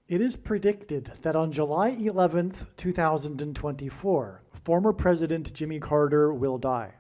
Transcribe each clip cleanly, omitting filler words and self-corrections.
It is predicted that on July 11th, 2024, former President Jimmy Carter will die.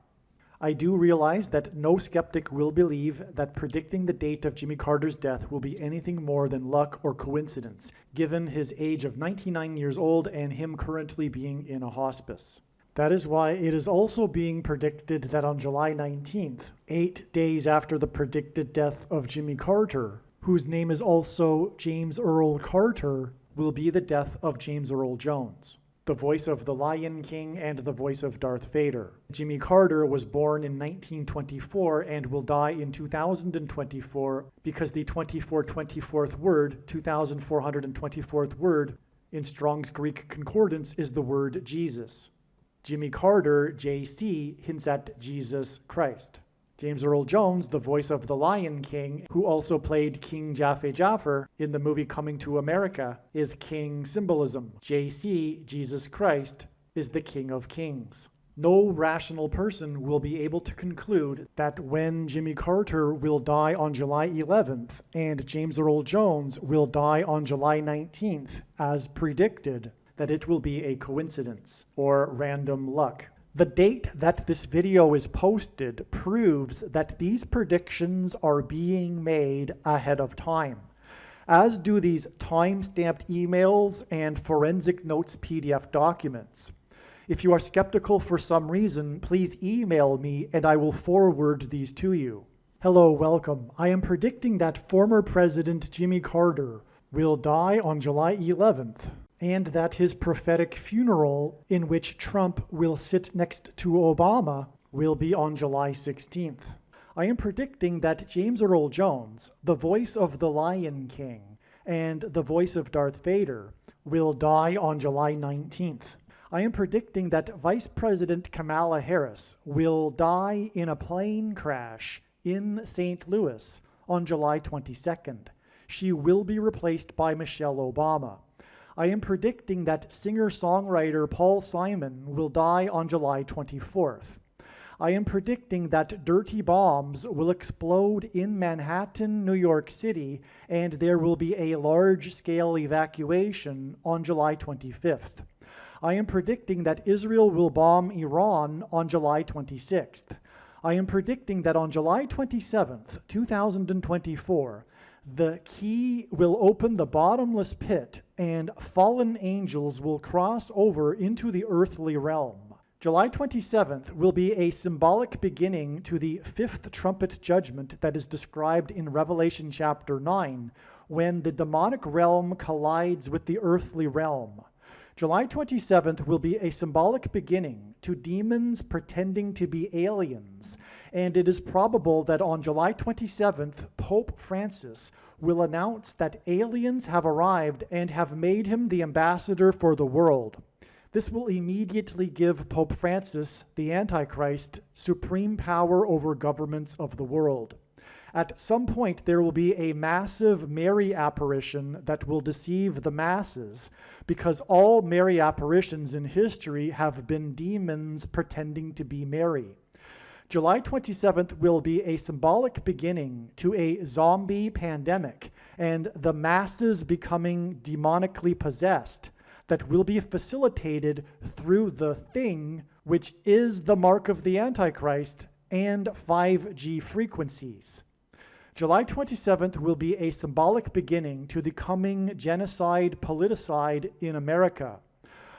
I do realize that no skeptic will believe that predicting the date of Jimmy Carter's death will be anything more than luck or coincidence, given his age of 99 years old and him currently being in a hospice. That is why it is also being predicted that on July 19th, 8 days after the predicted death of Jimmy Carter, whose name is also James Earl Carter, will be the death of James Earl Jones, the voice of the Lion King and the voice of Darth Vader. Jimmy Carter was born in 1924 and will die in 2024 because the 2424th word, 2424th word, in Strong's Greek Concordance is the word Jesus. Jimmy Carter, JC, hints at Jesus Christ. James Earl Jones, the voice of the Lion King, who also played King Jaffe Jaffer in the movie Coming to America, is King symbolism. JC, Jesus Christ, is the King of Kings. No rational person will be able to conclude that when Jimmy Carter will die on July 11th and James Earl Jones will die on July 19th, as predicted, that it will be a coincidence or random luck. The date that this video is posted proves that these predictions are being made ahead of time, as do these time-stamped emails and forensic notes PDF documents. If you are skeptical for some reason, please email me and I will forward these to you. Hello, welcome. I am predicting that former President Jimmy Carter will die on July 11th. And that his prophetic funeral, in which Trump will sit next to Obama, will be on July 16th. I am predicting that James Earl Jones, the voice of the Lion King and the voice of Darth Vader, will die on July 19th. I am predicting that Vice President Kamala Harris will die in a plane crash in St. Louis on July 22nd. She will be replaced by Michelle Obama. I am predicting that singer-songwriter Paul Simon will die on July 24th. I am predicting that dirty bombs will explode in Manhattan, New York City, and there will be a large-scale evacuation on July 25th. I am predicting that Israel will bomb Iran on July 26th. I am predicting that on July 27th, 2024, the key will open the bottomless pit and fallen angels will cross over into the earthly realm. July 27th will be a symbolic beginning to the fifth trumpet judgment that is described in Revelation chapter 9, when the demonic realm collides with the earthly realm. July 27th will be a symbolic beginning to demons pretending to be aliens, and it is probable that on July 27th, Pope Francis will announce that aliens have arrived and have made him the ambassador for the world. This will immediately give Pope Francis, the Antichrist, supreme power over governments of the world. At some point, there will be a massive Mary apparition that will deceive the masses, because all Mary apparitions in history have been demons pretending to be Mary. July 27th will be a symbolic beginning to a zombie pandemic and the masses becoming demonically possessed that will be facilitated through the thing, which is the mark of the Antichrist and 5G frequencies. July 27th will be a symbolic beginning to the coming genocide politicide in America.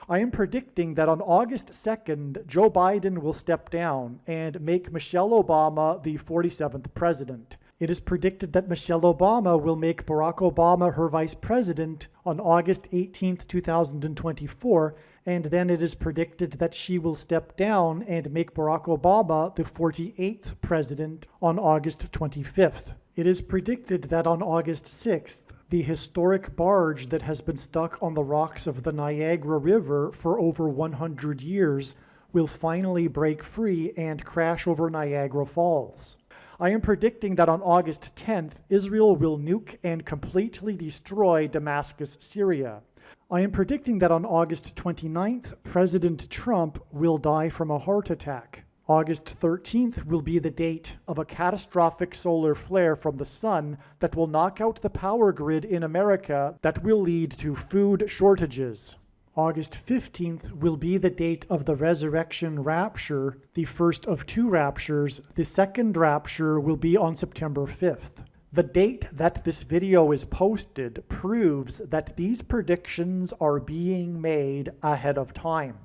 I am predicting that on August 2nd, Joe Biden will step down and make Michelle Obama the 47th president. It is predicted that Michelle Obama will make Barack Obama her vice president on August 18th, 2024, and then it is predicted that she will step down and make Barack Obama the 48th president on August 25th. It is predicted that on August 6th, the historic barge that has been stuck on the rocks of the Niagara River for over 100 years will finally break free and crash over Niagara Falls. I am predicting that on August 10th, Israel will nuke and completely destroy Damascus, Syria. I am predicting that on August 29th, President Trump will die from a heart attack. August 13th will be the date of a catastrophic solar flare from the sun that will knock out the power grid in America that will lead to food shortages. August 15th will be the date of the resurrection rapture, the first of two raptures. The second rapture will be on September 5th. The date that this video is posted proves that these predictions are being made ahead of time,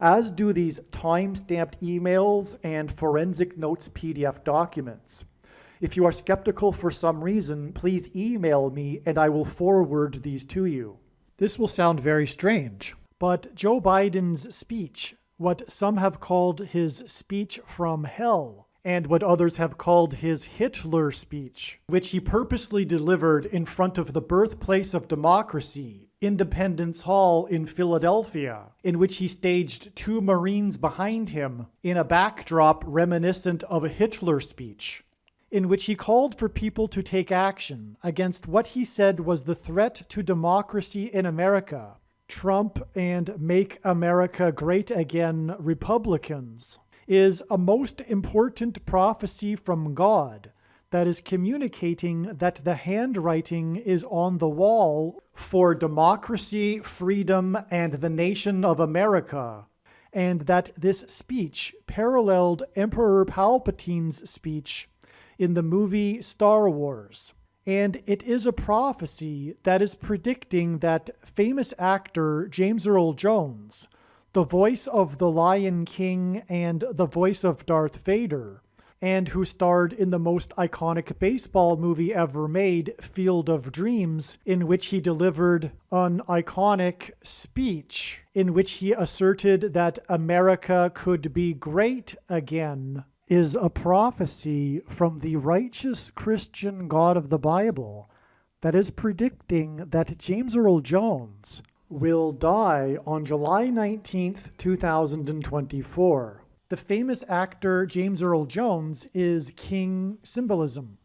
as do these time-stamped emails and forensic notes PDF documents. If you are skeptical for some reason, please email me and I will forward these to you. This will sound very strange, but Joe Biden's speech, what some have called his speech from hell, and what others have called his Hitler speech, which he purposely delivered in front of the birthplace of democracy, Independence Hall in Philadelphia, in which he staged two Marines behind him in a backdrop reminiscent of a Hitler speech, in which he called for people to take action against what he said was the threat to democracy in America, Trump and Make America Great Again Republicans, is a most important prophecy from God that is communicating that the handwriting is on the wall for democracy, freedom, and the nation of America, and that this speech paralleled Emperor Palpatine's speech in the movie Star Wars. And it is a prophecy that is predicting that famous actor James Earl Jones, the voice of the Lion King and the voice of Darth Vader, and who starred in the most iconic baseball movie ever made, Field of Dreams, in which he delivered an iconic speech in which he asserted that America could be great again, is a prophecy from the righteous Christian God of the Bible that is predicting that James Earl Jones will die on July 19th, 2024. The famous actor James Earl Jones is King symbolism.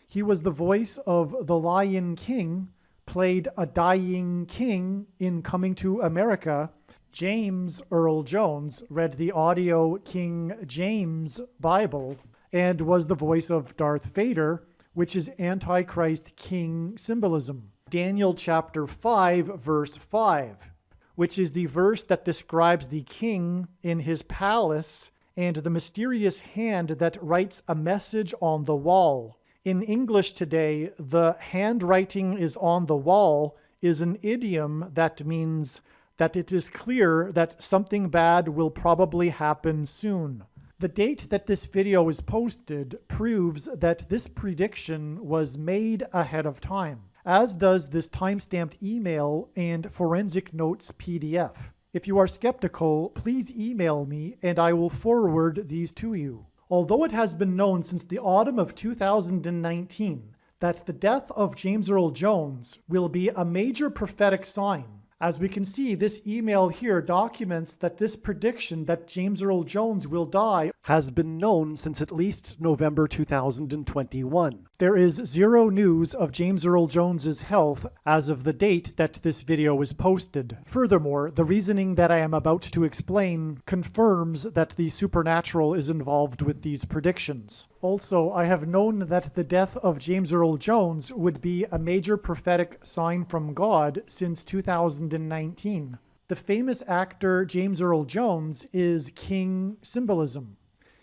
He was the voice of the Lion King, played a dying king in Coming to America. James Earl Jones read the audio King James Bible and was the voice of Darth Vader, which is Antichrist King symbolism. Daniel chapter 5, verse 5, which is the verse that describes the king in his palace and the mysterious hand that writes a message on the wall. In English today, the handwriting is on the wall is an idiom that means that it is clear that something bad will probably happen soon. The date that this video is posted proves that this prediction was made ahead of time, as does this time-stamped email and forensic notes PDF. If you are skeptical, please email me and I will forward these to you. Although it has been known since the autumn of 2019 that the death of James Earl Jones will be a major prophetic sign, as we can see, this email here documents that this prediction that James Earl Jones will die has been known since at least November 2021. There is zero news of James Earl Jones's health as of the date that this video was posted. Furthermore, the reasoning that I am about to explain confirms that the supernatural is involved with these predictions. Also, I have known that the death of James Earl Jones would be a major prophetic sign from God since 2019. The famous actor James Earl Jones is King symbolism.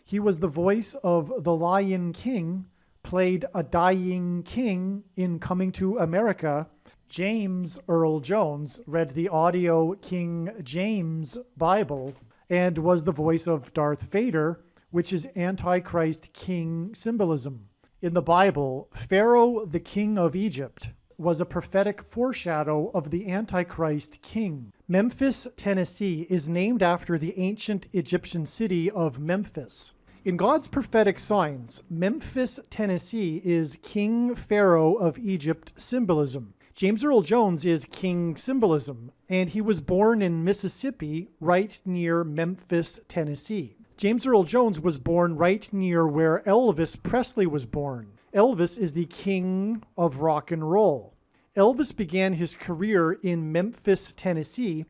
He was the voice of the Lion King, played a dying king in Coming to America. James Earl Jones read the audio King James Bible and was the voice of Darth Vader, which is Antichrist King symbolism. In the Bible, Pharaoh, the king of Egypt, was a prophetic foreshadow of the Antichrist king. Memphis, Tennessee is named after the ancient Egyptian city of Memphis. In God's prophetic signs, Memphis, Tennessee is King Pharaoh of Egypt symbolism. James Earl Jones is King symbolism, and he was born in Mississippi, right near Memphis, Tennessee. James Earl Jones was born right near where Elvis Presley was born. Elvis is the king of rock and roll. Elvis began his career in Memphis, Tennessee,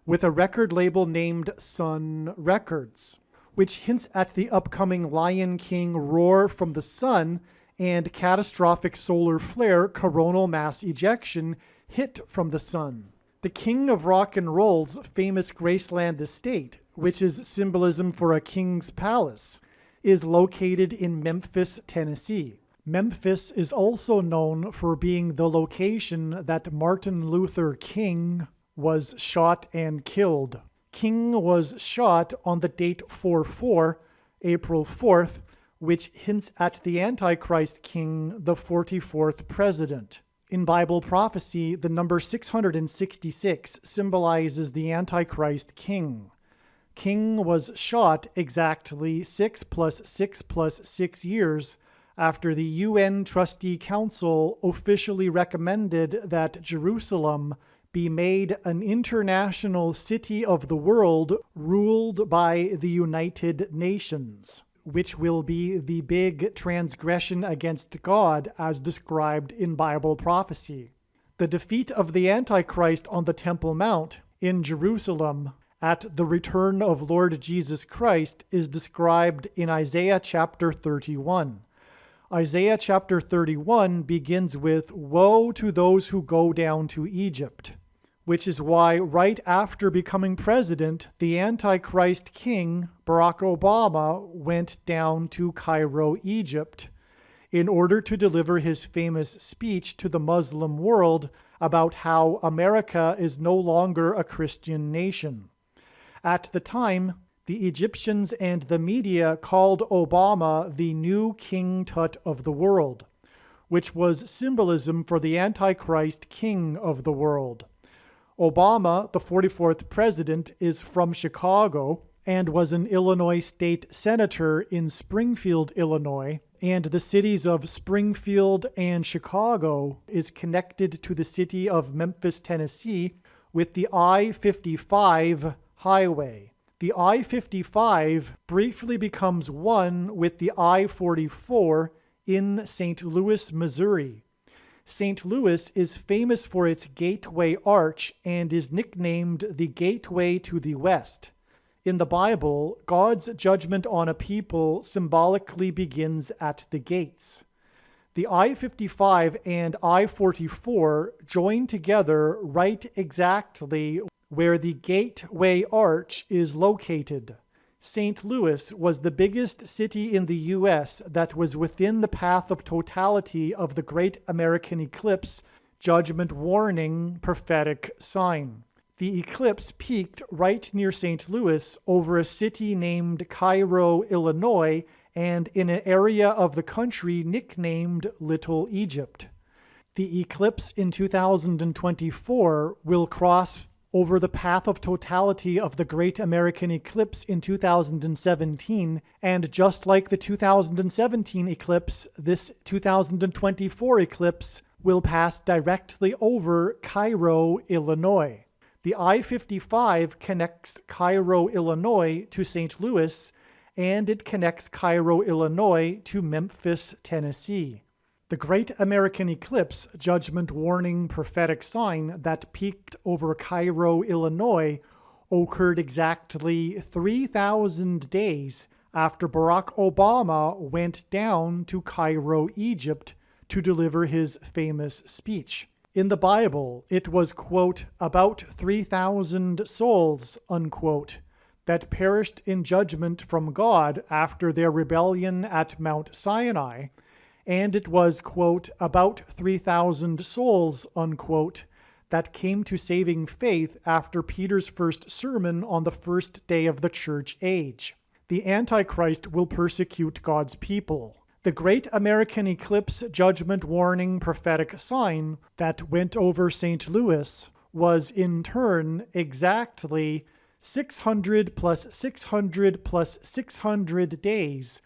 with a record label named Sun Records. which hints at the upcoming Lion King roar from the sun and catastrophic solar flare coronal mass ejection hit from the sun. The king of rock and roll's famous Graceland estate, which is symbolism for a king's palace, is located in Memphis, Tennessee. Memphis is also known for being the location that Martin Luther King was shot and killed. King was shot on the date 4/4, April 4th, which hints at the Antichrist king, the 44th president. In Bible prophecy, the number 666 symbolizes the Antichrist king. King was shot exactly 6 + 6 + 6 years after the UN Trustee Council officially recommended that Jerusalem be made an international city of the world ruled by the United Nations, which will be the big transgression against God as described in Bible prophecy. The defeat of the Antichrist on the Temple Mount in Jerusalem at the return of Lord Jesus Christ is described in Isaiah chapter 31. Isaiah chapter 31 begins with, "Woe to those who go down to Egypt," which is why right after becoming president, the Antichrist king, Barack Obama, went down to Cairo, Egypt, in order to deliver his famous speech to the Muslim world about how America is no longer a Christian nation. At the time, the Egyptians and the media called Obama the new King Tut of the world, which was symbolism for the Antichrist king of the world. Obama, the 44th president, is from Chicago and was an Illinois state senator in Springfield, Illinois, and the cities of Springfield and Chicago is connected to the city of Memphis, Tennessee, with the I-55 highway. The I-55 briefly becomes one with the I-44 in St. Louis, Missouri. St. Louis is famous for its Gateway Arch and is nicknamed the Gateway to the West. In the Bible, God's judgment on a people symbolically begins at the gates. The I-55 and I-44 join together right exactly where the Gateway Arch is located. St. Louis was the biggest city in the U.S. that was within the path of totality of the Great American Eclipse, judgment warning, prophetic sign. The eclipse peaked right near St. Louis over a city named Cairo, Illinois, and in an area of the country nicknamed Little Egypt. The eclipse in 2024 will cross over the path of totality of the Great American Eclipse in 2017, and just like the 2017 eclipse, this 2024 eclipse will pass directly over Cairo, Illinois. The I-55 connects Cairo, Illinois to St. Louis, and it connects Cairo, Illinois to Memphis, Tennessee. The Great American Eclipse, judgment warning prophetic sign that peaked over Cairo, Illinois, occurred exactly 3,000 days after Barack Obama went down to Cairo, Egypt, to deliver his famous speech. In the Bible, it was, quote, about 3,000 souls, unquote, that perished in judgment from God after their rebellion at Mount Sinai, and it was, quote, about 3,000 souls, unquote, that came to saving faith after Peter's first sermon on the first day of the church age. The Antichrist will persecute God's people. The Great American Eclipse judgment warning prophetic sign that went over St. Louis was in turn exactly 600 plus 600 plus 600 days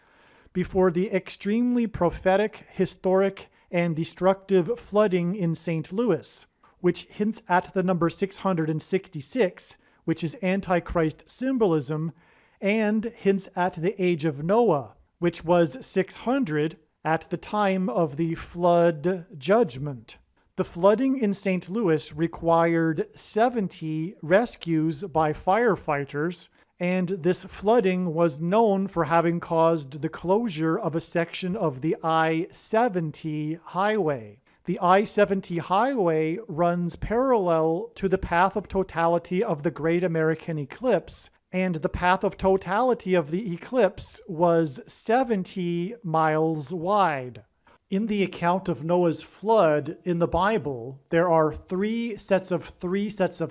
before the extremely prophetic, historic, and destructive flooding in St. Louis, which hints at the number 666, which is Antichrist symbolism, and hints at the age of Noah, which was 600 at the time of the flood judgment. The flooding in St. Louis required 70 rescues by firefighters And this flooding was known for having caused the closure of a section of the I-70 highway. The I-70 highway runs parallel to the path of totality of the Great American Eclipse, and the path of totality of the eclipse was 70 miles wide. In the account of Noah's flood in the Bible, there are three sets of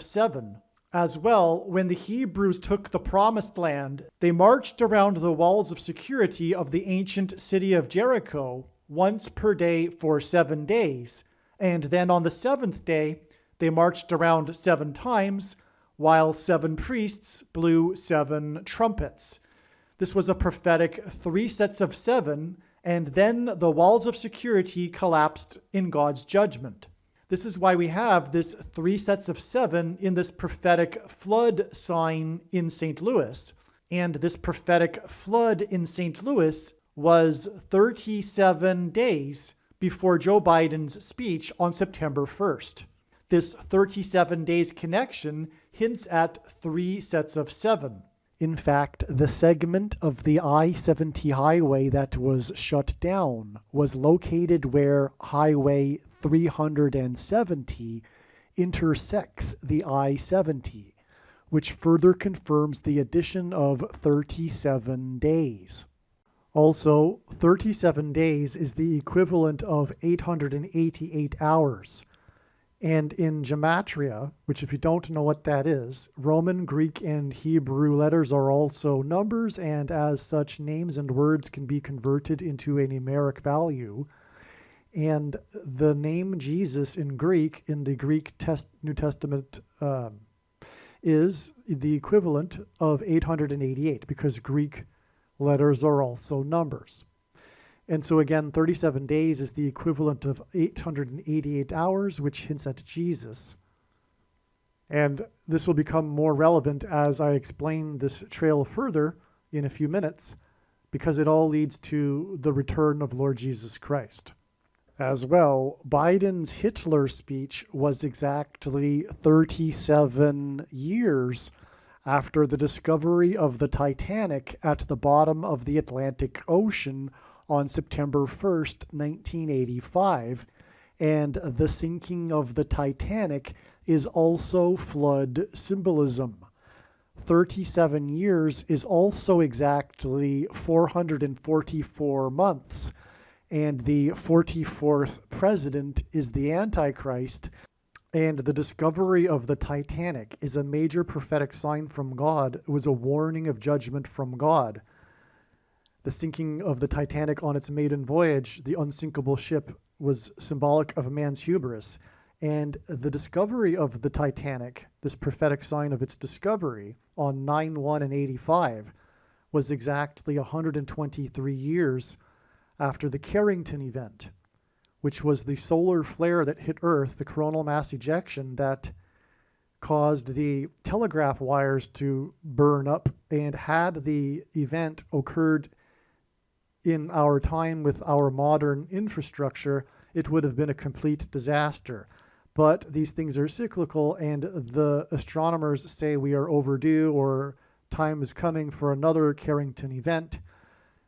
seven. As well, when the Hebrews took the Promised Land, they marched around the walls of security of the ancient city of Jericho once per day for 7 days, and then on the seventh day, they marched around 7 times, while 7 priests blew 7 trumpets. This was a prophetic 3 sets of 7, and then the walls of security collapsed in God's judgment. This is why we have this 3 sets of 7 in this prophetic flood sign in St. Louis. And this prophetic flood in St. Louis was 37 days before Joe Biden's speech on September 1st. This 37 days connection hints at 3 sets of 7. In fact, the segment of the I-70 highway that was shut down was located where Highway 370 intersects the I-70, which further confirms the addition of 37 days. Also, 37 days is the equivalent of 888 hours. And in gematria, which if you don't know what that is, Roman, Greek, and Hebrew letters are also numbers, and as such, names and words can be converted into a numeric value. And the name Jesus in Greek, in the Greek New Testament, is the equivalent of 888, because Greek letters are also numbers. And so again, 37 days is the equivalent of 888 hours, which hints at Jesus. And this will become more relevant as I explain this trail further in a few minutes, because it all leads to the return of Lord Jesus Christ. As well, Biden's Hitler speech was exactly 37 years after the discovery of the Titanic at the bottom of the Atlantic Ocean on September 1st, 1985, and the sinking of the Titanic is also flood symbolism. 37 years is also exactly 444 months, and the 44th president is the Antichrist, and the discovery of the Titanic is a major prophetic sign from God. It was a warning of judgment from God. The sinking of the Titanic on its maiden voyage, the unsinkable ship, was symbolic of man's hubris. And the discovery of the Titanic, this prophetic sign of its discovery, on 9/1 and 85, was exactly 123 years after the Carrington event, which was the solar flare that hit Earth, the coronal mass ejection that caused the telegraph wires to burn up. And had the event occurred in our time with our modern infrastructure, it would have been a complete disaster. But these things are cyclical, and the astronomers say we are overdue, or time is coming for another Carrington event,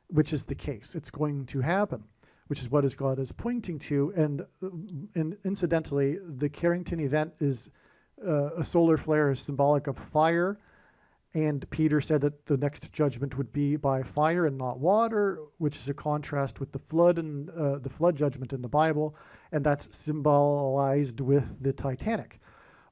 which is the case. It's going to happen, which is what God is pointing to. And incidentally, the Carrington event is a solar flare is symbolic of fire. And Peter said that the next judgment would be by fire and not water, which is a contrast with the flood and the flood judgment in the Bible, and that's symbolized with the Titanic.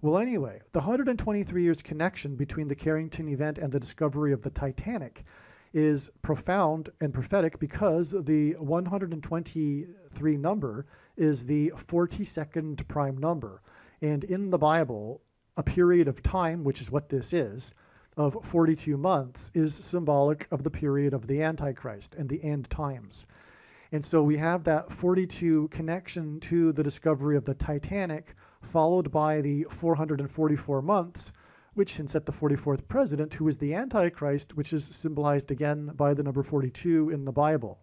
Well, anyway, the 123 years connection between the Carrington event and the discovery of the Titanic is profound and prophetic, because the 123 number is the 42nd prime number. And in the Bible, a period of time, which is what this is, of 42 months is symbolic of the period of the Antichrist and the end times. And so we have that 42 connection to the discovery of the Titanic, followed by the 444 months, which hints at the 44th president, who is the Antichrist, which is symbolized again by the number 42 in the Bible.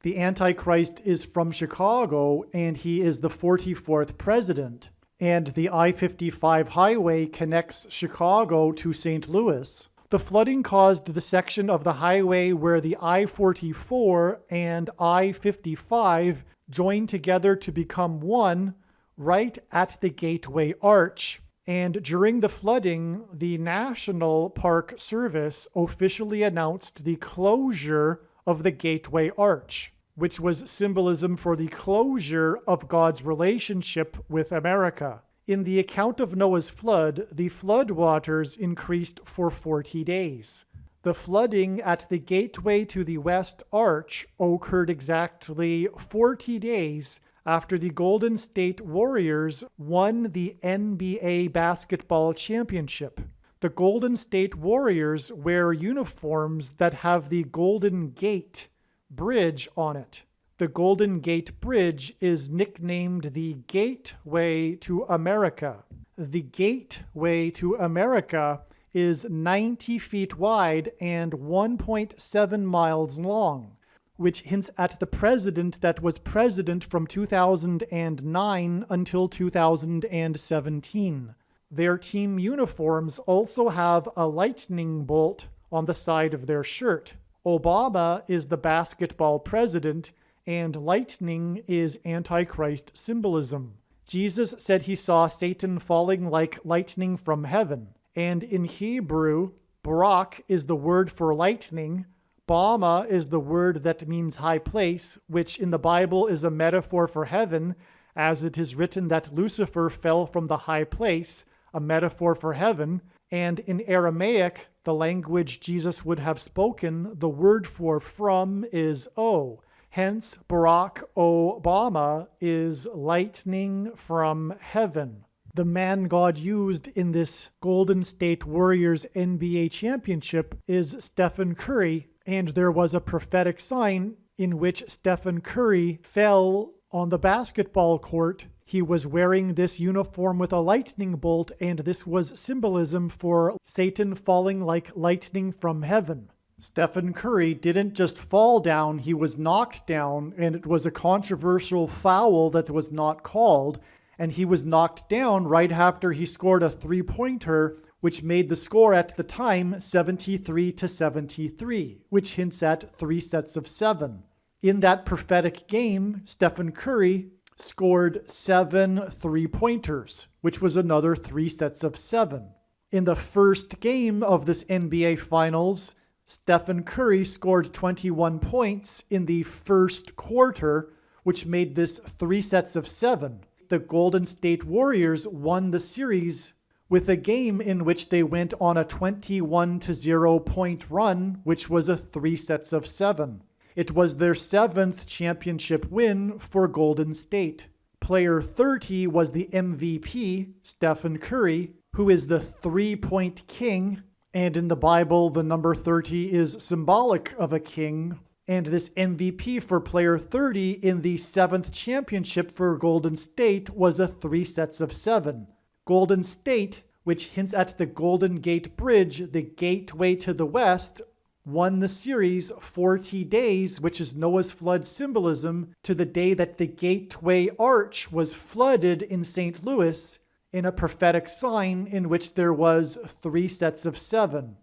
The Antichrist is from Chicago, and he is the 44th president. And the I-55 highway connects Chicago to St. Louis. The flooding caused the section of the highway where the I-44 and I-55 join together to become one right at the Gateway Arch. And during the flooding, the National Park Service officially announced the closure of the Gateway Arch, which was symbolism for the closure of God's relationship with America. In the account of Noah's flood, the flood waters increased for 40 days. The flooding at the gateway to the West Arch occurred exactly 40 days after the Golden State Warriors won the NBA basketball championship. The Golden State Warriors wear uniforms that have the Golden Gate Bridge on it. The Golden Gate Bridge is nicknamed the Gateway to America. The Gateway to America is 90 feet wide and 1.7 miles long, which hints at the president that was president from 2009 until 2017. Their team uniforms also have a lightning bolt on the side of their shirt. Obama is the basketball president, and lightning is Antichrist symbolism. Jesus said he saw Satan falling like lightning from heaven. And in Hebrew, Barak is the word for lightning. Bama is the word that means high place, which in the Bible is a metaphor for heaven, as it is written that Lucifer fell from the high place, a metaphor for heaven. And in Aramaic, the language Jesus would have spoken, the word for from is O. Hence, Barack Obama is lightning from heaven. The man God used in this Golden State Warriors NBA championship is Stephen Curry, and there was a prophetic sign in which Stephen Curry fell on the basketball court. He was wearing this uniform with a lightning bolt, and this was symbolism for Satan falling like lightning from heaven. Stephen Curry didn't just fall down, he was knocked down, and it was a controversial foul that was not called, and he was knocked down right after he scored a three-pointer, which made the score at the time 73-73, which hints at 3 sets of 7. In that prophetic game, Stephen Curry scored 7 three-pointers, which was another 3 sets of 7. In the first game of this NBA Finals, Stephen Curry scored 21 points in the first quarter, which made this 3 sets of 7. The Golden State Warriors won the series with a game in which they went on a 21-0 point run, which was a 3 sets of 7. It was their 7th championship win for Golden State. Player 30 was the MVP, Stephen Curry, who is the three-point king. And in the Bible, the number 30 is symbolic of a king. And this MVP for player 30 in the 7th championship for Golden State was a 3 sets of 7. Golden State, which hints at the Golden Gate Bridge, the gateway to the west, won the series 40 days, which is Noah's flood symbolism, to the day that the Gateway Arch was flooded in St. Louis, in a prophetic sign in which there was 3 sets of 7.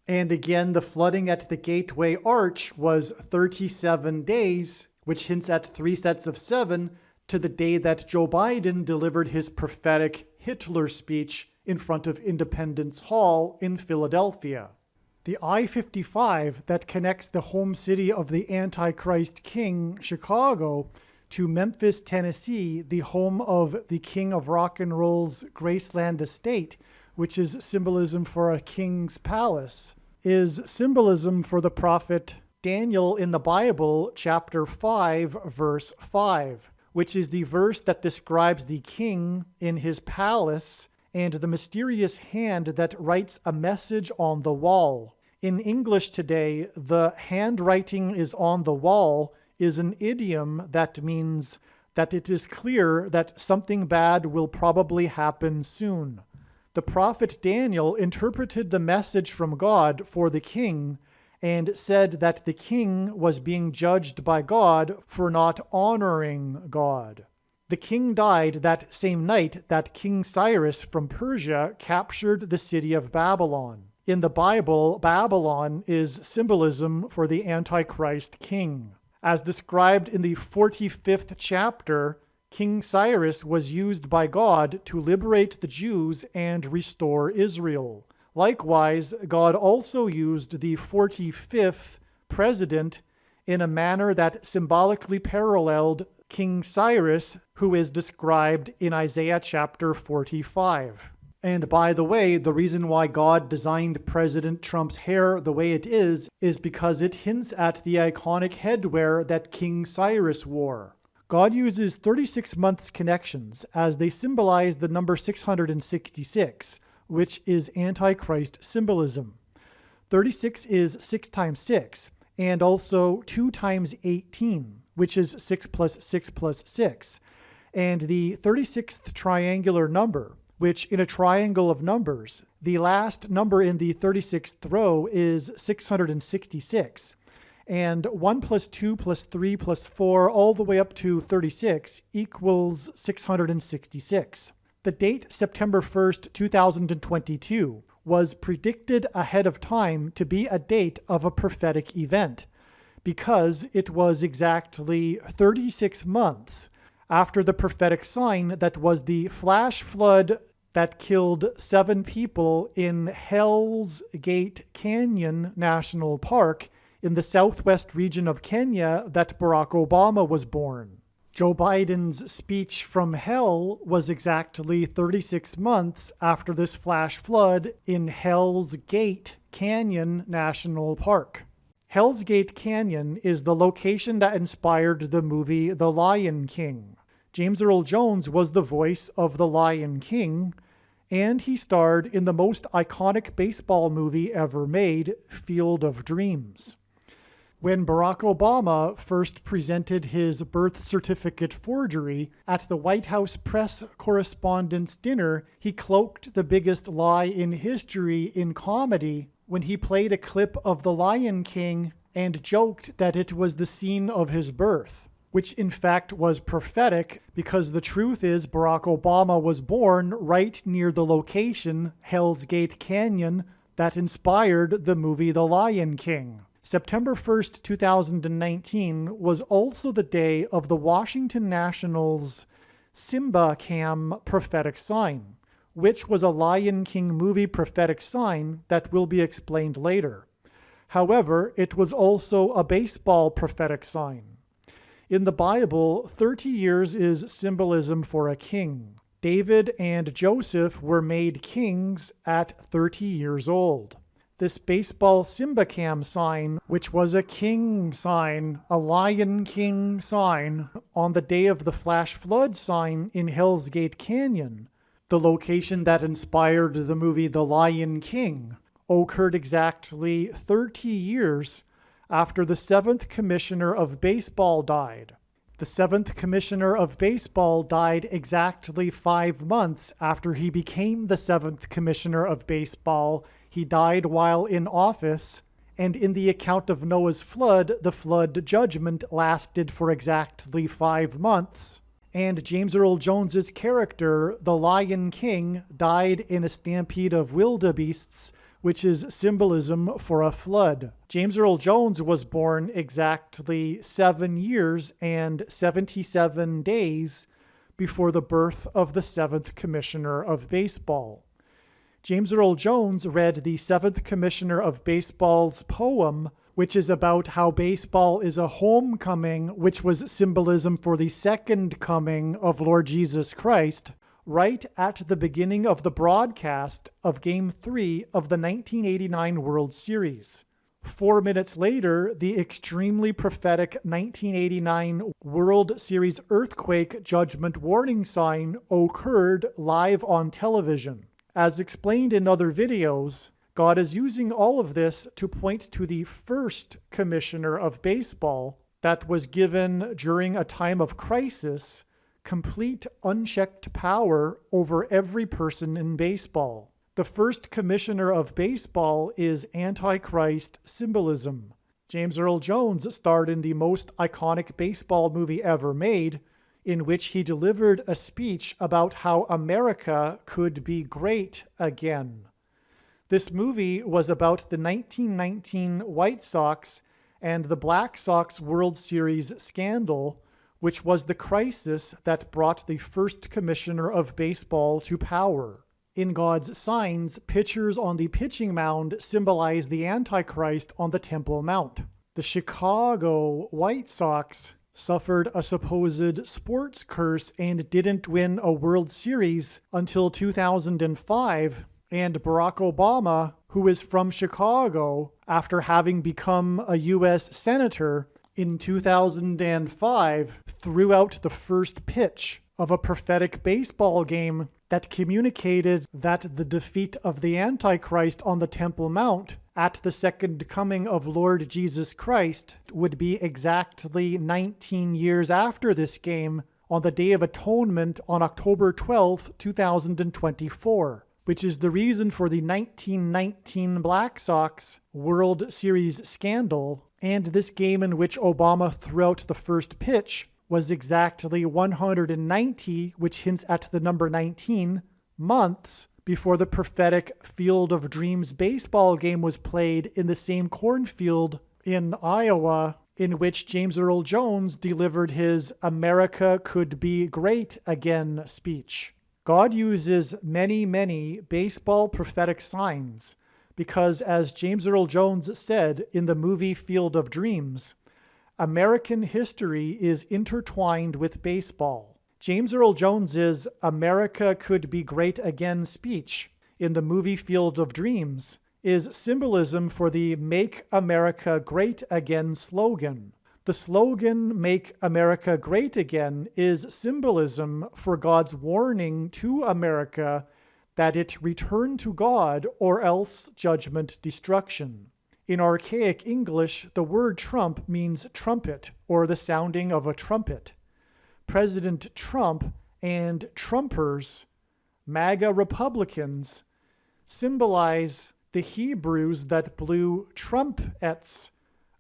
And again, the flooding at the Gateway Arch was 37 days, which hints at 3 sets of 7, to the day that Joe Biden delivered his prophetic Hitler speech in front of Independence Hall in Philadelphia. The I-55 that connects the home city of the Antichrist King, Chicago, to Memphis, Tennessee, the home of the King of Rock and Roll's Graceland estate, which is symbolism for a king's palace, is symbolism for the prophet Daniel in the Bible, chapter 5, verse 5, which is the verse that describes the king in his palace and the mysterious hand that writes a message on the wall. In English today, the handwriting is on the wall is an idiom that means that it is clear that something bad will probably happen soon. The prophet Daniel interpreted the message from God for the king and said that the king was being judged by God for not honoring God. The king died that same night that King Cyrus from Persia captured the city of Babylon. In the Bible, Babylon is symbolism for the Antichrist king. As described in the 45th chapter, King Cyrus was used by God to liberate the Jews and restore Israel. Likewise, God also used the 45th president in a manner that symbolically paralleled King Cyrus, who is described in Isaiah chapter 45. And by the way, the reason why God designed President Trump's hair the way it is because it hints at the iconic headwear that King Cyrus wore. God uses 36 months connections as they symbolize the number 666, which is Antichrist symbolism. 36 is 6 times 6, and also 2 times 18, which is 6 plus 6 plus 6. And the 36th triangular number, which in a triangle of numbers, the last number in the 36th row is 666. And 1 plus 2 plus 3 plus 4 all the way up to 36 equals 666. The date September 1st, 2022 was predicted ahead of time to be a date of a prophetic event because it was exactly 36 months after the prophetic sign that was the flash flood that killed 7 people in Hell's Gate Canyon National Park in the southwest region of Kenya that Barack Obama was born. Joe Biden's speech from hell was exactly 36 months after this flash flood in Hell's Gate Canyon National Park. Hell's Gate Canyon is the location that inspired the movie The Lion King. James Earl Jones was the voice of the Lion King, and he starred in the most iconic baseball movie ever made, Field of Dreams. When Barack Obama first presented his birth certificate forgery at the White House press correspondents' dinner, he cloaked the biggest lie in history in comedy when he played a clip of The Lion King and joked that it was the scene of his birth, which in fact was prophetic because the truth is Barack Obama was born right near the location, Hell's Gate Canyon, that inspired the movie The Lion King. September 1st, 2019 was also the day of the Washington Nationals' Simba Cam prophetic sign, which was a Lion King movie prophetic sign that will be explained later. However, it was also a baseball prophetic sign. In the Bible, 30 years is symbolism for a king. David and Joseph were made kings at 30 years old. This baseball Simba Cam sign, which was a king sign, a Lion King sign, on the day of the flash flood sign in Hell's Gate Canyon, the location that inspired the movie The Lion King, occurred exactly 30 years after the 7th Commissioner of Baseball died. The 7th Commissioner of Baseball died exactly 5 months after he became the 7th Commissioner of Baseball. He died while in office, and in the account of Noah's flood, the flood judgment lasted for exactly 5 months. And James Earl Jones's character, the Lion King, died in a stampede of wildebeests, which is symbolism for a flood. James Earl Jones was born exactly 7 years and 77 days before the birth of the 7th Commissioner of Baseball. James Earl Jones read the 7th Commissioner of Baseball's poem, which is about how baseball is a homecoming, which was symbolism for the second coming of Lord Jesus Christ, right at the beginning of the broadcast of Game 3 of the 1989 World Series. 4 minutes later, the extremely prophetic 1989 World Series earthquake judgment warning sign occurred live on television. As explained in other videos, God is using all of this to point to the first commissioner of baseball that was given during a time of crisis complete unchecked power over every person in baseball. The first commissioner of baseball is Antichrist symbolism. James Earl Jones starred in the most iconic baseball movie ever made, in which he delivered a speech about how America could be great again. This movie was about the 1919 White Sox and the Black Sox World Series scandal, which was the crisis that brought the first commissioner of baseball to power. In God's signs, pitchers on the pitching mound symbolize the Antichrist on the Temple Mount. The Chicago White Sox suffered a supposed sports curse and didn't win a World Series until 2005, and Barack Obama, who is from Chicago, after having become a U.S. Senator in 2005, threw out the first pitch of a prophetic baseball game that communicated that the defeat of the Antichrist on the Temple Mount at the second coming of Lord Jesus Christ would be exactly 19 years after this game, on the Day of Atonement on October 12, 2024, which is the reason for the 1919 Black Sox World Series scandal, and this game in which Obama threw out the first pitch was exactly 190, which hints at the number 19, months before the prophetic Field of Dreams baseball game was played in the same cornfield in Iowa in which James Earl Jones delivered his "America Could Be Great Again" speech. God uses many, many baseball prophetic signs because, as James Earl Jones said in the movie Field of Dreams, American history is intertwined with baseball. James Earl Jones's "America Could Be Great Again" speech in the movie Field of Dreams is symbolism for the Make America Great Again slogan. The slogan, Make America Great Again, is symbolism for God's warning to America that it return to God or else judgment destruction. In archaic English, the word Trump means trumpet or the sounding of a trumpet. President Trump and Trumpers, MAGA Republicans, symbolize the Hebrews that blew trumpets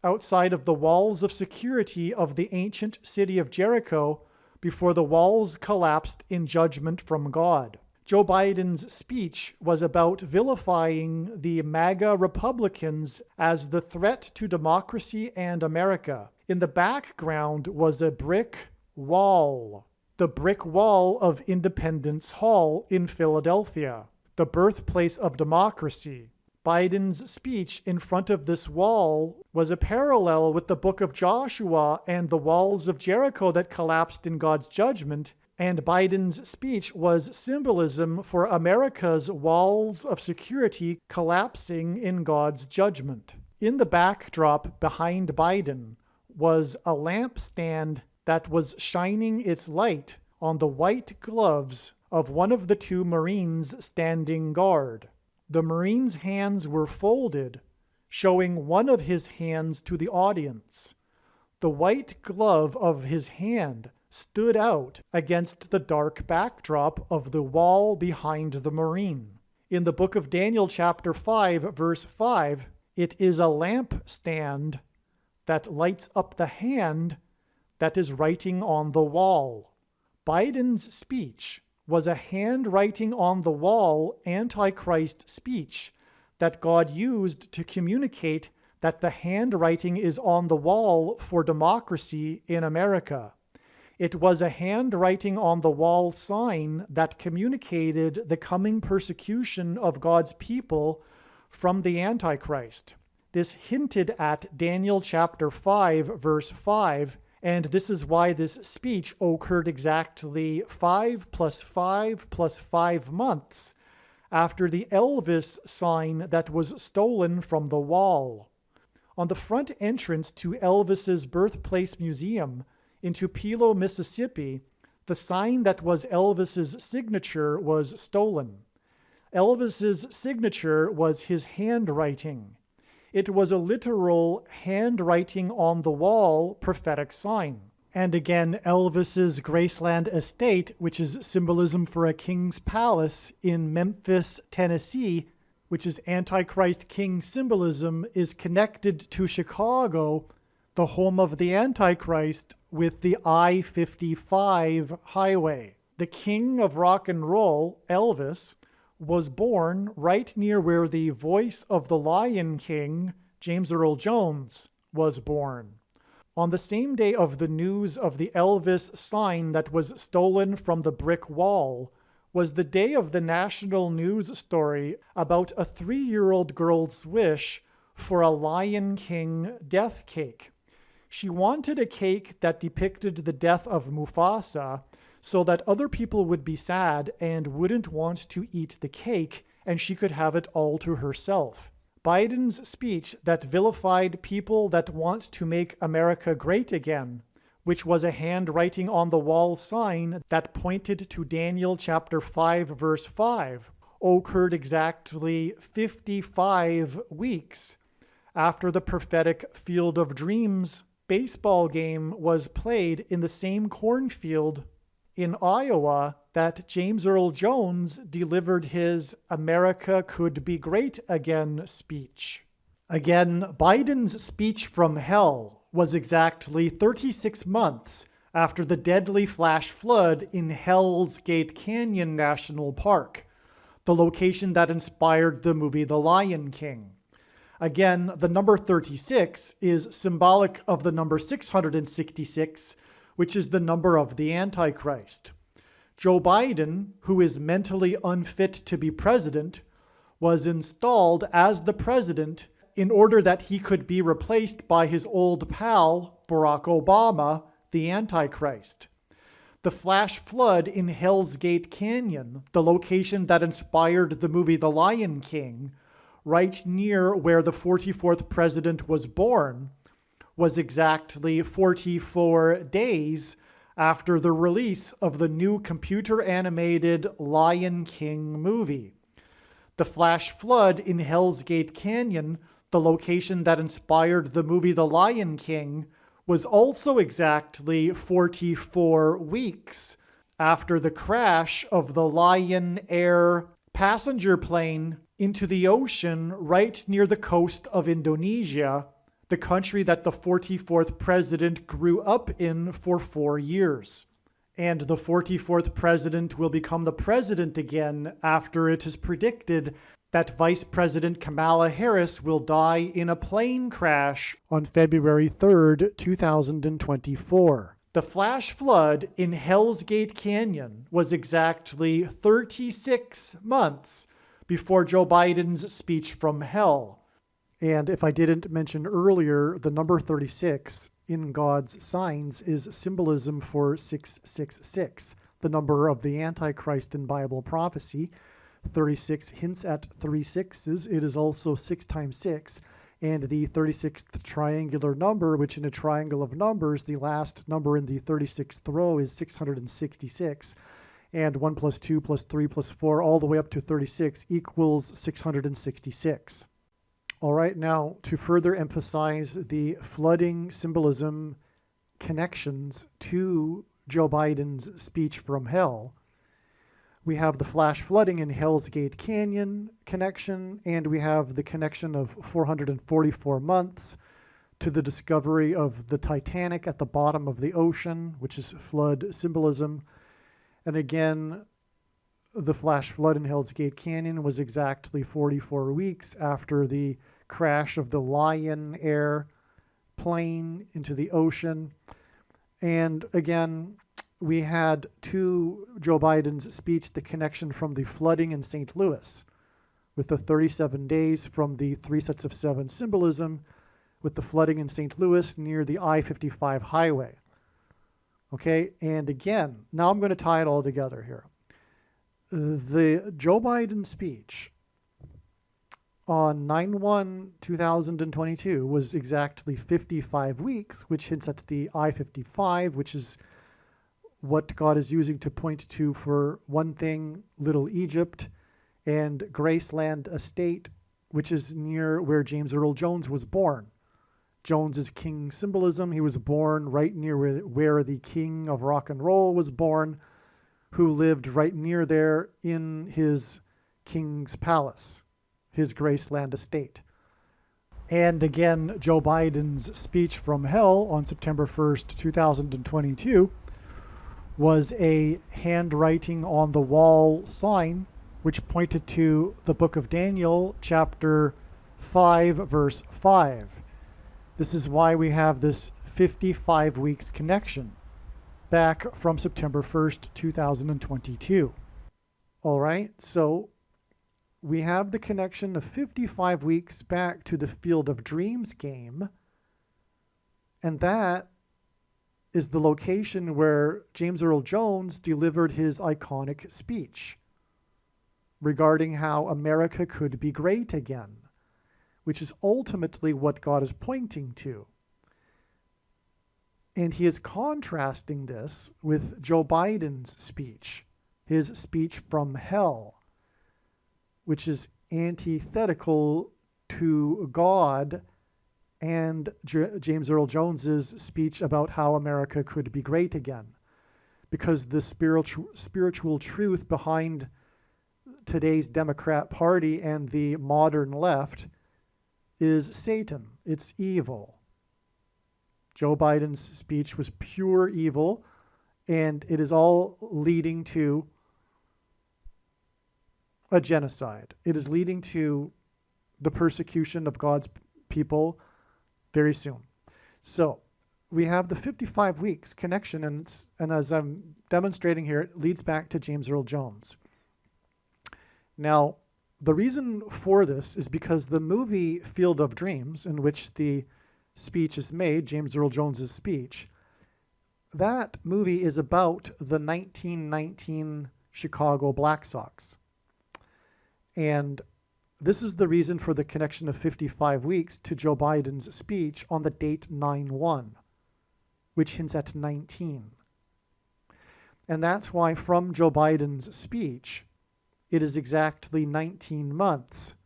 outside of the walls of security of the ancient city of Jericho before the walls collapsed in judgment from God. Joe Biden's speech was about vilifying the MAGA Republicans as the threat to democracy and America. In the background was a brick wall, the brick wall of Independence Hall in Philadelphia, the birthplace of democracy. Biden's speech in front of this wall was a parallel with the book of Joshua and the walls of Jericho that collapsed in God's judgment, and Biden's speech was symbolism for America's walls of security collapsing in God's judgment. In the backdrop behind Biden was a lampstand that was shining its light on the white gloves of one of the two Marines standing guard. The Marine's hands were folded, showing one of his hands to the audience. The white glove of his hand stood out against the dark backdrop of the wall behind the Marine. In the book of Daniel chapter 5, verse 5, it is a lampstand that lights up the hand that is writing on the wall. Biden's speech was a handwriting on the wall Antichrist speech that God used to communicate that the handwriting is on the wall for democracy in America. It was a handwriting on the wall sign that communicated the coming persecution of God's people from the Antichrist. This hinted at Daniel chapter 5, verse 5, and this is why this speech occurred exactly 5 + 5 + 5 months after the Elvis sign that was stolen from the wall. On the front entrance to Elvis's birthplace museum in Tupelo, Mississippi, the sign that was Elvis's signature was stolen. Elvis's signature was his handwriting. It was a literal handwriting on the wall prophetic sign. And again, Elvis's Graceland estate, which is symbolism for a king's palace in Memphis, Tennessee, which is Antichrist king symbolism, is connected to Chicago, the home of the Antichrist, with the I-55 highway. The king of rock and roll, Elvis, was born right near where the voice of the Lion King, James Earl Jones, was born. On the same day of the news of the Elvis sign that was stolen from the brick wall was the day of the national news story about a 3-year-old girl's wish for a Lion King death cake. She wanted a cake that depicted the death of Mufasa so that other people would be sad and wouldn't want to eat the cake, and she could have it all to herself. Biden's speech that vilified people that want to make America great again, which was a handwriting on the wall sign that pointed to Daniel chapter 5, verse 5, occurred exactly 55 weeks after the prophetic Field of Dreams baseball game was played in the same cornfield in Iowa that James Earl Jones delivered his America Could Be Great Again speech. Again, Biden's speech from hell was exactly 36 months after the deadly flash flood in Hell's Gate Canyon National Park, the location that inspired the movie The Lion King. Again, the number 36 is symbolic of the number 666, which is the number of the Antichrist. Joe Biden, who is mentally unfit to be president, was installed as the president in order that he could be replaced by his old pal, Barack Obama, the Antichrist. The flash flood in Hell's Gate Canyon, the location that inspired the movie The Lion King, right near where the 44th president was born, was exactly 44 days after the release of the new computer-animated Lion King movie. The flash flood in Hell's Gate Canyon, the location that inspired the movie The Lion King, was also exactly 44 weeks after the crash of the Lion Air passenger plane into the ocean right near the coast of Indonesia, the country that the 44th president grew up in for 4 years. And the 44th president will become the president again after it is predicted that Vice President Kamala Harris will die in a plane crash on February 3rd, 2024. The flash flood in Hell's Gate Canyon was exactly 36 months before Joe Biden's speech from hell. And if I didn't mention earlier, the number 36 in God's signs is symbolism for 666, the number of the Antichrist in Bible prophecy. 36 hints at 3 sixes. It is also 6 times 6. And the 36th triangular number, which in a triangle of numbers, the last number in the 36th row is 666. And 1 plus 2 plus 3 plus 4 all the way up to 36 equals 666. All right, now to further emphasize the flooding symbolism connections to Joe Biden's speech from hell, we have the flash flooding in Hell's Gate Canyon connection, and we have the connection of 444 months to the discovery of the Titanic at the bottom of the ocean, which is flood symbolism. And again, the flash flood in Hell's Gate Canyon was exactly 44 weeks after the crash of the Lion Air plane into the ocean. And again, we had to Joe Biden's speech the connection from the flooding in St. Louis, with the 37 days from the 3 sets of 7 symbolism, with the flooding in St. Louis near the I-55 highway. Okay, and again, now I'm going to tie it all together here. The Joe Biden speech on 9/1/2022 was exactly 55 weeks, which hints at the I-55, which is what God is using to point to, for one thing, Little Egypt and Graceland Estate, which is near where James Earl Jones was born. Jones is king symbolism. He was born right near where the king of rock and roll was born, who lived right near there in his king's palace, his Graceland Estate. And again, Joe Biden's speech from hell on September 1st, 2022 was a handwriting on the wall sign which pointed to the book of Daniel, chapter 5, verse 5. This is why we have this 55 weeks connection back from September 1st, 2022. All right, so we have the connection of 55 weeks back to the Field of Dreams game, and that is the location where James Earl Jones delivered his iconic speech regarding how America could be great again, which is ultimately what God is pointing to. And he is contrasting this with Joe Biden's speech, his speech from hell, which is antithetical to God and James Earl Jones's speech about how America could be great again. Because the spiritual truth behind today's Democrat Party and the modern left is Satan. It's evil. Joe Biden's speech was pure evil, and it is all leading to a genocide. It is leading to the persecution of God's people very soon. So we have the 55 weeks connection, and as I'm demonstrating here, it leads back to James Earl Jones. Now, the reason for this is because the movie Field of Dreams, in which the speech is made, James Earl Jones's speech, that movie is about the 1919 Chicago Black Sox. And this is the reason for the connection of 55 weeks to Joe Biden's speech on the date 9/1, which hints at 19. And that's why from Joe Biden's speech, it is exactly 19 months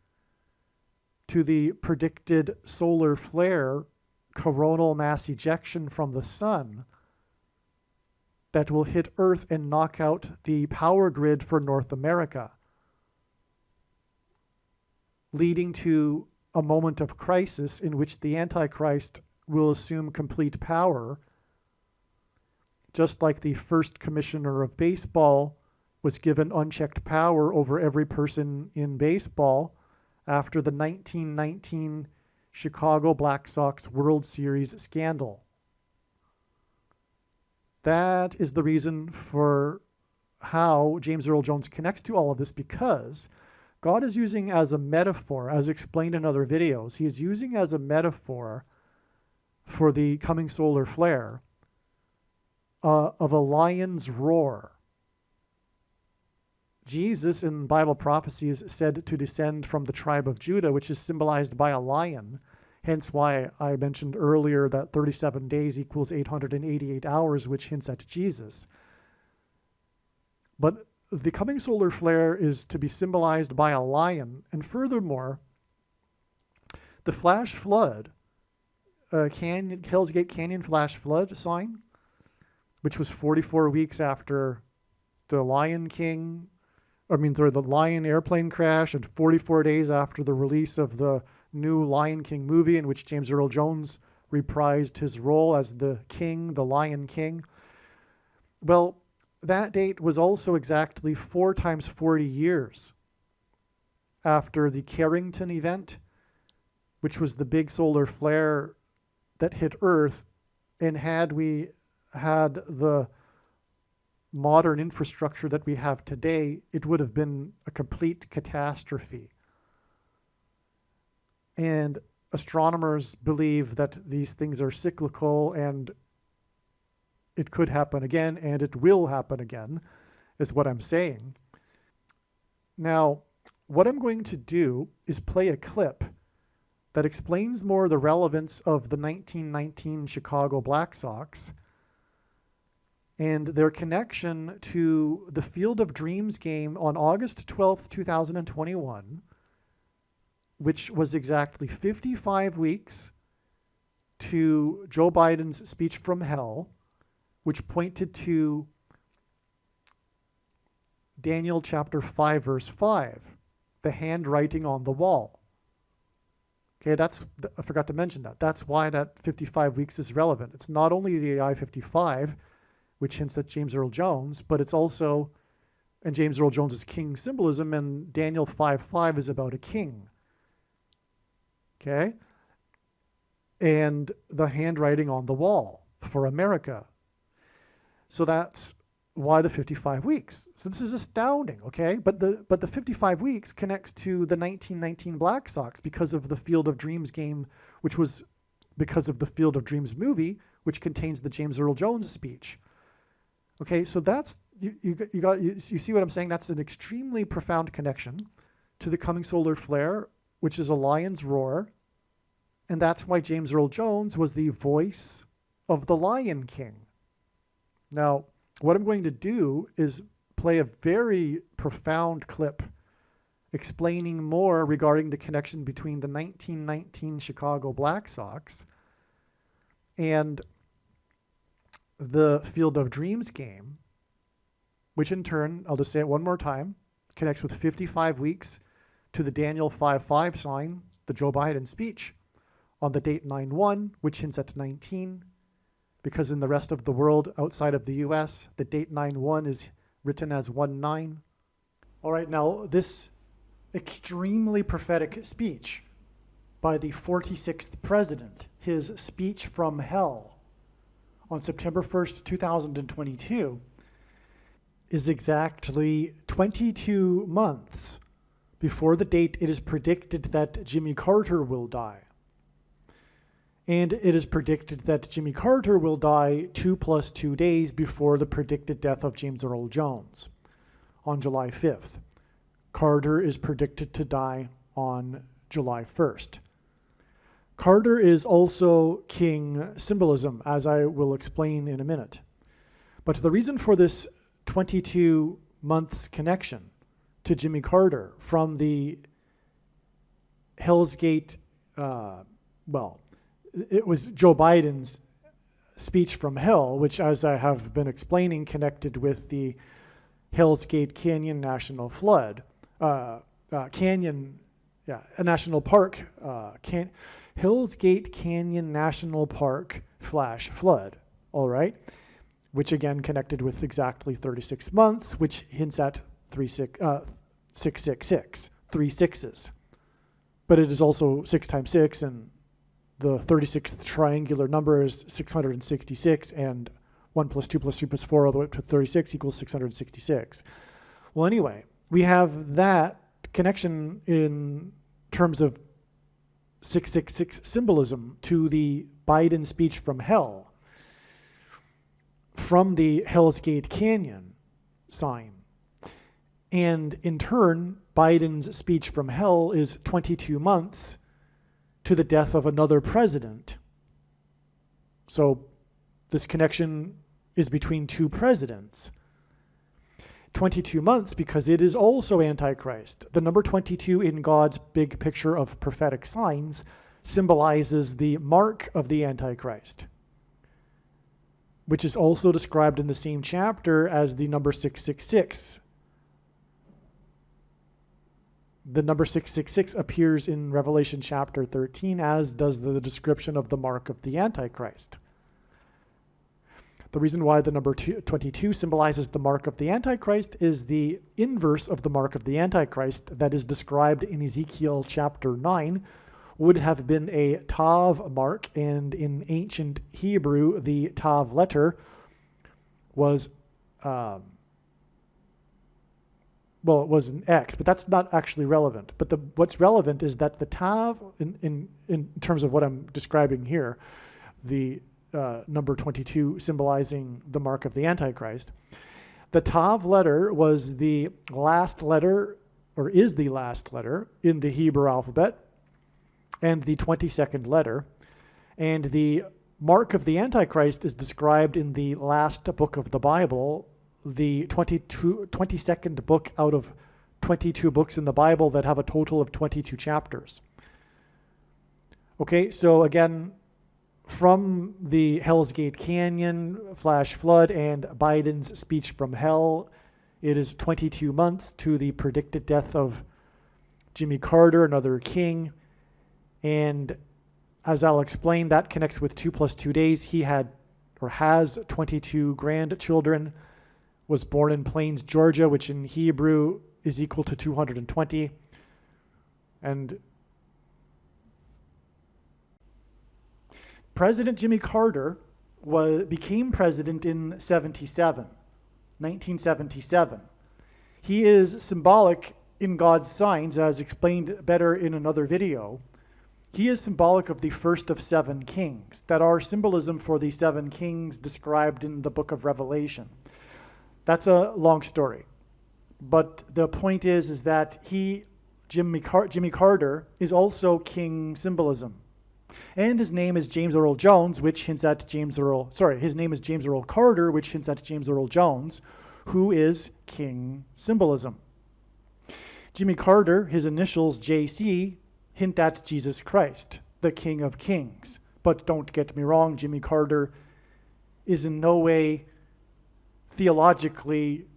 to the predicted solar flare coronal mass ejection from the sun that will hit Earth and knock out the power grid for North America, leading to a moment of crisis in which the Antichrist will assume complete power, just like the first commissioner of baseball was given unchecked power over every person in baseball after the 1919 Chicago Black Sox World Series scandal. That is the reason for how James Earl Jones connects to all of this, because God is using as a metaphor, as explained in other videos, he is using as a metaphor for the coming solar flare of a lion's roar. Jesus in Bible prophecy is said to descend from the tribe of Judah, which is symbolized by a lion, hence why I mentioned earlier that 37 days equals 888 hours, which hints at Jesus. But the coming solar flare is to be symbolized by a lion, and furthermore, the flash flood, Hell's Gate Canyon flash flood sign, which was 44 weeks after the Lion airplane crash, and 44 days after the release of the new Lion King movie, in which James Earl Jones reprised his role as the king, the Lion King. Well, that date was also exactly 4 times 40 years after the Carrington event, which was the big solar flare that hit Earth. And had we had the modern infrastructure that we have today, it would have been a complete catastrophe. And astronomers believe that these things are cyclical and it could happen again, and it will happen again, is what I'm saying. Now, what I'm going to do is play a clip that explains more the relevance of the 1919 Chicago Black Sox and their connection to the Field of Dreams game on August 12th, 2021, which was exactly 55 weeks to Joe Biden's speech from hell, which pointed to Daniel chapter 5, verse 5, the handwriting on the wall. Okay, I forgot to mention that. That's why that 55 weeks is relevant. It's not only the I-55, which hints at James Earl Jones, but it's also and James Earl Jones is king symbolism, and Daniel 5:5 is about a king. Okay? And the handwriting on the wall for America. So that's why the 55 weeks. So this is astounding, okay? But the 55 weeks connects to the 1919 Black Sox because of the Field of Dreams game, which was because of the Field of Dreams movie, which contains the James Earl Jones speech. Okay, so that's you see what I'm saying? That's an extremely profound connection to the coming solar flare, which is a lion's roar, and that's why James Earl Jones was the voice of the Lion King. Now, what I'm going to do is play a very profound clip explaining more regarding the connection between the 1919 Chicago Black Sox and the Field of Dreams game, which in turn, I'll just say it one more time, connects with 55 weeks to the Daniel 5:5 sign, the Joe Biden speech, on the date 9/1, which hints at 19, because in the rest of the world outside of the US, the date 9/1 is written as 1/9. All right, now this extremely prophetic speech by the 46th president, his speech from hell on September 1st, 2022, is exactly 22 months before the date it is predicted that Jimmy Carter will die. And it is predicted that Jimmy Carter will die 2 + 2 days before the predicted death of James Earl Jones on July 5th. Carter is predicted to die on July 1st. Carter is also king symbolism, as I will explain in a minute. But the reason for this 22 months connection to Jimmy Carter from the Hell's Gate, it was Joe Biden's speech from hell, which, as I have been explaining, connected with the Hell's Gate Canyon National Flood, a national park, Hell's Gate Canyon National Park /flood, all right, which again connected with exactly 36 months, which hints at 666, 3 6s. But it is also 6 times 6, and the 36th triangular number is 666, and 1 + 2 + 3 + 4 all the way up to 36 equals 666. Well, anyway, we have that connection in terms of 666 symbolism to the Biden speech from hell, from the Hell's Gate Canyon sign. And in turn, Biden's speech from hell is 22 months to the death of another president. So this connection is between two presidents. 22 months because it is also Antichrist. The number 22 in God's big picture of prophetic signs symbolizes the mark of the Antichrist, which is also described in the same chapter as the number 666. The number 666 appears in Revelation chapter 13, as does the description of the mark of the Antichrist. The reason why the number 22 symbolizes the mark of the Antichrist is the inverse of the mark of the Antichrist that is described in Ezekiel chapter 9 would have been a Tav mark, and in ancient Hebrew, the Tav letter was, it was an X, but that's not actually relevant. But what's relevant is that the Tav, in terms of what I'm describing here, the number 22 symbolizing the mark of the Antichrist. The Tav letter was the last letter, or is the last letter, in the Hebrew alphabet, and the 22nd letter. And the mark of the Antichrist is described in the last book of the Bible, the 22nd book out of 22 books in the Bible that have a total of 22 chapters. Okay, so again, from the Hell's Gate Canyon /flood and Biden's speech from hell, it is 22 months to the predicted death of Jimmy Carter, another king. And as I'll explain, that connects with 2 + 2 days. He had or has 22 grandchildren, was born in Plains, Georgia, which in Hebrew is equal to 220. And President Jimmy Carter became president in 1977. He is symbolic in God's signs, as explained better in another video. He is symbolic of the first of 7 kings that are symbolism for the 7 kings described in the book of Revelation. That's a long story. But the point is that Jimmy Carter, is also king symbolism. And his name is James Earl Jones, which hints at his name is James Earl Carter, which hints at James Earl Jones, who is king symbolism. Jimmy Carter, his initials JC, hint at Jesus Christ, the King of Kings. But don't get me wrong, Jimmy Carter is in no way theologically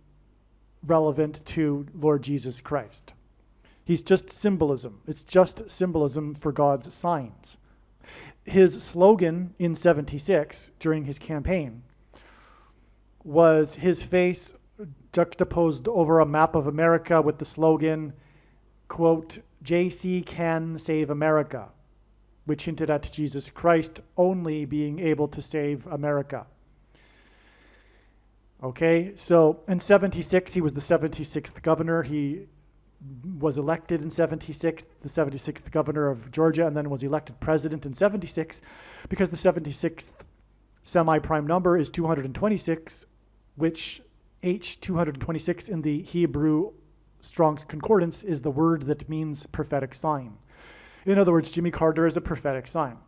relevant to Lord Jesus Christ. He's just symbolism. It's just symbolism for God's signs. His slogan in 76 during his campaign was his face juxtaposed over a map of America with the slogan, quote, JC can save America, which hinted at Jesus Christ only being able to save America. Okay, so in 76, he was the 76th governor. He was elected in 76, the 76th governor of Georgia, and then was elected president in 76, because the 76th semi-prime number is 226, which H226 in the Hebrew Strong's Concordance is the word that means prophetic sign. In other words, Jimmy Carter is a prophetic sign.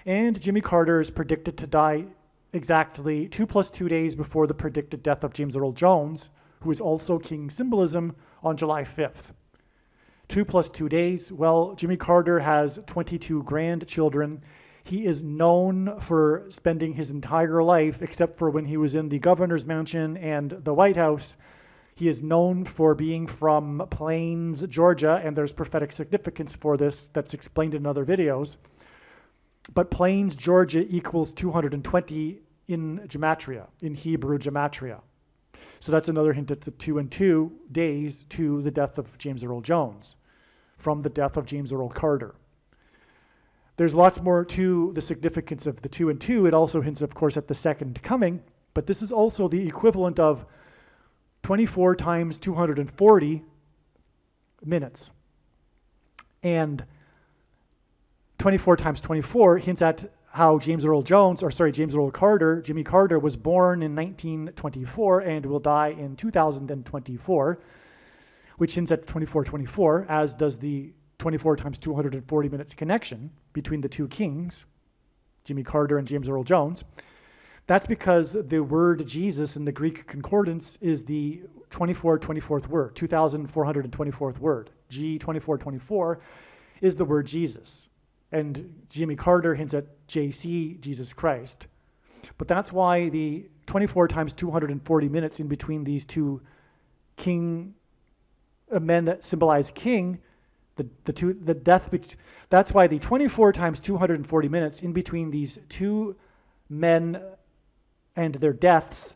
And Jimmy Carter is predicted to die exactly 2 + 2 days before the predicted death of James Earl Jones, who is also king symbolism, on July 5th. 2 + 2 days, well, Jimmy Carter has 22 grandchildren. He is known for spending his entire life, except for when he was in the governor's mansion and the White House, he is known for being from Plains, Georgia, and there's prophetic significance for this that's explained in other videos. But Plains, Georgia equals 220 in gematria, in Hebrew gematria. So that's another hint at the 2 and 2 days to the death of James Earl Jones, from the death of James Earl Carter. There's lots more to the significance of the 2 and 2. It also hints, of course, at the second coming, but this is also the equivalent of 24 times 240 minutes. And 24 times 24 hints at how James Earl Carter, Jimmy Carter, was born in 1924 and will die in 2024, which hints at 2424, as does the 24 times 240 minutes connection between the 2 kings, Jimmy Carter and James Earl Jones. That's because the word Jesus in the Greek concordance is the 24th word, 2,424th word. G2424 is the word Jesus. And Jimmy Carter hints at JC, Jesus Christ. But that's why the 24 times 240 minutes in between these 2 men that symbolize king, that's why the 24 times 240 minutes in between these 2 men and their deaths.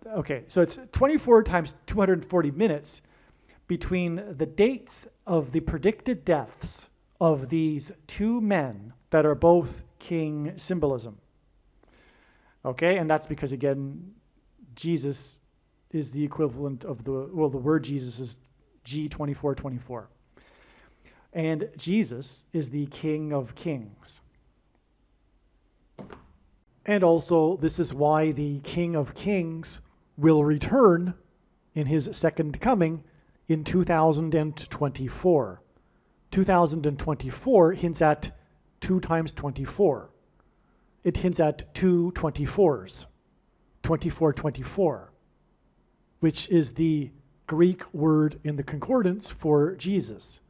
Okay, so it's 24 times 240 minutes between the dates of the predicted deaths of these 2 men that are both king symbolism. Okay, and that's because, again, Jesus is the equivalent of the word Jesus is G2424. And Jesus is the King of Kings. And also, this is why the King of Kings will return in his second coming in 2024. 2024 hints at 2 times 24. It hints at 2 24s, 2424, which is the Greek word in the concordance for Jesus.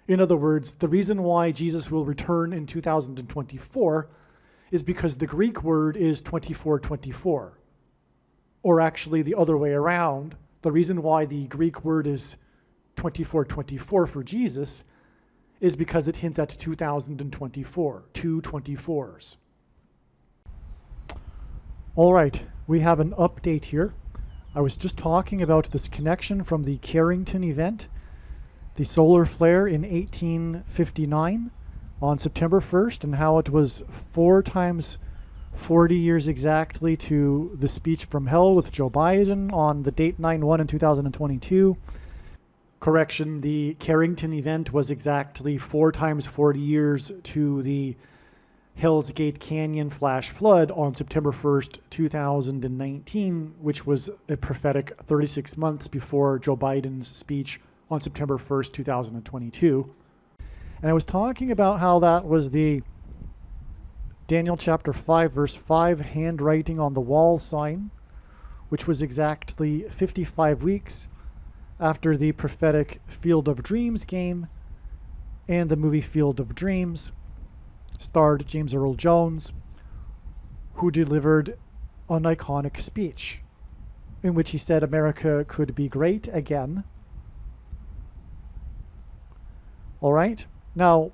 In other words, the reason why Jesus will return in 2024 is because the Greek word is 2424. Or actually the other way around, the reason why the Greek word is 2424 for Jesus is because it hints at 2024, 2 24s. All right, we have an update here. I was just talking about this connection from the Carrington event, the solar flare in 1859 on September 1st, and how it was 4 times 40 years exactly to the speech from hell with Joe Biden on the date 9/1 in 2022. Correction, the Carrington event was exactly 4 times 40 years to the Hell's Gate Canyon flash flood on September 1st, 2019, which was a prophetic 36 months before Joe Biden's speech on September 1st, 2022. And I was talking about how that was the Daniel chapter 5, verse 5, handwriting on the wall sign, which was exactly 55 weeks after the prophetic Field of Dreams game, and the movie Field of Dreams starred James Earl Jones, who delivered an iconic speech in which he said America could be great again. All right. Now,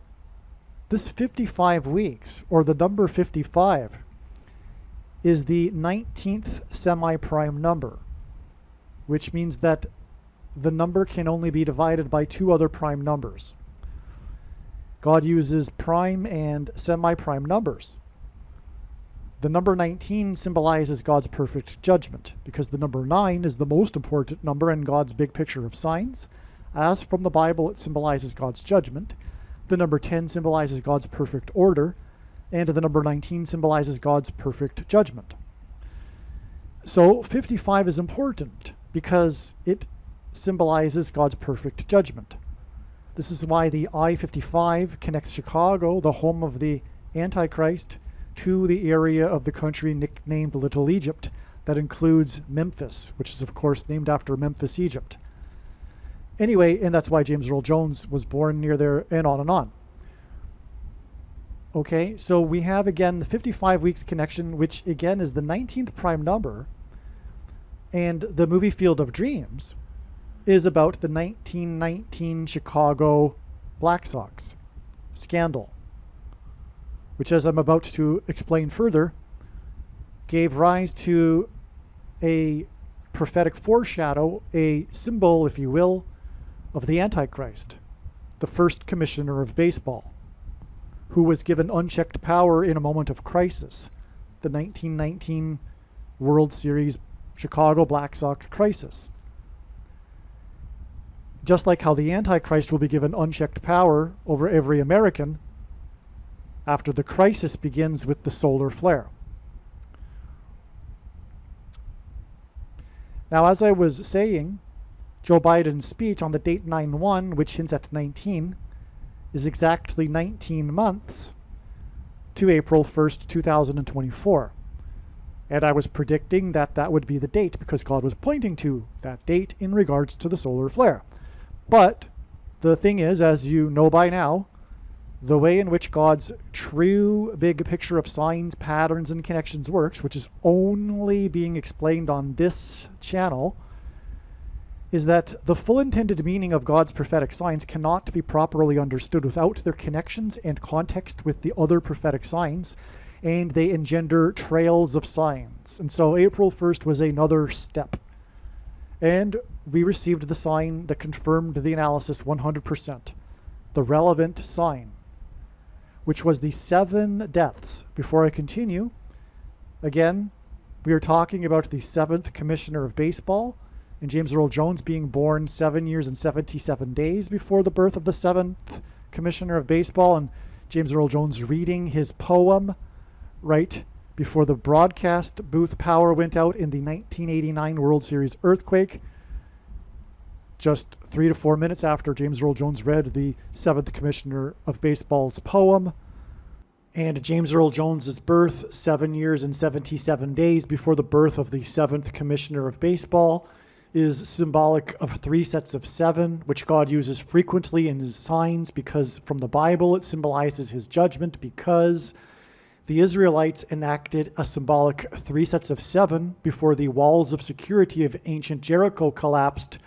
this 55 weeks, or the number 55, is the 19th semi-prime number, which means that the number can only be divided by 2 other prime numbers. God uses prime and semi-prime numbers. The number 19 symbolizes God's perfect judgment, because the number 9 is the most important number in God's big picture of signs. As from the Bible, it symbolizes God's judgment. The number 10 symbolizes God's perfect order, and the number 19 symbolizes God's perfect judgment. So 55 is important because it symbolizes God's perfect judgment. This is why the I-55 connects Chicago, the home of the Antichrist, to the area of the country nicknamed Little Egypt that includes Memphis, which is of course named after Memphis, Egypt. Anyway, and that's why James Earl Jones was born near there, and on and on. Okay, so we have again the 55 weeks connection, which again is the 19th prime number, and the movie Field of Dreams is about the 1919 Chicago Black Sox scandal, which, as I'm about to explain further, gave rise to a prophetic foreshadow, a symbol, if you will, of the Antichrist, the first commissioner of baseball, who was given unchecked power in a moment of crisis, the 1919 World Series Chicago Black Sox crisis. Just like how the Antichrist will be given unchecked power over every American after the crisis begins with the solar flare. Now, as I was saying, Joe Biden's speech on the date 9/1, which hints at 19, is exactly 19 months to April 1st, 2024. And I was predicting that that would be the date because God was pointing to that date in regards to the solar flare. But the thing is, as you know by now, the way in which God's true big picture of signs, patterns, and connections works, which is only being explained on this channel, is that the full intended meaning of God's prophetic signs cannot be properly understood without their connections and context with the other prophetic signs, and they engender trails of signs. And so April 1st was another step. And we received the sign that confirmed the analysis 100%, the relevant sign, which was the 7 deaths. Before I continue, again, we are talking about the 7th commissioner of baseball, and James Earl Jones being born 7 years and 77 days before the birth of the 7th commissioner of baseball, and James Earl Jones reading his poem right before the broadcast booth power went out in the 1989 World Series earthquake, just 3 to 4 minutes after James Earl Jones read the 7th commissioner of baseball's poem. And James Earl Jones's birth 7 years and 77 days before the birth of the 7th commissioner of baseball is symbolic of 3 sets of 7, which God uses frequently in his signs because from the Bible it symbolizes his judgment, because the Israelites enacted a symbolic 3 sets of 7 before the walls of security of ancient Jericho collapsed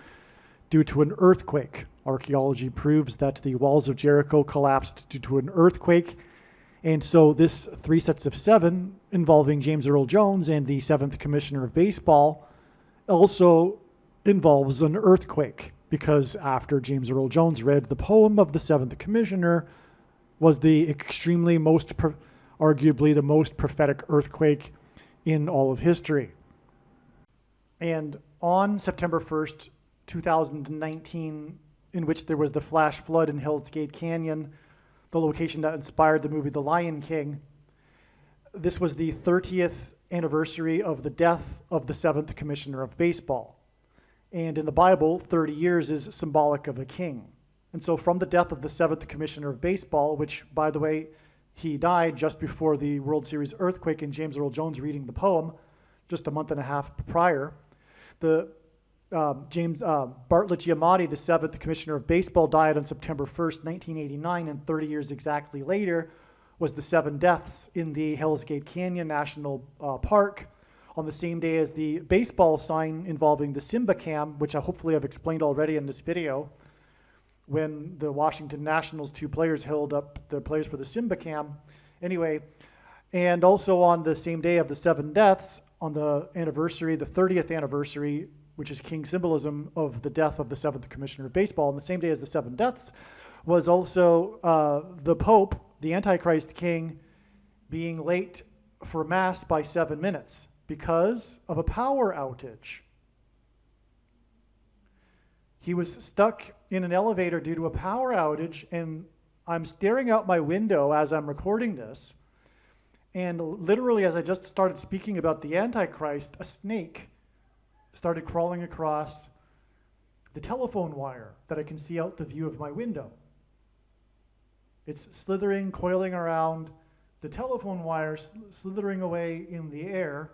due to an earthquake. Archaeology proves that the walls of Jericho collapsed due to an earthquake, And so this 3 sets of 7 involving James Earl Jones and the 7th Commissioner of Baseball also involves an earthquake, because after James Earl Jones read the poem of the 7th Commissioner was the extremely arguably the most prophetic earthquake in all of history. And on September 1st, 2019, in which there was the flash flood in Hell's Gate Canyon, the location that inspired the movie The Lion King, this was the 30th anniversary of the death of the 7th Commissioner of Baseball. And in the Bible, 30 years is symbolic of a king. And so from the death of the 7th Commissioner of Baseball, which, by the way, he died just before the World Series earthquake and James Earl Jones reading the poem just a month and a half prior, the Bartlett Giamatti, the 7th Commissioner of Baseball, died on September 1st, 1989, and 30 years exactly later was the 7 deaths in the Hell's Gate Canyon National Park on the same day as the baseball sign involving the Simba Cam, which I hopefully have explained already in this video, when the Washington Nationals 2 players held up the players for the Simba Cam. Anyway, and also on the same day of the 7 deaths, on the anniversary, the 30th anniversary, which is king symbolism of the death of the 7th Commissioner of Baseball, on the same day as the 7 deaths, was also the Pope, the Antichrist king, being late for Mass by 7 minutes because of a power outage. He was stuck in an elevator due to a power outage, and I'm staring out my window as I'm recording this, and literally as I just started speaking about the Antichrist, a snake started crawling across the telephone wire that I can see out the view of my window. It's slithering, coiling around the telephone wire, slithering away in the air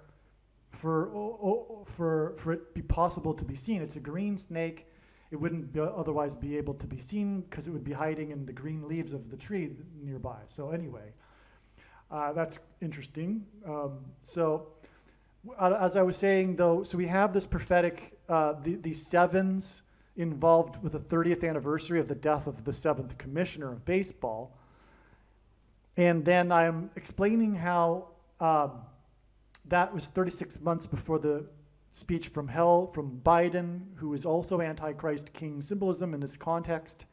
for it to be possible to be seen. It's a green snake. It wouldn't otherwise be able to be seen because it would be hiding in the green leaves of the tree nearby. So anyway, that's interesting. So as I was saying, though, so we have this prophetic, these 7s involved with the 30th anniversary of the death of the 7th Commissioner of Baseball. And then I'm explaining how that was 36 months before the speech from hell from Biden, who is also Antichrist king symbolism in this context.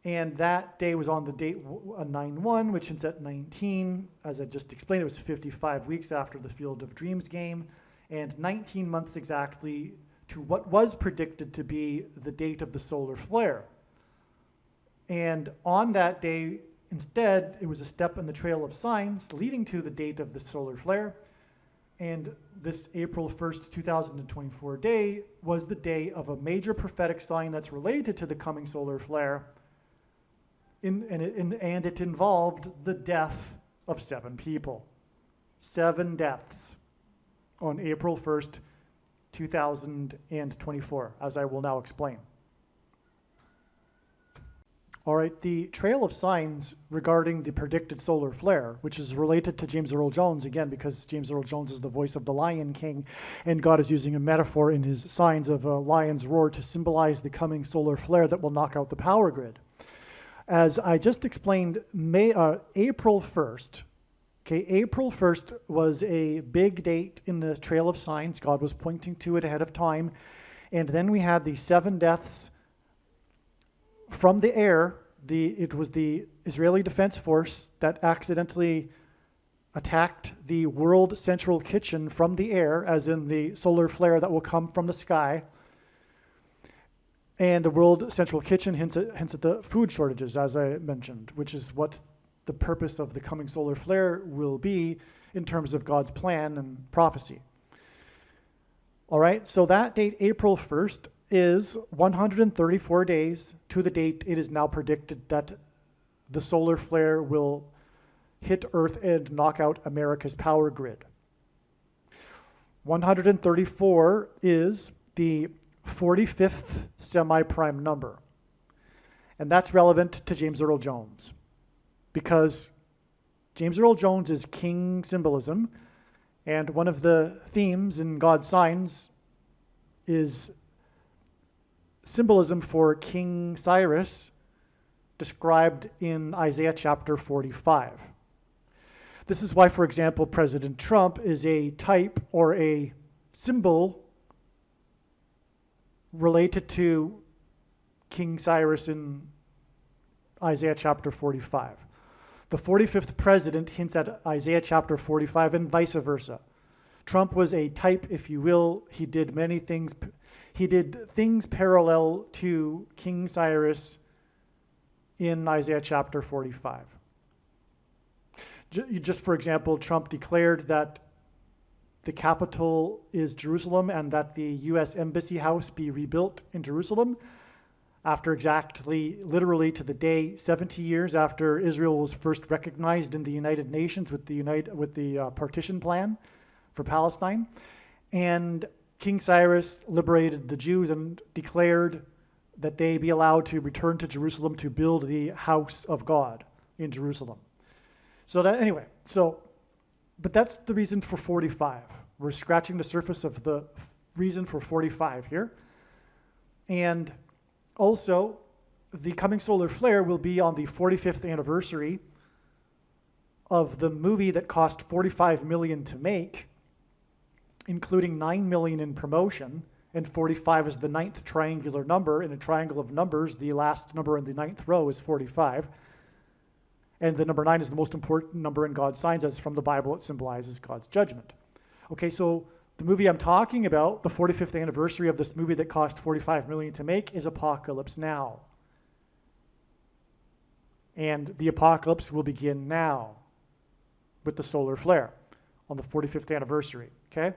And that day was on the date 9/1, which is at 19. As I just explained, it was 55 weeks after the Field of Dreams game, and 19 months exactly to what was predicted to be the date of the solar flare. And on that day, instead, it was a step in the trail of signs leading to the date of the solar flare. And this April 1st, 2024 day was the day of a major prophetic sign that's related to the coming solar flare. And it involved the death of 7 people. 7 deaths on April 1st, 2024, as I will now explain. All right, the trail of signs regarding the predicted solar flare, which is related to James Earl Jones, again, because James Earl Jones is the voice of the Lion King, and God is using a metaphor in his signs of a lion's roar to symbolize the coming solar flare that will knock out the power grid. As I just explained, April 1st, April 1st was a big date in the trail of signs. God was pointing to it ahead of time. And then we had the 7 deaths from the air. It was the Israeli Defense Force that accidentally attacked the World Central Kitchen from the air, as in the solar flare that will come from the sky. And the World Central Kitchen hints at the food shortages, as I mentioned, which is what the purpose of the coming solar flare will be in terms of God's plan and prophecy. All right, so that date, April 1st, is 134 days to the date it is now predicted that the solar flare will hit Earth and knock out America's power grid. 134 is the 45th semi-prime number. And that's relevant to James Earl Jones because James Earl Jones is king symbolism, and one of the themes in God's signs is symbolism for King Cyrus described in Isaiah chapter 45. This is why, for example, President Trump is a type or a symbol related to King Cyrus in Isaiah chapter 45. The 45th president hints at Isaiah chapter 45 and vice versa. Trump was a type, if you will. He did many things. He did things parallel to King Cyrus in Isaiah chapter 45. Just for example, Trump declared that the capital is Jerusalem and that the U.S. Embassy House be rebuilt in Jerusalem after exactly, literally to the day, 70 years after Israel was first recognized in the United Nations with the partition plan for Palestine. And King Cyrus liberated the Jews and declared that they be allowed to return to Jerusalem to build the house of God in Jerusalem. But that's the reason for 45. We're scratching the surface of the reason for 45 here. And also, the coming solar flare will be on the 45th anniversary of the movie that cost $45 million to make, including $9 million in promotion, and 45 is the ninth triangular number. In a triangle of numbers, the last number in the ninth row is 45. And the number 9 is the most important number in God's signs, as from the Bible it symbolizes God's judgment. Okay, so the movie I'm talking about, the 45th anniversary of this movie that cost $45 million to make, is Apocalypse Now. And the apocalypse will begin now with the solar flare on the 45th anniversary, okay?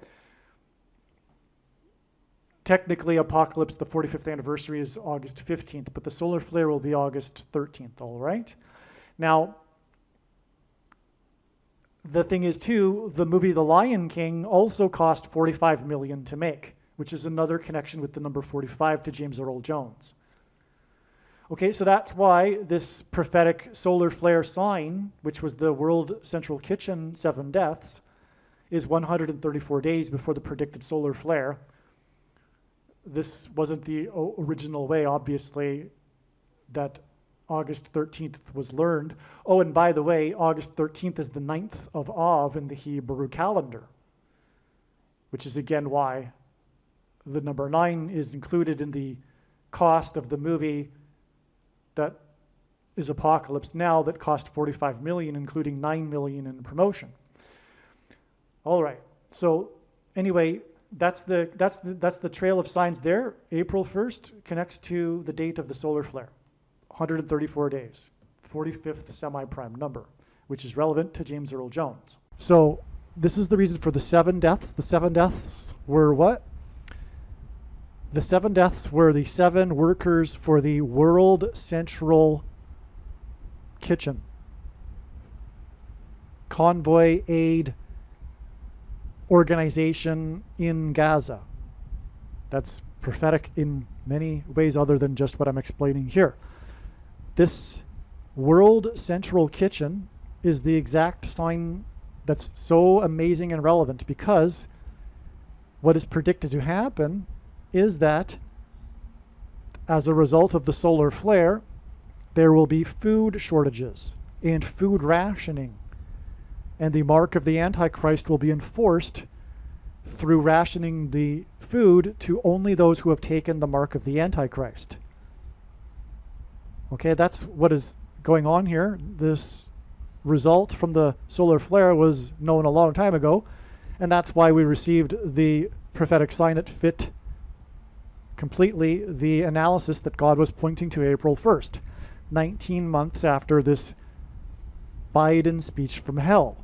Technically, Apocalypse, the 45th anniversary is August 15th, but the solar flare will be August 13th, all right? Now, the thing is, too, the movie The Lion King also cost $45 million to make, which is another connection with the number 45 to James Earl Jones. Okay, so that's why this prophetic solar flare sign, which was the World Central Kitchen 7 deaths, is 134 days before the predicted solar flare. This wasn't the original way, obviously, that August 13th was learned. Oh, and by the way, August 13th is the 9th of Av in the Hebrew calendar, which is again why the number 9 is included in the cost of the movie that is Apocalypse Now that cost $45 million, including $9 million in promotion. All right. So anyway, that's the trail of signs there. April 1st connects to the date of the solar flare. 134 days, 45th semi-prime number, which is relevant to James Earl Jones. So this is the reason for the 7 deaths. The 7 deaths were what? The 7 deaths were the 7 workers for the World Central Kitchen Convoy Aid Organization in Gaza. That's prophetic in many ways other than just what I'm explaining here. This World Central Kitchen is the exact sign that's so amazing and relevant, because what is predicted to happen is that as a result of the solar flare, there will be food shortages and food rationing, and the mark of the Antichrist will be enforced through rationing the food to only those who have taken the mark of the Antichrist. Okay, that's what is going on here. This result from the solar flare was known a long time ago, and that's why we received the prophetic sign that fit completely the analysis that God was pointing to April 1st, 19 months after this Biden speech from hell.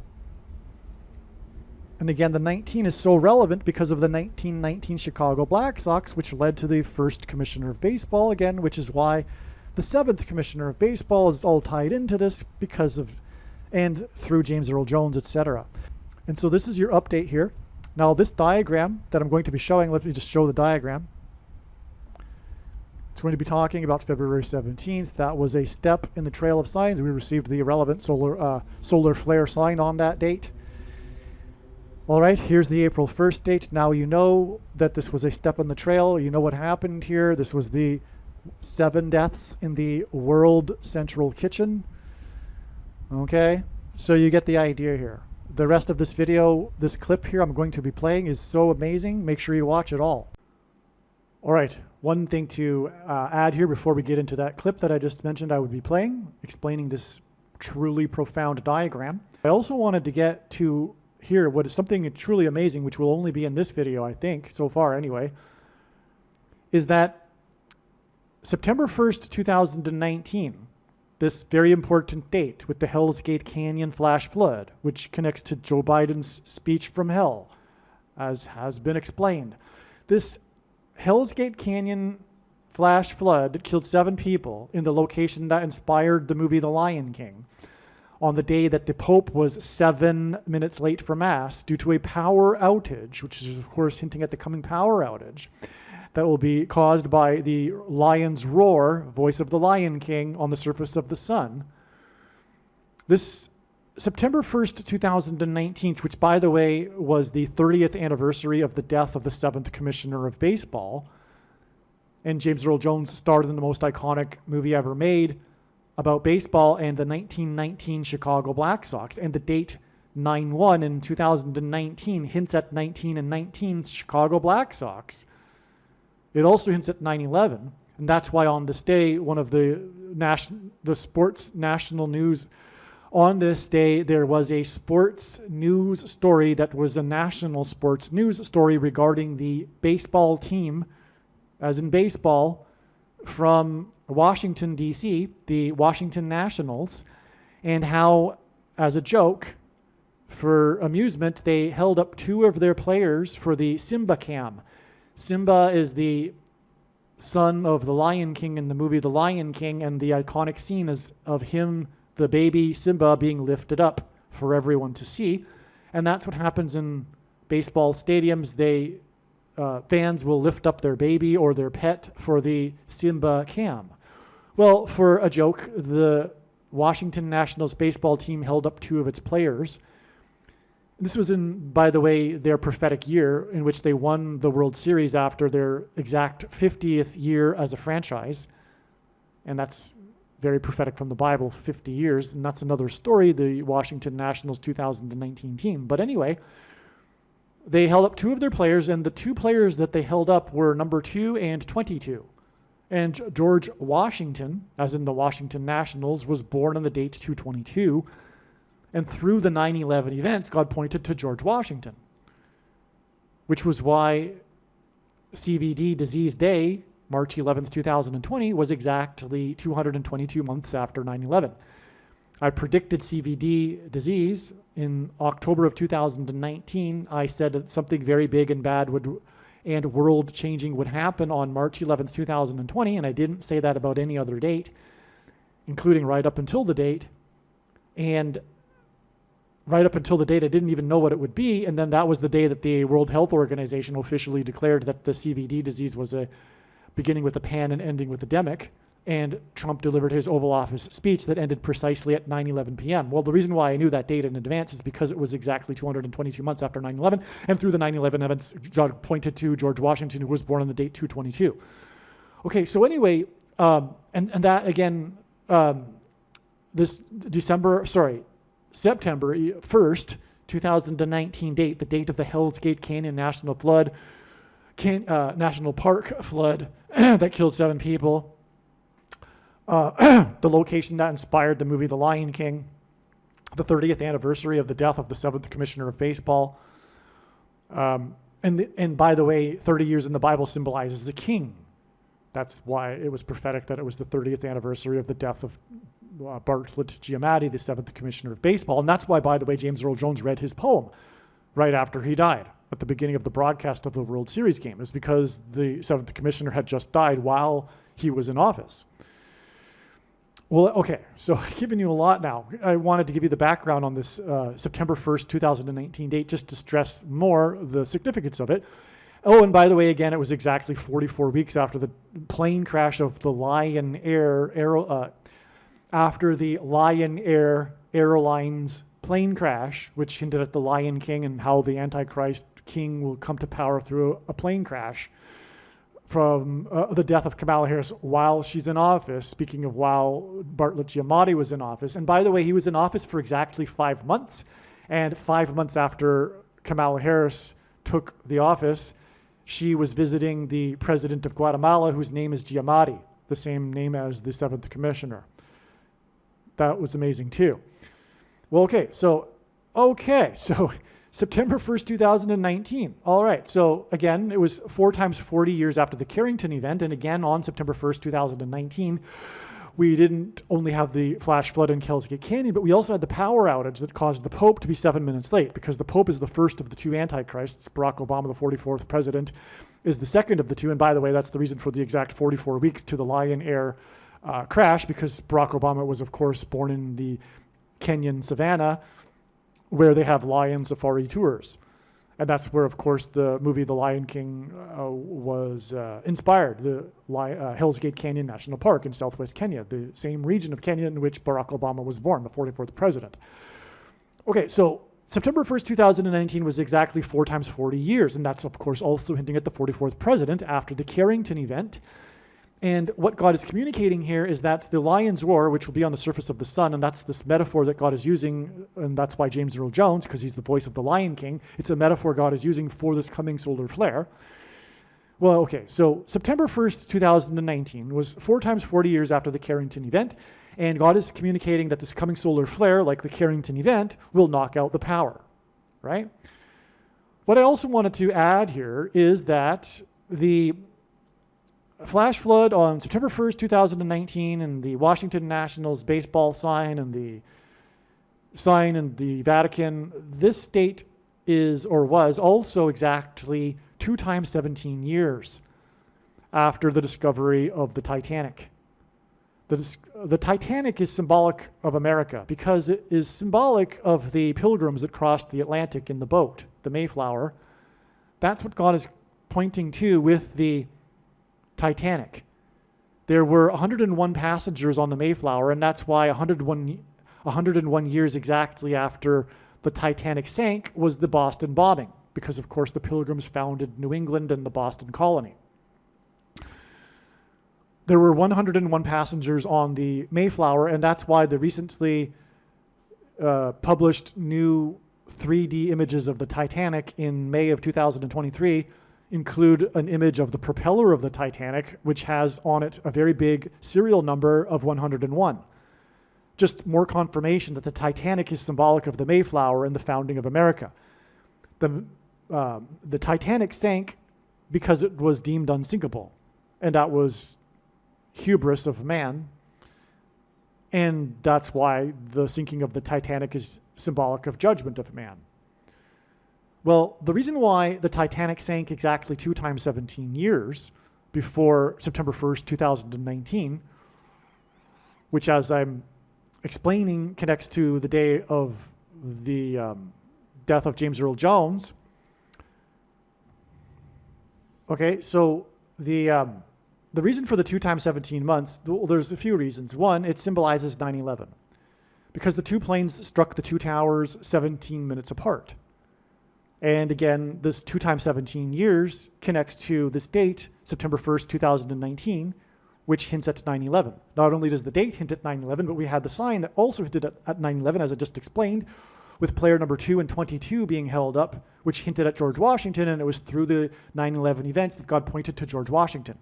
And again, the 19 is so relevant because of the 1919 Chicago Black Sox, which led to the first commissioner of baseball again, which is why the 7th commissioner of baseball is all tied into this because of, and through James Earl Jones, etc. And so this is your update here. Now this diagram that I'm going to be showing, let me just show the diagram. It's going to be talking about February 17th. That was a step in the trail of signs. We received the irrelevant solar flare sign on that date. All right, here's the April 1st date. Now you know that this was a step in the trail. You know what happened here. This was the 7 deaths in the World Central Kitchen. Okay, so you get the idea here. The rest of this video, this clip here I'm going to be playing is so amazing. Make sure you watch it all. All right, one thing to add here before we get into that clip that I just mentioned I would be playing, explaining this truly profound diagram. I also wanted to get to here what is something truly amazing, which will only be in this video, I think, so far anyway, is that September 1st, 2019, this very important date with the Hell's Gate Canyon flash flood, which connects to Joe Biden's speech from hell, as has been explained. This Hell's Gate Canyon flash flood that killed 7 people in the location that inspired the movie The Lion King, on the day that the Pope was 7 minutes late for Mass due to a power outage, which is, of course, hinting at the coming power outage that will be caused by the lion's roar, voice of the Lion King, on the surface of the sun. This September 1st, 2019, which, by the way, was the 30th anniversary of the death of the 7th Commissioner of Baseball, and James Earl Jones starred in the most iconic movie ever made about baseball and the 1919 Chicago Black Sox. And the date 9/1 in 2019 hints at 19 and 19 Chicago Black Sox. It also hints at 9/11, and that's why on this day, one of the sports national news, on this day, there was a sports news story that was a national sports news story regarding the baseball team, as in baseball, from Washington, D.C., the Washington Nationals, and how, as a joke, for amusement, they held up 2 of their players for the Simba cam. Simba is the son of the Lion King in the movie The Lion King, and the iconic scene is of him, the baby Simba, being lifted up for everyone to see. And that's what happens in baseball stadiums. Fans will lift up their baby or their pet for the Simba cam. Well, for a joke, the Washington Nationals baseball team held up 2 of its players. This was in, by the way, their prophetic year in which they won the World Series after their exact 50th year as a franchise. And that's very prophetic from the Bible, 50 years. And that's another story, the Washington Nationals 2019 team. But anyway, they held up 2 of their players, and the 2 players that they held up were number 2 and 22. And George Washington, as in the Washington Nationals, was born on the date 2/22. And through the 9/11 events, God pointed to George Washington, which was why CVD Disease Day, March 11th, 2020, was exactly 222 months after 9/11. I predicted CVD disease in October of 2019. I said that something very big and bad and world-changing would happen on March 11th, 2020, and I didn't say that about any other date, including right up until the date. And right up until the date, I didn't even know what it would be, and then that was the day that the World Health Organization officially declared that the CVD disease was beginning with a pan and ending with a demic, and Trump delivered his Oval Office speech that ended precisely at 9:11 p.m. Well, the reason why I knew that date in advance is because it was exactly 222 months after 9/11, and through the 9/11 events, God pointed to George Washington, who was born on the date 222. Okay, so anyway, and that again, this September 1st, 2019 date, the date of the Hell's Gate Canyon National Park flood that killed 7 people. The location that inspired the movie The Lion King, the 30th anniversary of the death of the 7th Commissioner of Baseball. And by the way, 30 years in the Bible symbolizes a king. That's why it was prophetic that it was the 30th anniversary of the death of Bartlett Giamatti, the 7th Commissioner of Baseball. And that's why, by the way, James Earl Jones read his poem right after he died at the beginning of the broadcast of the World Series game. It was because the 7th Commissioner had just died while he was in office. Well, okay, so I've given you a lot now. I wanted to give you the background on this September 1st, 2019 date, just to stress more the significance of it. Oh, and by the way, again, it was exactly 44 weeks after the plane crash of the Lion Air Airlines plane crash, which hinted at the Lion King and how the Antichrist king will come to power through a plane crash from the death of Kamala Harris while she's in office, speaking of while Bartlett Giamatti was in office. And by the way, he was in office for exactly 5 months. And 5 months after Kamala Harris took the office, she was visiting the president of Guatemala, whose name is Giamatti, the same name as the 7th commissioner. That was amazing too. Well, okay, so September 1st, 2019. All right, so again, it was 4 times 40 years after the Carrington event, and again on September 1st, 2019, we didn't only have the flash flood in Hell's Gate Canyon, but we also had the power outage that caused the Pope to be 7 minutes late, because the Pope is the first of the 2 antichrists. Barack Obama, the 44th president, is the second of the 2, and by the way, that's the reason for the exact 44 weeks to the Lion Air crash, because Barack Obama was, of course, born in the Kenyan savannah, where they have lion safari tours. And that's where, of course, the movie The Lion King was inspired, the Hell's Gate Canyon National Park in southwest Kenya, the same region of Kenya in which Barack Obama was born, the 44th president. Okay, so September 1st, 2019 was exactly 4 times 40 years, and that's, of course, also hinting at the 44th president after the Carrington event. And what God is communicating here is that the lion's roar, which will be on the surface of the sun, and that's this metaphor that God is using, and that's why James Earl Jones, because he's the voice of the Lion King, it's a metaphor God is using for this coming solar flare. Well, okay, so September 1st, 2019 was 4 times 40 years after the Carrington event, and God is communicating that this coming solar flare, like the Carrington event, will knock out the power, right? What I also wanted to add here is that the flash flood on September 1st, 2019, and the Washington Nationals baseball sign and the sign in the Vatican, this date is or was also exactly 2 times 17 years after the discovery of the Titanic. The Titanic is symbolic of America because it is symbolic of the pilgrims that crossed the Atlantic in the boat, the Mayflower. That's what God is pointing to with the Titanic. There were 101 passengers on the Mayflower, and that's why 101 years exactly after the Titanic sank was the Boston bombing, because of course the Pilgrims founded New England and the Boston colony. There were 101 passengers on the Mayflower, and that's why the recently published new 3D images of the Titanic in May of 2023 include an image of the propeller of the Titanic, which has on it a very big serial number of 101. Just more confirmation that the Titanic is symbolic of the Mayflower and the founding of America. The Titanic sank because it was deemed unsinkable, and that was hubris of man, and that's why the sinking of the Titanic is symbolic of judgment of man. Well, the reason why the Titanic sank exactly 2 times 17 years before September 1st, 2019, which, as I'm explaining, connects to the day of the death of James Earl Jones. Okay, so the reason for the 2 times 17 months, well, there's a few reasons. One, it symbolizes 9/11, because the 2 planes struck the 2 towers 17 minutes apart. And again, this 2 times 17 years connects to this date, September 1st, 2019, which hints at 9/11. Not only does the date hint at 9/11, but we had the sign that also hinted at 9/11, as I just explained, with player number 2 and 22 being held up, which hinted at George Washington, and it was through the 9/11 events that God pointed to George Washington.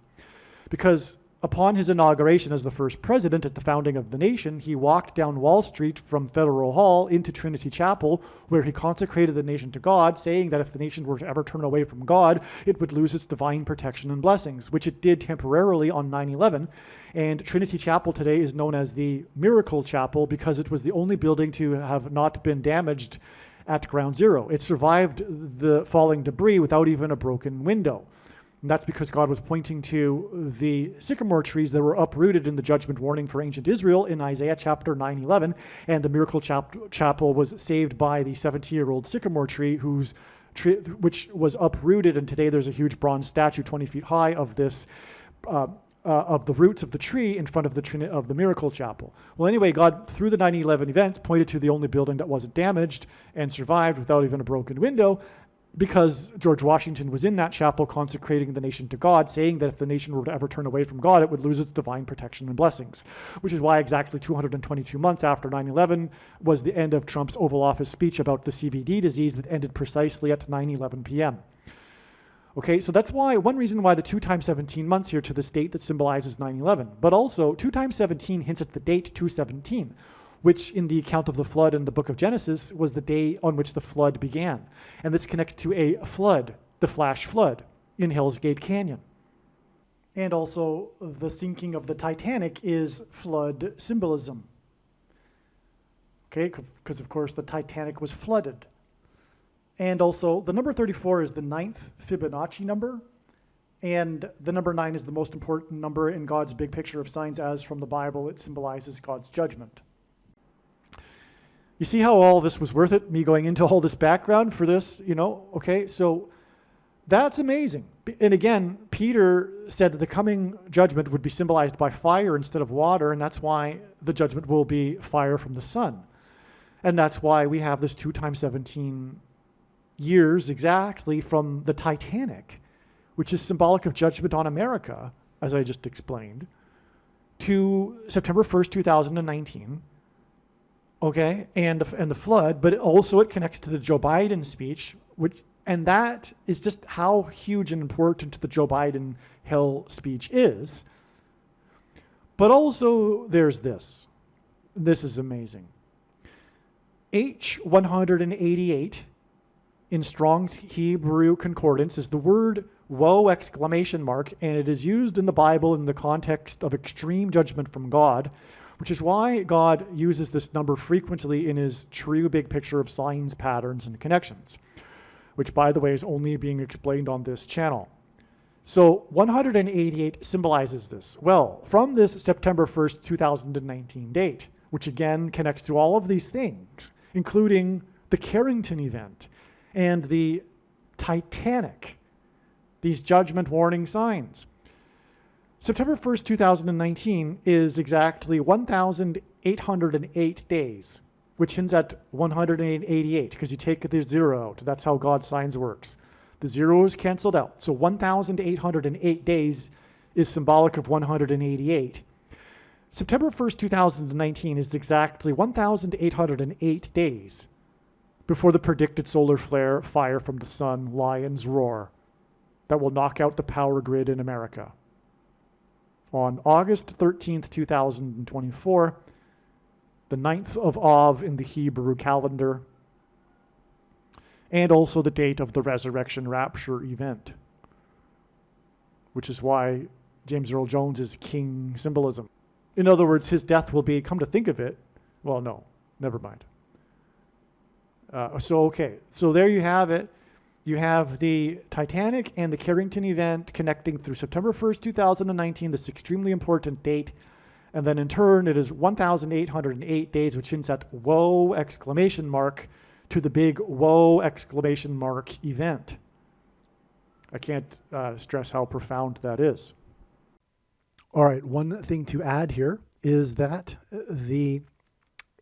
Because upon his inauguration as the first president at the founding of the nation, he walked down Wall Street from Federal Hall into Trinity Chapel, where he consecrated the nation to God, saying that if the nation were to ever turn away from God, it would lose its divine protection and blessings, which it did temporarily on 9/11. And Trinity Chapel today is known as the Miracle Chapel because it was the only building to have not been damaged at ground zero. It survived the falling debris without even a broken window. And that's because God was pointing to the sycamore trees that were uprooted in the judgment warning for ancient Israel in Isaiah chapter 9:11, and the Miracle Chapel was saved by the 70-year-old sycamore tree which was uprooted, and today there's a huge bronze statue 20 feet high of this of the roots of the tree in front of the Miracle Chapel. Well, anyway, God, through the 9/11 events, pointed to the only building that wasn't damaged and survived without even a broken window, because George Washington was in that chapel consecrating the nation to God, saying that if the nation were to ever turn away from God, it would lose its divine protection and blessings, which is why exactly 222 months after 9/11 was the end of Trump's Oval Office speech about the CVD disease that ended precisely at 9:11 p.m. Okay, so that's why, one reason why the 2 times 17 months here to this date that symbolizes 9/11, but also 2 times 17 hints at the date 217, which in the account of the flood in the book of Genesis was the day on which the flood began. And this connects to a flood, the flash flood in Hell's Gate Canyon. And also the sinking of the Titanic is flood symbolism. Okay, because of course the Titanic was flooded. And also the number 34 is the 9th Fibonacci number. And the number 9 is the most important number in God's big picture of signs, as from the Bible it symbolizes God's judgment. You see how all this was worth it, me going into all this background for this, okay? So that's amazing. And again, Peter said that the coming judgment would be symbolized by fire instead of water, and that's why the judgment will be fire from the sun. And that's why we have this 2 times 17 years exactly from the Titanic, which is symbolic of judgment on America, as I just explained, to September 1st, 2019, okay, and the flood, but also it connects to the Joe Biden speech, and that is just how huge and important the Joe Biden hell speech is. But also there's this. This is amazing. H188 in Strong's Hebrew Concordance is the word woe exclamation mark, and it is used in the Bible in the context of extreme judgment from God, which is why God uses this number frequently in his true big picture of signs, patterns, and connections, which, by the way, is only being explained on this channel. So 188 symbolizes this. Well, from this September 1st, 2019 date, which again connects to all of these things, including the Carrington event and the Titanic, these judgment warning signs. September 1st, 2019 is exactly 1,808 days, which hints at 188 because you take the zero out. That's how God's signs works. The zero is canceled out. So 1,808 days is symbolic of 188. September 1st, 2019 is exactly 1,808 days before the predicted solar flare, fire from the sun, lion's roar, that will knock out the power grid in America. On August 13th, 2024, the 9th of Av in the Hebrew calendar, and also the date of the resurrection rapture event, which is why James Earl Jones is king symbolism. In other words, his death will be, come to think of it, well, no, never mind. So there you have it. You have the Titanic and the Carrington event connecting through September 1st, 2019, this extremely important date. And then in turn, it is 1,808 days, which hints at woe exclamation mark to the big woe exclamation mark event. I can't stress how profound that is. All right, one thing to add here is that the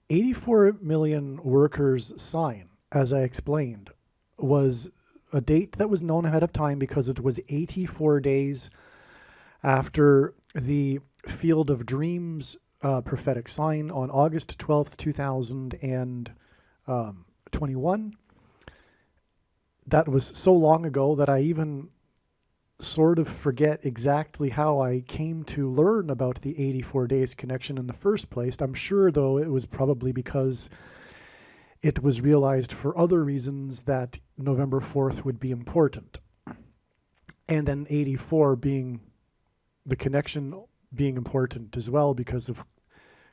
84 million workers sign, as I explained, was a date that was known ahead of time because it was 84 days after the Field of Dreams prophetic sign on August 12th, 2021. That was so long ago that I even sort of forget exactly how I came to learn about the 84 days connection in the first place. I'm sure, though, it was probably because it was realized for other reasons that November 4th would be important. And then 84 being the connection being important as well, because of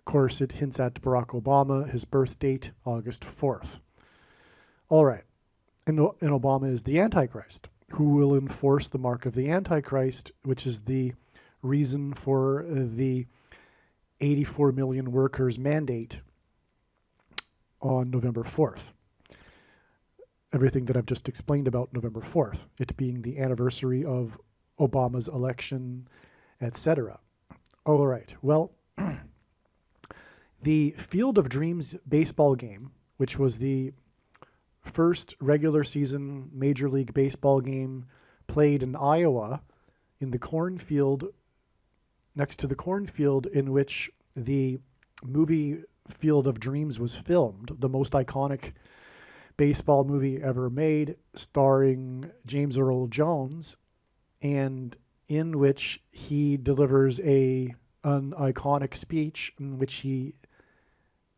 course it hints at Barack Obama, his birth date, August 4th. All right. And Obama is the Antichrist, who will enforce the mark of the Antichrist, which is the reason for the 84 million workers mandate on November 4th. Everything that I've just explained about November 4th, it being the anniversary of Obama's election, etc. All right, well, the Field of Dreams baseball game, which was the first regular season Major League Baseball game played in Iowa in the cornfield, next to the cornfield in which the movie Field of Dreams was filmed, the most iconic baseball movie ever made, starring James Earl Jones, and in which he delivers an iconic speech in which he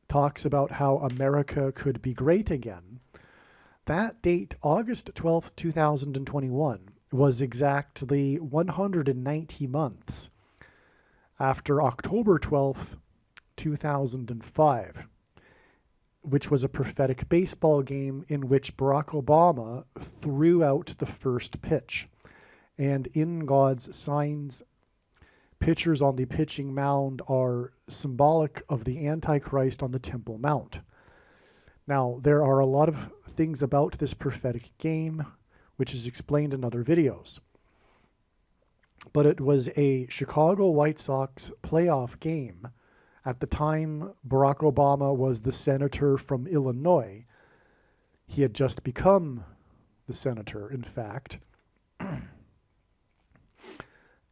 talks about how America could be great again. That date, August 12th, 2021, was exactly 190 months after October 12th, 2005, which was a prophetic baseball game in which Barack Obama threw out the first pitch. And in God's signs, pitchers on the pitching mound are symbolic of the Antichrist on the Temple Mount. Now, there are a lot of things about this prophetic game, which is explained in other videos. But it was a Chicago White Sox playoff game. At the time, Barack Obama was the senator from Illinois. He had just become the senator, in fact.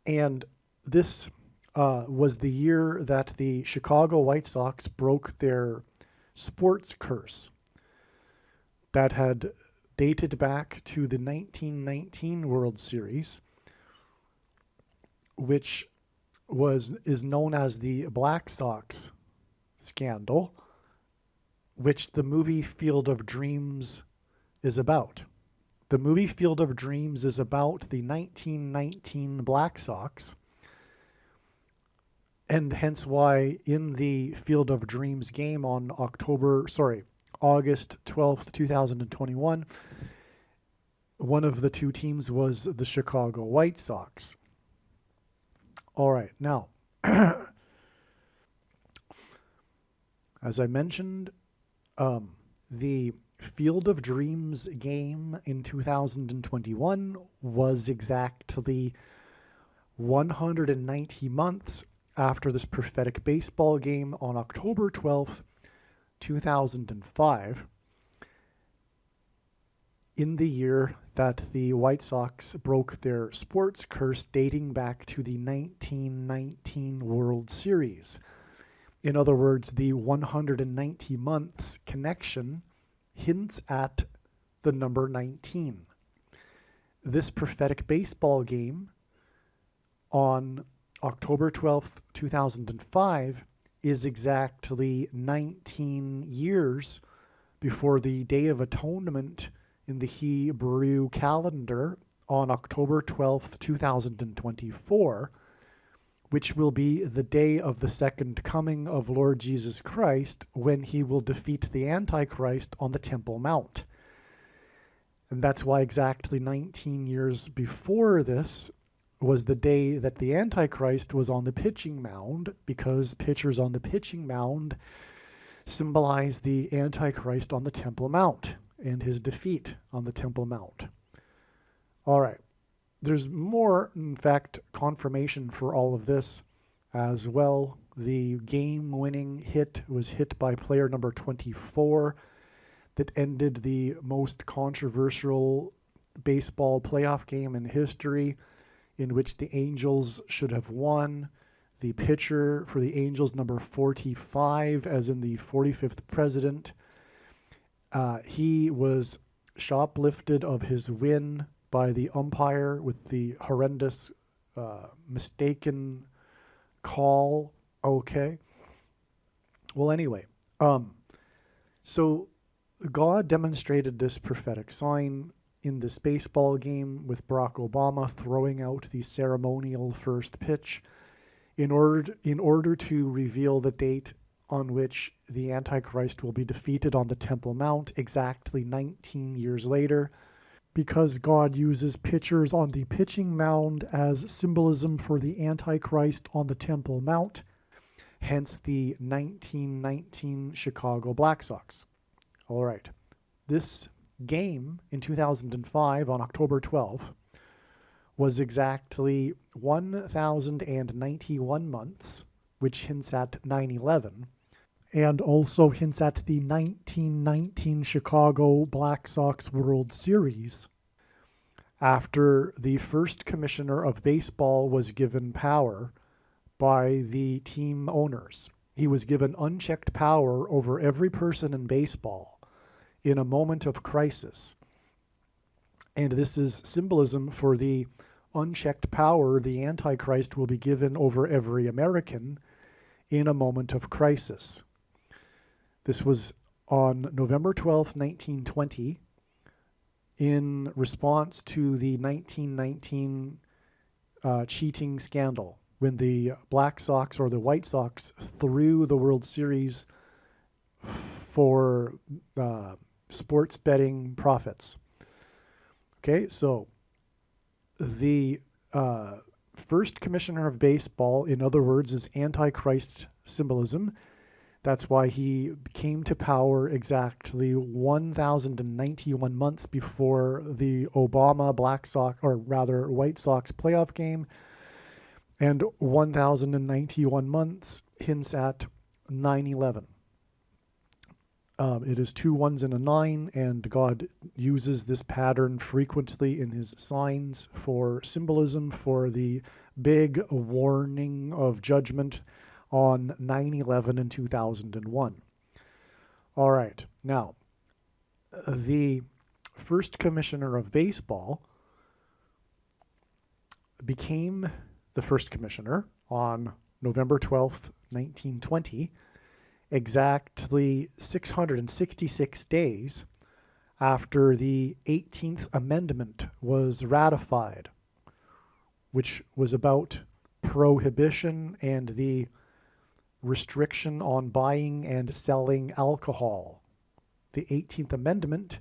And this was the year that the Chicago White Sox broke their sports curse that had dated back to the 1919 World Series, which is known as the Black Sox scandal, which the movie Field of Dreams is about. The movie Field of Dreams is about the 1919 Black Sox, and hence why in the Field of Dreams game on August 12th, 2021, one of the two teams was the Chicago White Sox. All right, now, as I mentioned, the Field of Dreams game in 2021 was exactly 190 months after this prophetic baseball game on October 12th, 2005, in the year that the White Sox broke their sports curse dating back to the 1919 World Series. In other words, the 190 months connection hints at the number 19. This prophetic baseball game on October 12th, 2005 is exactly 19 years before the Day of Atonement in the Hebrew calendar on October 12th, 2024, which will be the day of the second coming of Lord Jesus Christ, when he will defeat the Antichrist on the Temple Mount. And that's why exactly 19 years before this was the day that the Antichrist was on the pitching mound, because pitchers on the pitching mound symbolize the Antichrist on the Temple Mount and his defeat on the Temple Mount. All right. There's more, in fact, confirmation for all of this as well. The game-winning hit was hit by player number 24 that ended the most controversial baseball playoff game in history, in which the Angels should have won. The pitcher for the Angels, number 45, as in the 45th president, he was shoplifted of his win by the umpire with the horrendous mistaken call. Okay. Well, anyway, so God demonstrated this prophetic sign in this baseball game with Barack Obama throwing out the ceremonial first pitch in order to reveal the date on which the Antichrist will be defeated on the Temple Mount exactly 19 years later, because God uses pitchers on the pitching mound as symbolism for the Antichrist on the Temple Mount, hence the 1919 Chicago Black Sox. All right. This game in 2005 on October 12th was exactly 1,091 months, which hints at 9/11. and also hints at the 1919 Chicago Black Sox World Series, after the first commissioner of baseball was given power by the team owners. He was given unchecked power over every person in baseball in a moment of crisis. And this is symbolism for the unchecked power the Antichrist will be given over every American in a moment of crisis. This was on November 12th, 1920, in response to the 1919 cheating scandal, when the Black Sox or the White Sox threw the World Series for sports betting profits. Okay, so the first commissioner of baseball, in other words, is Antichrist symbolism. That's why he came to power exactly 1,091 months before the Obama Black Sox, or rather White Sox playoff game, and 1,091 months hints at 9/11. It is 2 1s and a 9, and God uses this pattern frequently in his signs for symbolism for the big warning of judgment on 9/11 in 2001. All right, now, the first commissioner of baseball became the first commissioner on November 12th, 1920, exactly 666 days after the 18th Amendment was ratified, which was about prohibition and the restriction on buying and selling alcohol. The 18th Amendment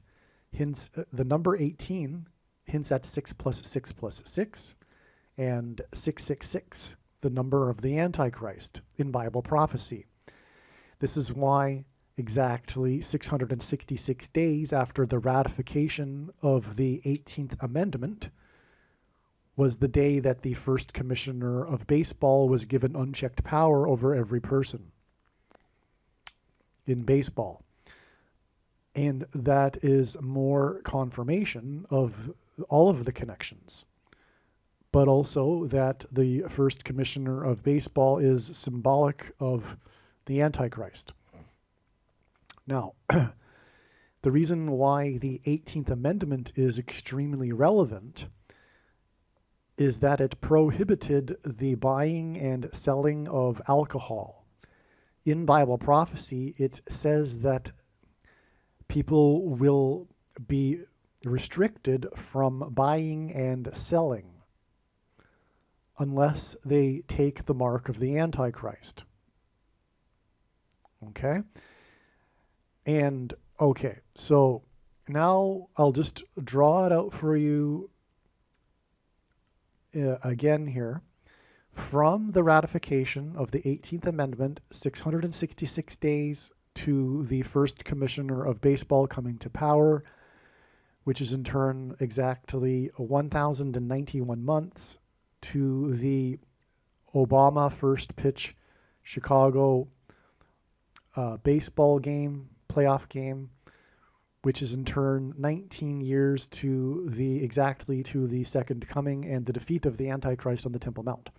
hints, the number 18 hints at 6 plus 6 plus 6, and 666, the number of the Antichrist in Bible prophecy. This is why exactly 666 days after the ratification of the 18th Amendment was the day that the first commissioner of baseball was given unchecked power over every person in baseball. And that is more confirmation of all of the connections, but also that the first commissioner of baseball is symbolic of the Antichrist. Now, the reason why the 18th Amendment is extremely relevant is that it prohibited the buying and selling of alcohol. In Bible prophecy, it says that people will be restricted from buying and selling unless they take the mark of the Antichrist. Okay? And, okay, so now I'll just draw it out for you again here. From the ratification of the 18th Amendment, 666 days to the first commissioner of baseball coming to power, which is in turn exactly 1,091 months to the Obama first pitch Chicago baseball game, playoff game, which is in turn 19 years to the second coming and the defeat of the Antichrist on the Temple Mount.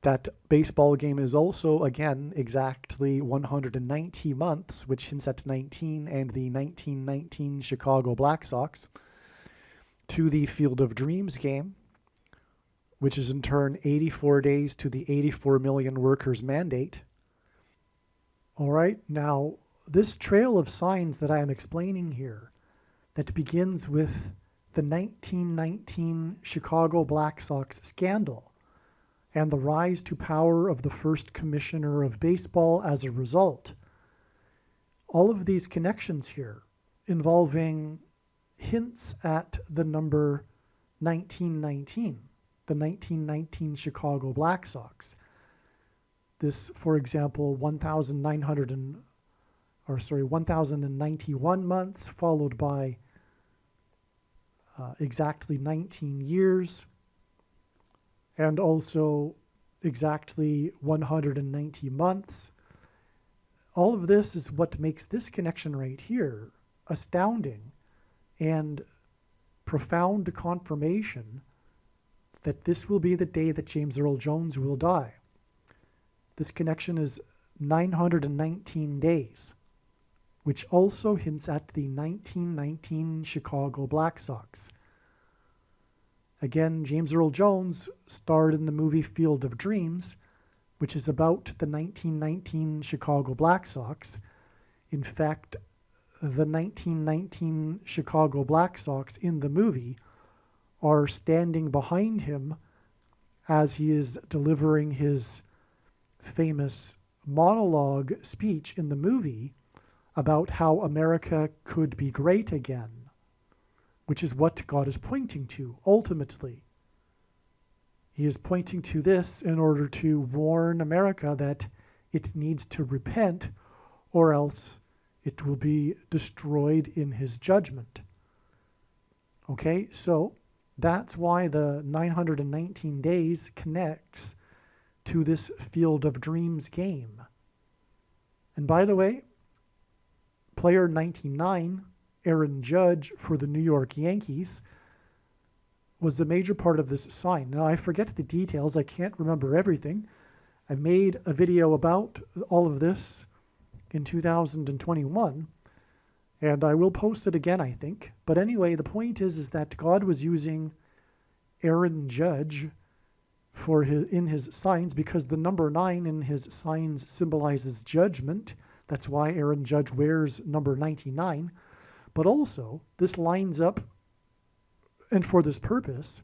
That baseball game is also, again, exactly 190 months, which hints at 19, and the 1919 Chicago Black Sox, to the Field of Dreams game, which is in turn 84 days to the 84 million workers mandate. All right, now, this trail of signs that I am explaining here, that begins with the 1919 Chicago Black Sox scandal and the rise to power of the first commissioner of baseball as a result. All of these connections here involving hints at the number 1919, the 1919 Chicago Black Sox. This, for example, 1,091 months, followed by exactly 19 years, and also exactly 190 months. all of this is what makes this connection right here astounding and profound confirmation that this will be the day that James Earl Jones will die. This connection is 919 days, which also hints at the 1919 Chicago Black Sox. Again, James Earl Jones starred in the movie Field of Dreams, which is about the 1919 Chicago Black Sox. In fact, the 1919 Chicago Black Sox in the movie are standing behind him as he is delivering his famous monologue speech in the movie about how America could be great again, which is what God is pointing to ultimately. He is pointing to this in order to warn America that it needs to repent, or else it will be destroyed in his judgment. Okay, so that's why the 919 days connects to this Field of Dreams game. And by the way, player 99, Aaron Judge for the New York Yankees, was a major part of this sign. Now, I forget the details. I can't remember everything. I made a video about all of this in 2021, and I will post it again, I think. But anyway, the point is that God was using Aaron Judge in his signs, because the number 9 in his signs symbolizes judgment. That's why Aaron Judge wears number 99. But also, this lines up, and for this purpose,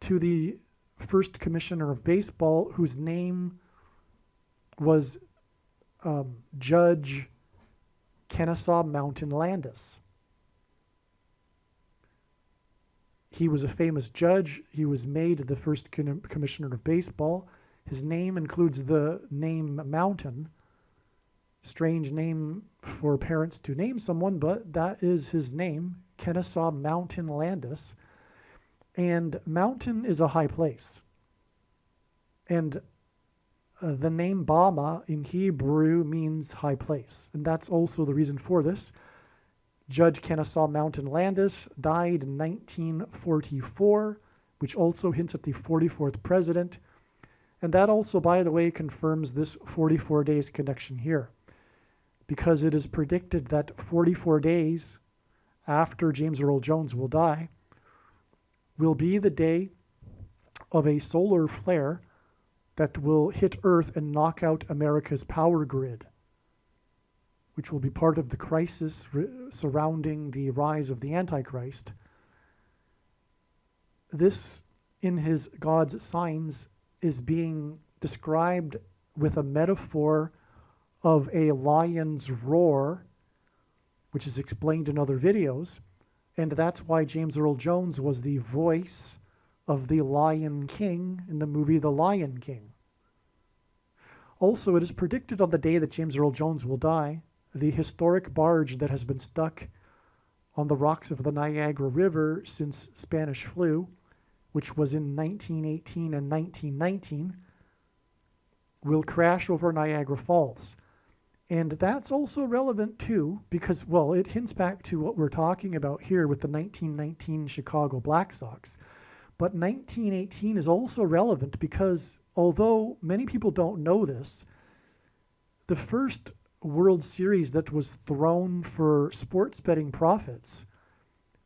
to the first commissioner of baseball, whose name was Judge Kennesaw Mountain Landis. He was a famous judge. He was made the first commissioner of baseball. His name includes the name Mountain. Strange name for parents to name someone, but that is his name, Kennesaw Mountain Landis. And mountain is a high place. And the name Bama in Hebrew means high place. And that's also the reason for this. Judge Kennesaw Mountain Landis died in 1944, which also hints at the 44th president. And that also, by the way, confirms this 44 days connection here, because it is predicted that 44 days after James Earl Jones will die will be the day of a solar flare that will hit Earth and knock out America's power grid, which will be part of the crisis surrounding the rise of the Antichrist. This, in his God's signs, is being described with a metaphor of a lion's roar, which is explained in other videos. And that's why James Earl Jones was the voice of the Lion King in the movie The Lion King. Also, it is predicted on the day that James Earl Jones will die, the historic barge that has been stuck on the rocks of the Niagara River since Spanish flu, which was in 1918 and 1919, will crash over Niagara Falls. And that's also relevant too, because, well, it hints back to what we're talking about here with the 1919 Chicago Black Sox. But 1918 is also relevant because, although many people don't know this, the first World Series that was thrown for sports betting profits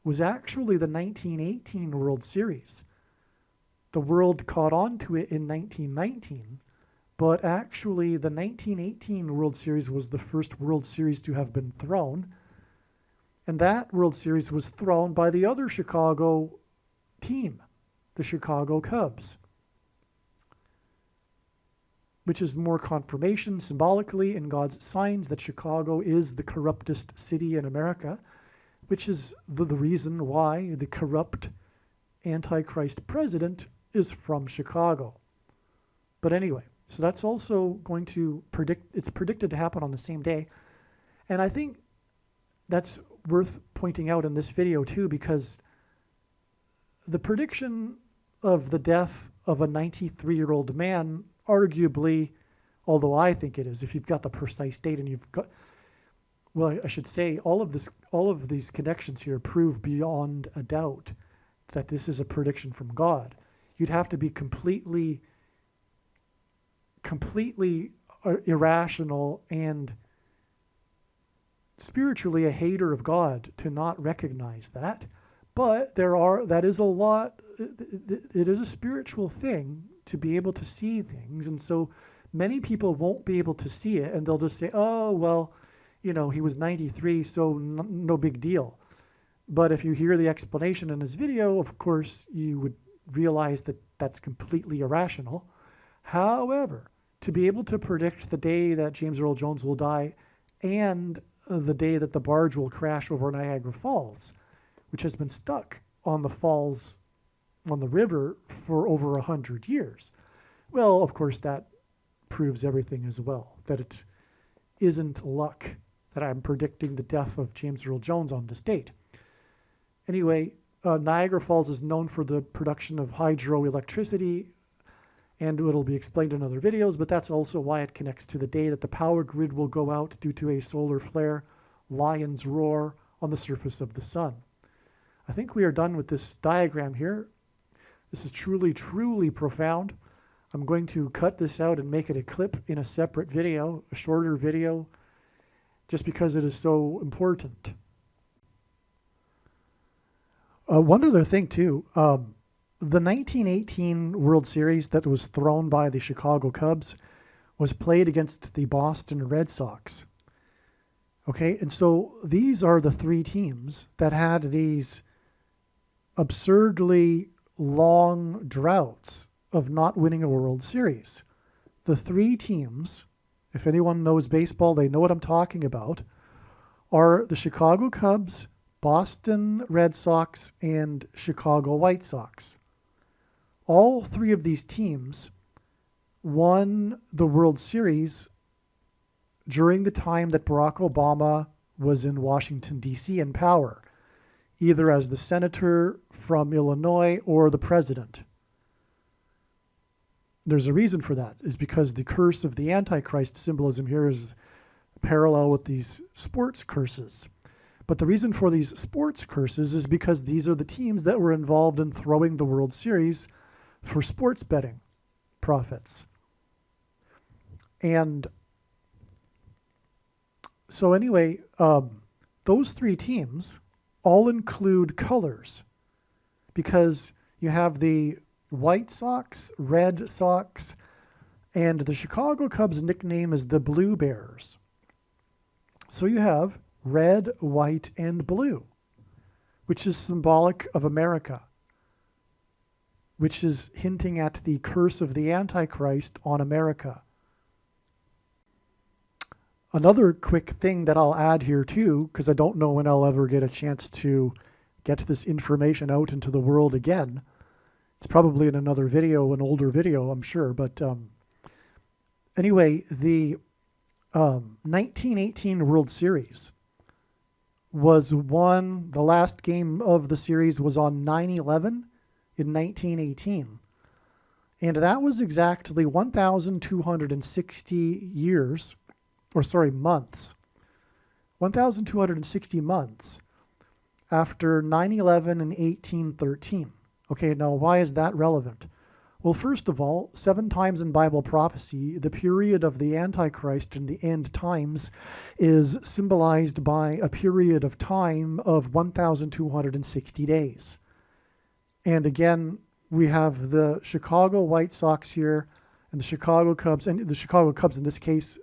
was actually the 1918 World Series. The world caught on to it in 1919, but actually the 1918 World Series was the first World Series to have been thrown, and that World Series was thrown by the other Chicago team, the Chicago Cubs, which is more confirmation symbolically in God's signs that Chicago is the corruptest city in America, which is the reason why the corrupt Antichrist president is from Chicago. But anyway, so that's also going to it's predicted to happen on the same day. And I think that's worth pointing out in this video too, because the prediction of the death of a 93-year-old man arguably although I think it is. If you've got the precise date and you've got, well, I should say all of these connections here prove beyond a doubt that this is a prediction from God. You'd have to be completely irrational and spiritually a hater of God to not recognize that. But that is a lot, it is a spiritual thing to be able to see things. And so many people won't be able to see it, and they'll just say, oh, well, he was 93, so no big deal. But if you hear the explanation in his video, of course, you would realize that that's completely irrational. However, to be able to predict the day that James Earl Jones will die and the day that the barge will crash over Niagara Falls, which has been stuck on the falls, on the river for over 100 years. Well, of course, that proves everything as well, that it isn't luck that I'm predicting the death of James Earl Jones on this date. Anyway, Niagara Falls is known for the production of hydroelectricity, and it'll be explained in other videos, but that's also why it connects to the day that the power grid will go out due to a solar flare, lion's roar on the surface of the sun. I think we are done with this diagram here. This is truly, truly profound. I'm going to cut this out and make it a clip in a separate video, a shorter video, just because it is so important. One other thing too, the 1918 World Series that was thrown by the Chicago Cubs was played against the Boston Red Sox. Okay, and so these are the three teams that had these absurdly long droughts of not winning a World Series. The three teams, if anyone knows baseball, they know what I'm talking about, are the Chicago Cubs, Boston Red Sox, and Chicago White Sox. All three of these teams won the World Series during the time that Barack Obama was in Washington, D.C. in power, either as the senator from Illinois or the president. There's a reason for that, is because the curse of the Antichrist symbolism here is parallel with these sports curses. But the reason for these sports curses is because these are the teams that were involved in throwing the World Series for sports betting profits. And so anyway, those three teams all include colors, because you have the White Sox, Red Sox, and the Chicago Cubs' nickname is the Blue Bears. So you have red, white, and blue, which is symbolic of America, which is hinting at the curse of the Antichrist on America. Another quick thing that I'll add here too, because I don't know when I'll ever get a chance to get this information out into the world again. It's probably in another video, an older video, I'm sure. But anyway, the 1918 World Series was won. The last game of the series was on 9/11 in 1918. And that was exactly 1,260 years, or sorry, months. 1,260 months after 9/11 in 1813. Okay, now why is that relevant? Well, first of all, 7 times in Bible prophecy, the period of the Antichrist and the end times is symbolized by a period of time of 1,260 days. And again, we have the Chicago White Sox here and the Chicago Cubs, and the Chicago Cubs in this case,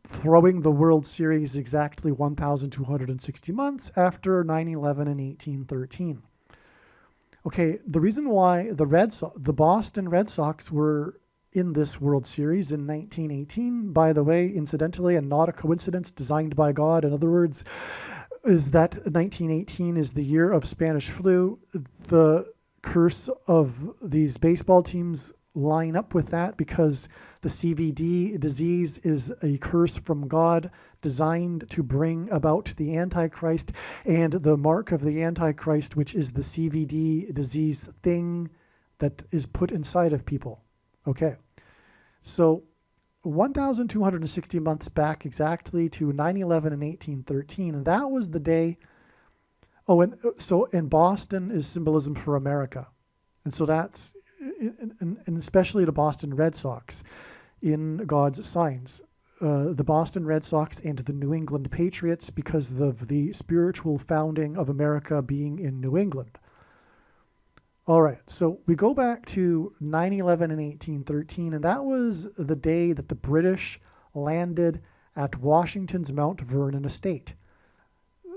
throwing the World Series exactly 1,260 months after 9/11 in 1813. Okay, the reason why the Boston Red Sox were in this World Series in 1918, by the way, incidentally, and not a coincidence, designed by God, in other words, is that 1918 is the year of Spanish flu. The curse of these baseball teams line up with that because the CVD disease is a curse from God designed to bring about the Antichrist, and the mark of the Antichrist, which is the CVD disease thing that is put inside of people. Okay, So 1,260 months back exactly to 9/11 and 1813, and that was the day. Oh, and Boston is symbolism for America, and so that's and especially the Boston Red Sox in God's signs. The Boston Red Sox and the New England Patriots because of the spiritual founding of America being in New England. All right, so we go back to 9/11 and 1813, and that was the day that the British landed at Washington's Mount Vernon estate.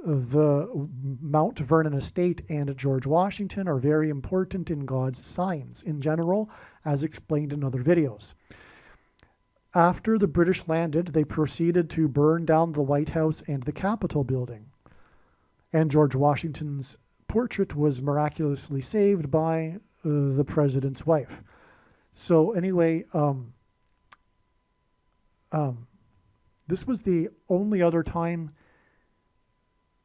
The Mount Vernon estate and George Washington are very important in God's signs in general, as explained in other videos. After the British landed, they proceeded to burn down the White House and the Capitol building. And George Washington's portrait was miraculously saved by the president's wife. So anyway, this was the only other time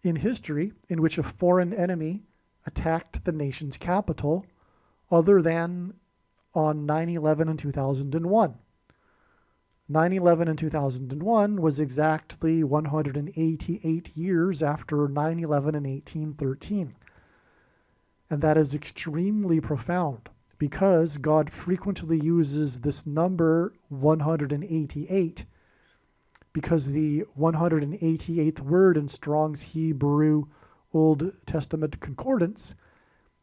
in history in which a foreign enemy attacked the nation's capital other than on 9/11 and 2001. 9/11 and 2001 was exactly 188 years after 9/11 and 1813. And that is extremely profound because God frequently uses this number 188 because the 188th word in Strong's Hebrew Old Testament Concordance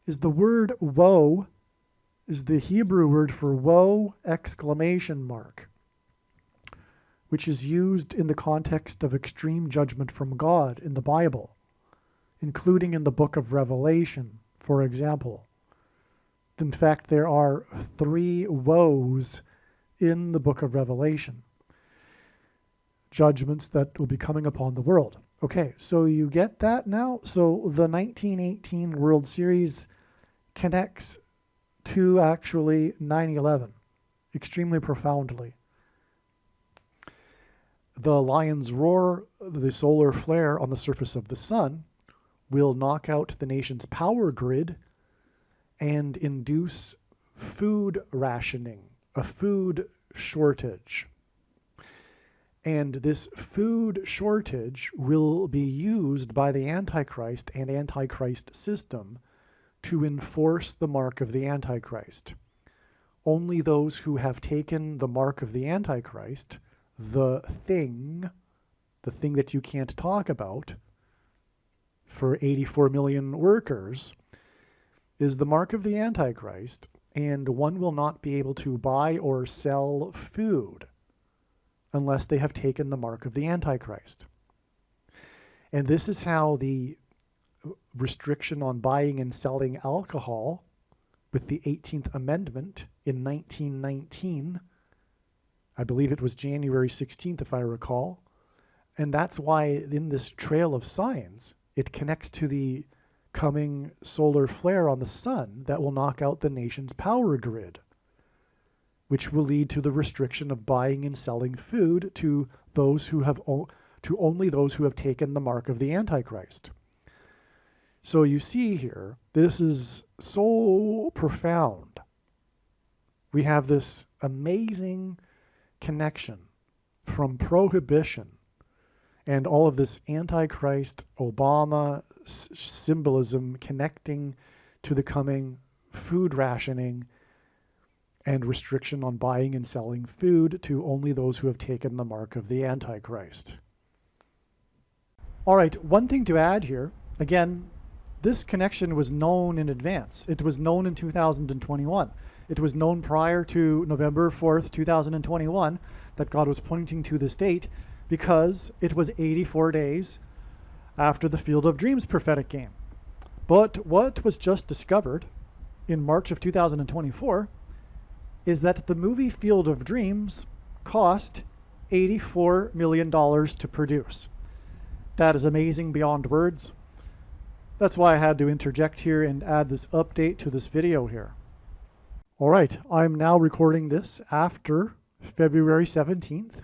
is the word woe, is the Hebrew word for woe, exclamation mark, which is used in the context of extreme judgment from God in the Bible, including in the book of Revelation, for example. In fact, there are 3 woes in the book of Revelation, judgments that will be coming upon the world. Okay, so you get that now? So the 1918 World Series connects to actually 9/11 extremely profoundly. The lion's roar, the solar flare on the surface of the sun, will knock out the nation's power grid and induce food rationing, a food shortage. And this food shortage will be used by the Antichrist and Antichrist system to enforce the mark of the Antichrist. Only those who have taken the mark of the Antichrist, the thing that you can't talk about, for 84 million workers, is the mark of the Antichrist, and one will not be able to buy or sell food unless they have taken the mark of the Antichrist. And this is how the restriction on buying and selling alcohol with the 18th Amendment in 1919, I believe it was January 16th if I recall, and that's why in this trail of signs, it connects to the coming solar flare on the sun that will knock out the nation's power grid, which will lead to the restriction of buying and selling food to those who have to only those who have taken the mark of the Antichrist. So you see here, this is so profound. We have this amazing connection from prohibition and all of this Antichrist Obama symbolism connecting to the coming food rationing and restriction on buying and selling food to only those who have taken the mark of the Antichrist. All right, one thing to add here, again, this connection was known in advance. It was known in 2021. It was known prior to November 4th, 2021, that God was pointing to this date because it was 84 days after the Field of Dreams prophetic game. But what was just discovered in March of 2024 is that the movie Field of Dreams cost $84 million to produce. That is amazing beyond words. That's why I had to interject here and add this update to this video here. All right, I'm now recording this after February 17th,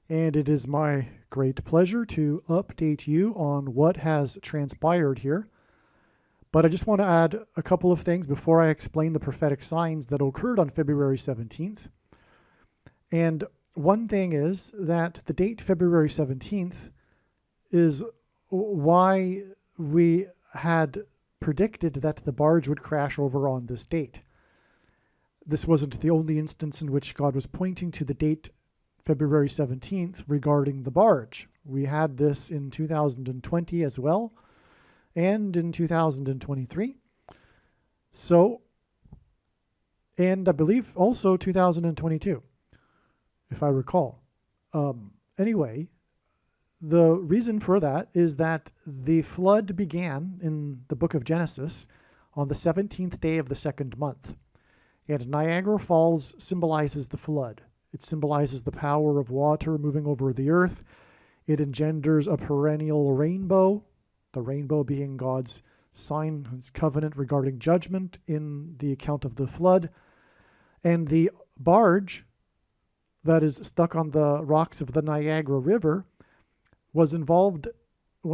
and it is my great pleasure to update you on what has transpired here. But I just want to add a couple of things before I explain the prophetic signs that occurred on February 17th. And one thing is that the date February 17th is why we had predicted that the barge would crash over on this date. This wasn't the only instance in which God was pointing to the date February 17th regarding the barge. We had this in 2020 as well, and in 2023. So, and I believe also 2022, if I recall. Anyway, the reason for that is that the flood began in the book of Genesis on the 17th day of the second month. And Niagara Falls symbolizes the flood. It symbolizes the power of water moving over the earth. It engenders a perennial rainbow, the rainbow being God's sign, his covenant regarding judgment in the account of the flood. And the barge that is stuck on the rocks of the Niagara River was involved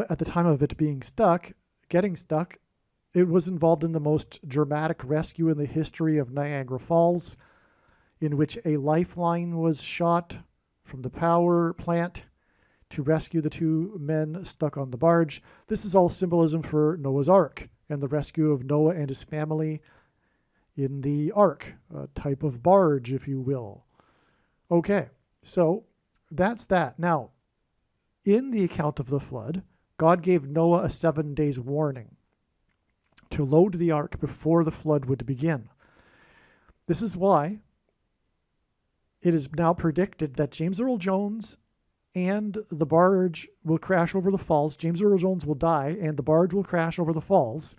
at the time of it being stuck, getting stuck. It was involved in the most dramatic rescue in the history of Niagara Falls, in which a lifeline was shot from the power plant to rescue the two men stuck on the barge. This is all symbolism for Noah's Ark and the rescue of Noah and his family in the ark, a type of barge, if you will. Okay, so that's that. Now, in the account of the flood, God gave Noah a 7 days warning to load the ark before the flood would begin. This is why it is now predicted that James Earl Jones and the barge will crash over the falls. James Earl Jones will die, and the barge will crash over the falls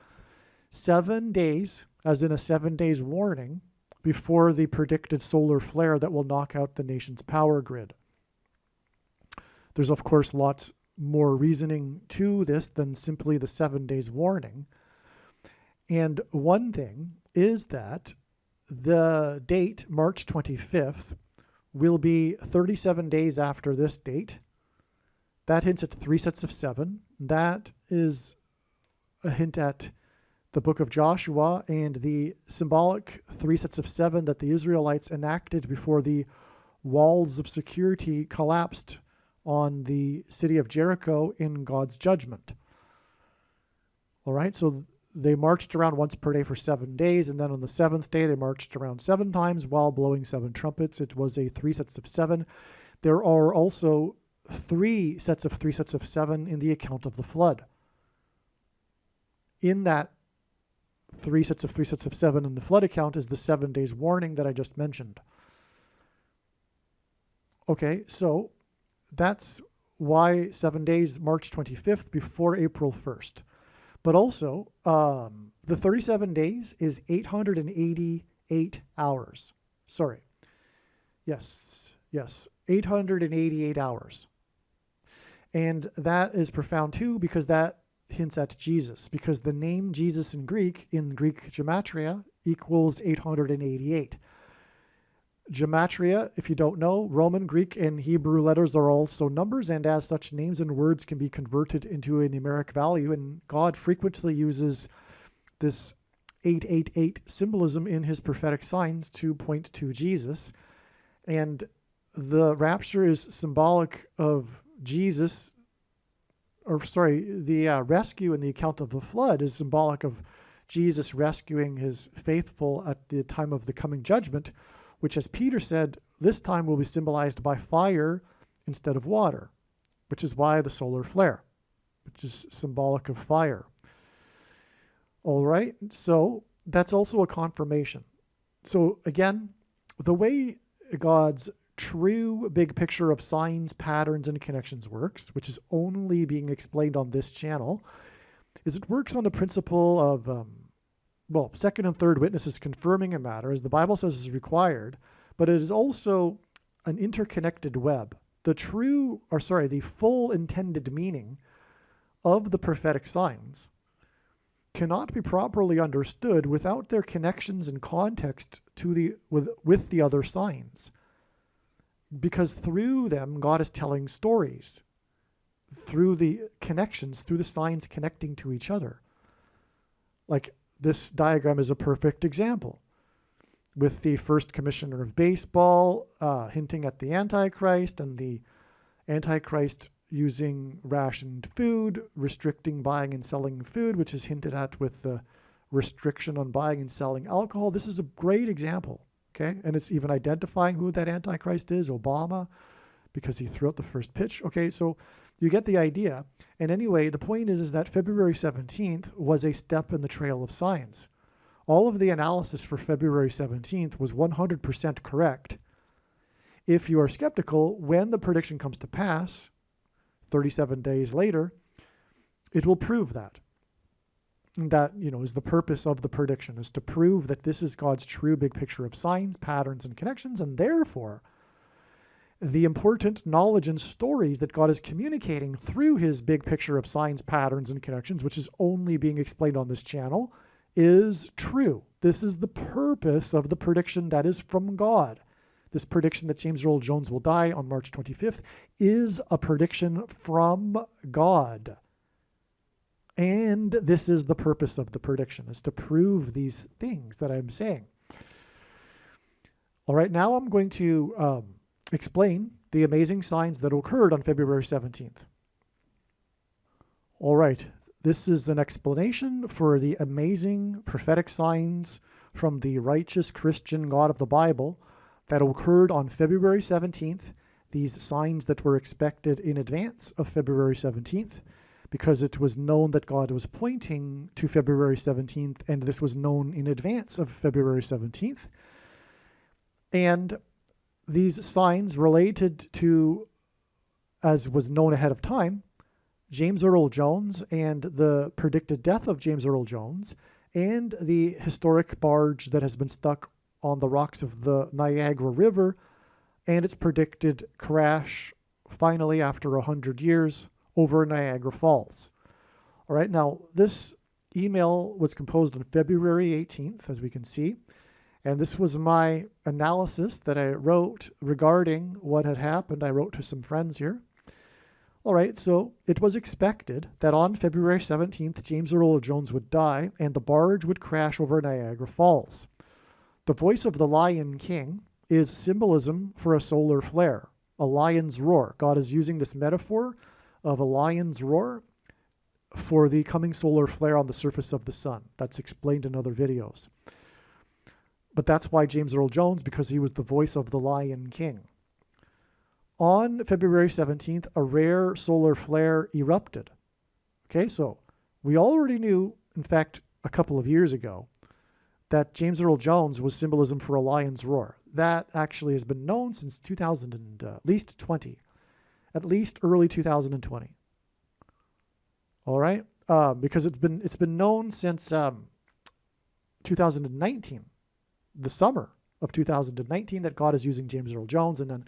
7 days, as in a 7 days warning, before the predicted solar flare that will knock out the nation's power grid. There's, of course, lots more reasoning to this than simply the 7 days warning. And one thing is that the date, March 25th, will be 37 days after this date. That hints at 3 sets of 7. That is a hint at the book of Joshua and the symbolic 3 sets of 7 that the Israelites enacted before the walls of security collapsed on the city of Jericho in God's judgment. All right, so they marched around once per day for 7 days, and then on the 7th day they marched around 7 times while blowing 7 trumpets. It was a 3 sets of 7. There are also 3 sets of 7 in the account of the flood. In that 3 sets of 7 in the flood account is the 7 days warning that I just mentioned. Okay, so that's why 7 days, March 25th, before April 1st. But also, the 37 days is 888 hours. Sorry. Yes, 888 hours. And that is profound too, because that hints at Jesus, because the name Jesus in Greek gematria, equals 888. Gematria, if you don't know, Roman, Greek, and Hebrew letters are also numbers, and as such, names and words can be converted into a numeric value, and God frequently uses this 888 symbolism in his prophetic signs to point to Jesus. And the rapture is symbolic of Jesus, the rescue in the account of the flood is symbolic of Jesus rescuing his faithful at the time of the coming judgment, which, as Peter said, this time will be symbolized by fire instead of water, which is why the solar flare, which is symbolic of fire. All right, so that's also a confirmation. So again, the way God's true big picture of signs, patterns, and connections works, which is only being explained on this channel, is it works on the principle of second and third witnesses confirming a matter, as the Bible says is required, but it is also an interconnected web. The full intended meaning of the prophetic signs cannot be properly understood without their connections and context with the other signs. Because through them, God is telling stories, through the connections, through the signs connecting to each other. Like, this diagram is a perfect example. with the first commissioner of baseball hinting at the Antichrist, and the Antichrist using rationed food, restricting buying and selling food, which is hinted at with the restriction on buying and selling alcohol. This is a great example, okay? And it's even identifying who that Antichrist is, Obama, because he threw out the first pitch. Okay, so you get the idea. And anyway, the point is that February 17th was a step in the trail of signs. All of the analysis for February 17th was 100% correct. If you are skeptical, when the prediction comes to pass, 37 days later, it will prove that. That, is the purpose of the prediction, is to prove that this is God's true big picture of signs, patterns, and connections, and therefore, the important knowledge and stories that God is communicating through his big picture of signs, patterns, and connections, which is only being explained on this channel, is true. This is the purpose of the prediction that is from God. This prediction that James Earl Jones will die on March 25th is a prediction from God. And this is the purpose of the prediction, is to prove these things that I'm saying. All right, now I'm going to explain the amazing signs that occurred on February 17th. All right, this is an explanation for the amazing prophetic signs from the righteous Christian God of the Bible that occurred on February 17th, these signs that were expected in advance of February 17th, because it was known that God was pointing to February 17th, and this was known in advance of February 17th. And these signs related to, as was known ahead of time, James Earl Jones and the predicted death of James Earl Jones, and the historic barge that has been stuck on the rocks of the Niagara River, and its predicted crash finally after 100 years over Niagara Falls. All right, now this email was composed on February 18th, as we can see, and this was my analysis that I wrote regarding what had happened. I wrote to some friends here. All right, so it was expected that on February 17th, James Earl Jones would die and the barge would crash over Niagara Falls. The voice of the Lion King is symbolism for a solar flare, a lion's roar. God is using this metaphor of a lion's roar for the coming solar flare on the surface of the sun. That's explained in other videos. But that's why James Earl Jones, because he was the voice of the Lion King. On February 17th, a rare solar flare erupted. Okay, so we already knew, in fact, a couple of years ago, that James Earl Jones was symbolism for a lion's roar. That actually has been known since 2000 and at least early 2020. All right, because it's been known since 2019, the summer of 2019, that God is using James Earl Jones, and then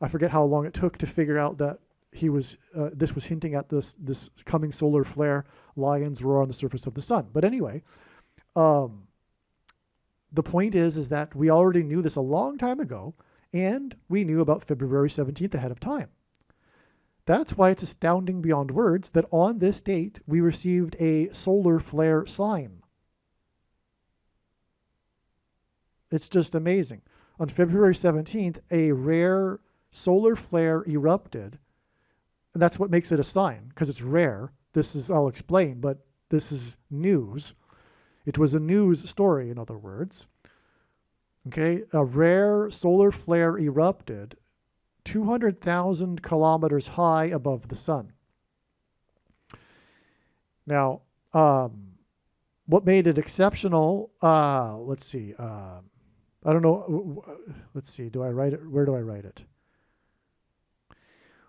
I forget how long it took to figure out that he was this was hinting at this coming solar flare, lion's roar on the surface of the sun. But anyway, the point is that we already knew this a long time ago, and we knew about February 17th ahead of time. That's why it's astounding beyond words that on this date we received a solar flare sign. It's just amazing. On February 17th, a rare solar flare erupted, and that's what makes it a sign, because it's rare. I'll explain, but this is news. It was a news story, in other words. Okay, a rare solar flare erupted 200,000 kilometers high above the sun. Now, what made it exceptional? Let's see. I don't know. Let's see. Do I write it? Where do I write it?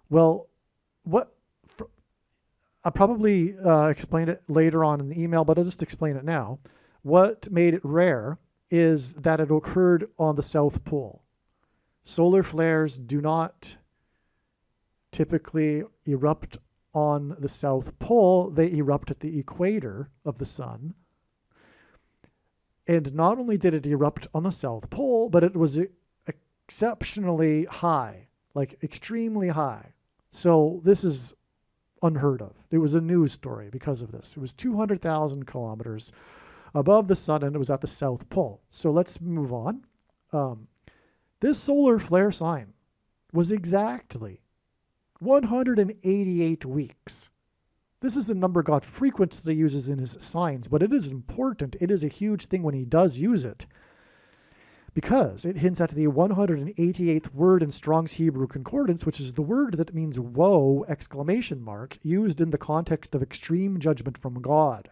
Well, I'll probably explain it later on in the email, but I'll just explain it now. What made it rare is that it occurred on the South Pole. Solar flares do not typically erupt on the South Pole. They erupt at the equator of the sun. And not only did it erupt on the South Pole, but it was exceptionally high, like extremely high. So this is unheard of. It was a news story because of this. It was 200,000 kilometers above the sun, and it was at the South Pole. So let's move on. This solar flare sign was exactly 188 weeks. This is a number God frequently uses in his signs, but it is important. It is a huge thing when he does use it, because it hints at the 188th word in Strong's Hebrew Concordance, which is the word that means woe, ! Used in the context of extreme judgment from God.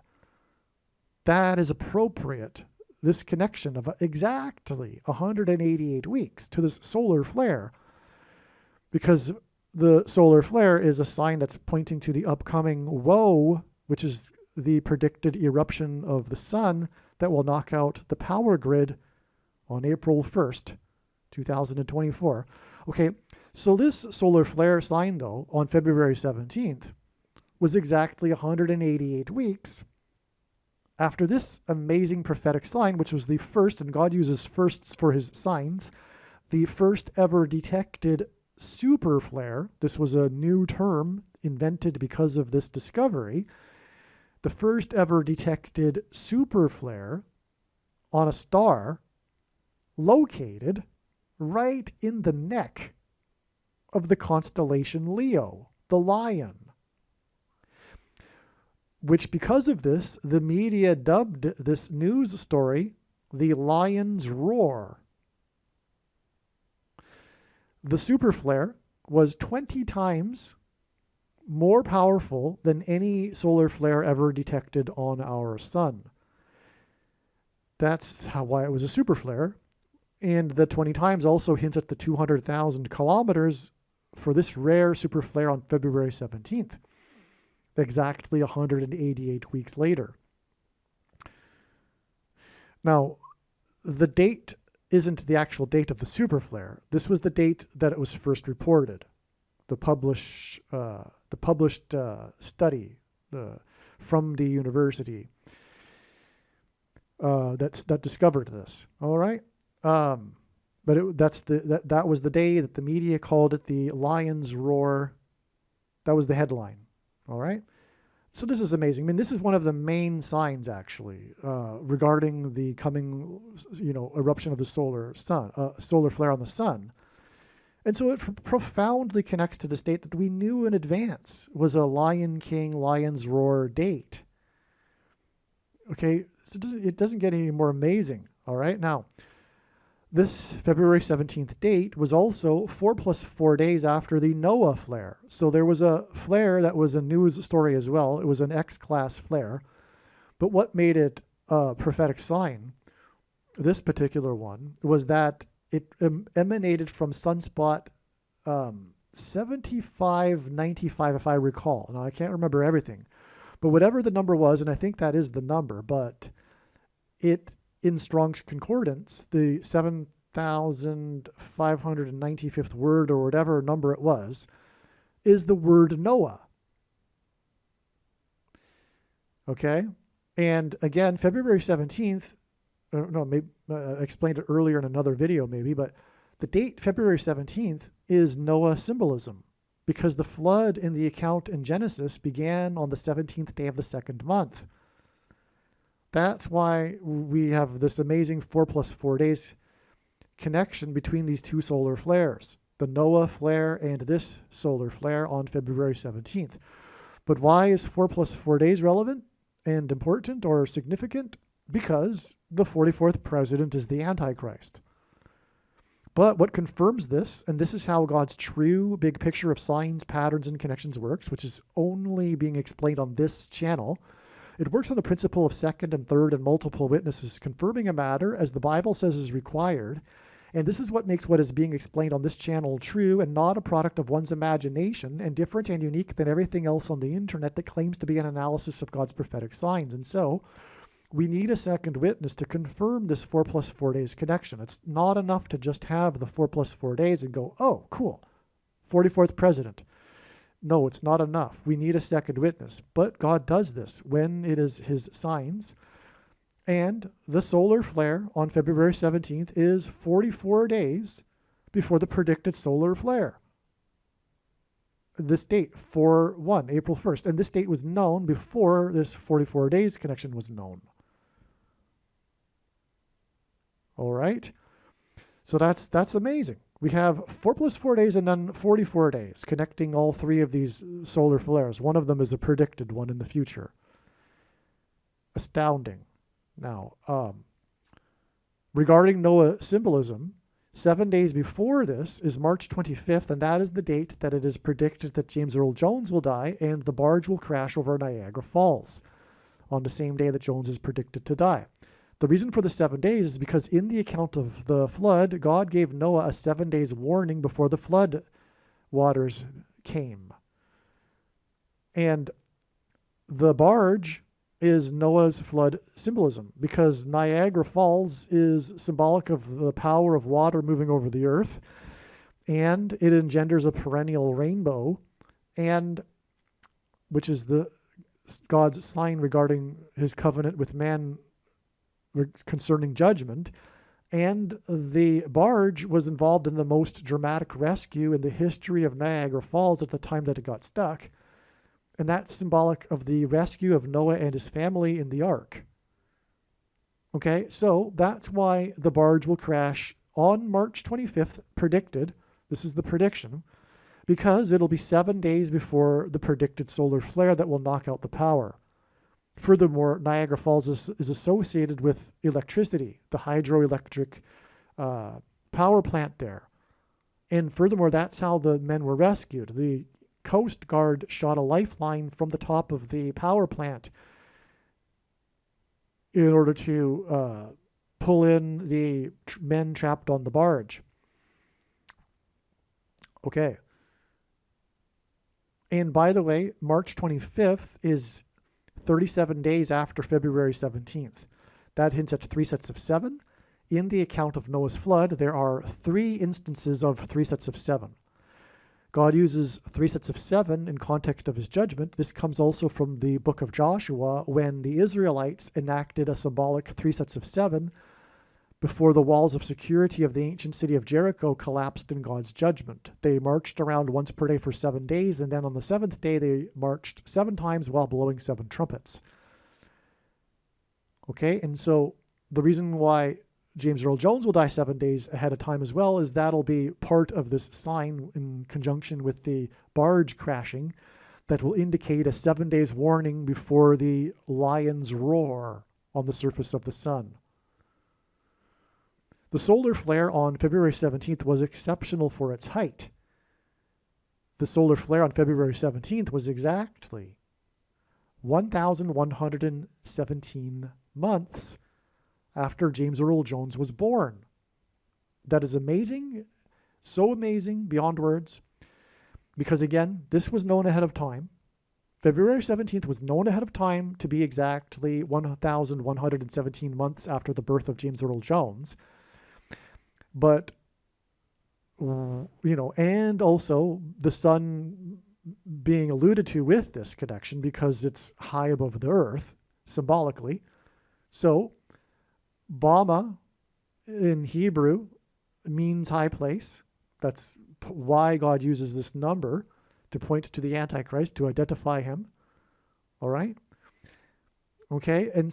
That is appropriate, this connection of exactly 188 weeks to this solar flare, because the solar flare is a sign that's pointing to the upcoming woe, which is the predicted eruption of the sun that will knock out the power grid on April 1st, 2024. Okay, so this solar flare sign, though, on February 17th, was exactly 188 weeks after this amazing prophetic sign, which was the first, and God uses firsts for his signs, the first ever detected super flare. This was a new term invented because of this discovery. The first ever detected super flare on a star located right in the neck of the constellation Leo, the lion, which, because of this, the media dubbed this news story the Lion's Roar. The super flare was 20 times more powerful than any solar flare ever detected on our sun. That's why it was a super flare. And the 20 times also hints at the 200,000 kilometers for this rare super flare on February 17th, exactly 188 weeks later. Now, the date isn't the actual date of the super flare. This was the date that it was first reported. The published study from the university that discovered this. All right, but that was the day that the media called it the Lion's Roar. That was the headline. All right. So this is amazing. I mean, this is one of the main signs, actually, regarding the coming, eruption of the solar flare on the sun. And so it profoundly connects to this date that we knew in advance was a Lion King, Lion's Roar date. Okay, so it doesn't get any more amazing. All right, now, this February 17th date was also 4 + 4 days after the Noah flare. So there was a flare that was a news story as well. It was an X-class flare. But what made it a prophetic sign, this particular one, was that it emanated from sunspot 7595, if I recall. Now, I can't remember everything. But whatever the number was, and I think that is the number, but it, in Strong's Concordance, the 7,595th word, or whatever number it was, is the word Noah. Okay? And again, February 17th, maybe I explained it earlier in another video maybe, but the date February 17th is Noah symbolism, because the flood in the account in Genesis began on the 17th day of the second month. That's why we have this amazing 4 + 4 days connection between these two solar flares, the Noah flare and this solar flare on February 17th. But why is 4 + 4 days relevant and important or significant? Because the 44th president is the Antichrist. But what confirms this, and this is how God's true big picture of signs, patterns, and connections works, which is only being explained on this channel. It works on the principle of second and third and multiple witnesses, confirming a matter as the Bible says is required. And this is what makes what is being explained on this channel true and not a product of one's imagination, and different and unique than everything else on the internet that claims to be an analysis of God's prophetic signs. And so we need a second witness to confirm this 4 + 4 days connection. It's not enough to just have the 4 + 4 days and go, oh, cool, 44th president. No, it's not enough. We need a second witness. But God does this when it is his signs. And the solar flare on February 17th is 44 days before the predicted solar flare. This date, 4/1, April 1st. And this date was known before this 44 days connection was known. All right. So that's amazing. We have 4 plus 4 days and then 44 days connecting all three of these solar flares. One of them is a predicted one in the future. Astounding. Now, regarding Noah symbolism, 7 days before this is March 25th, and that is the date that it is predicted that James Earl Jones will die and the barge will crash over Niagara Falls on the same day that Jones is predicted to die. The reason for the 7 days is because in the account of the flood, God gave Noah a 7 days warning before the flood waters came. And the barge is Noah's flood symbolism, because Niagara Falls is symbolic of the power of water moving over the earth, and it engenders a perennial rainbow, and which is God's sign regarding his covenant with man concerning judgment. And the barge was involved in the most dramatic rescue in the history of Niagara Falls at the time that it got stuck. And that's symbolic of the rescue of Noah and his family in the ark. Okay, so that's why the barge will crash on March 25th, predicted. This is the prediction, because it'll be 7 days before the predicted solar flare that will knock out the power. Furthermore, Niagara Falls is associated with electricity, the hydroelectric power plant there. And furthermore, that's how the men were rescued. The Coast Guard shot a lifeline from the top of the power plant in order to pull in the men trapped on the barge. Okay. And by the way, March 25th is 37 days after February 17th. That hints at 3 sets of 7. In the account of Noah's flood, there are 3 instances of 3 sets of 7. God uses 3 sets of 7 in context of his judgment. This comes also from the book of Joshua, when the Israelites enacted a symbolic 3 sets of 7 before the walls of security of the ancient city of Jericho collapsed in God's judgment. They marched around once per day for 7 days, and then on the 7th day they marched 7 times while blowing 7 trumpets. Okay, and so the reason why James Earl Jones will die 7 days ahead of time as well is that'll be part of this sign in conjunction with the barge crashing that will indicate a 7 days warning before the lion's roar on the surface of the sun. The solar flare on February 17th was exceptional for its height. The solar flare on February 17th was exactly 1,117 months after James Earl Jones was born. That is amazing, so amazing beyond words, because again, this was known ahead of time. February 17th was known ahead of time to be exactly 1,117 months after the birth of James Earl Jones. But, and also the sun being alluded to with this connection because it's high above the earth, symbolically. So, Bama in Hebrew means high place. That's why God uses this number to point to the Antichrist, to identify him. All right? Okay, and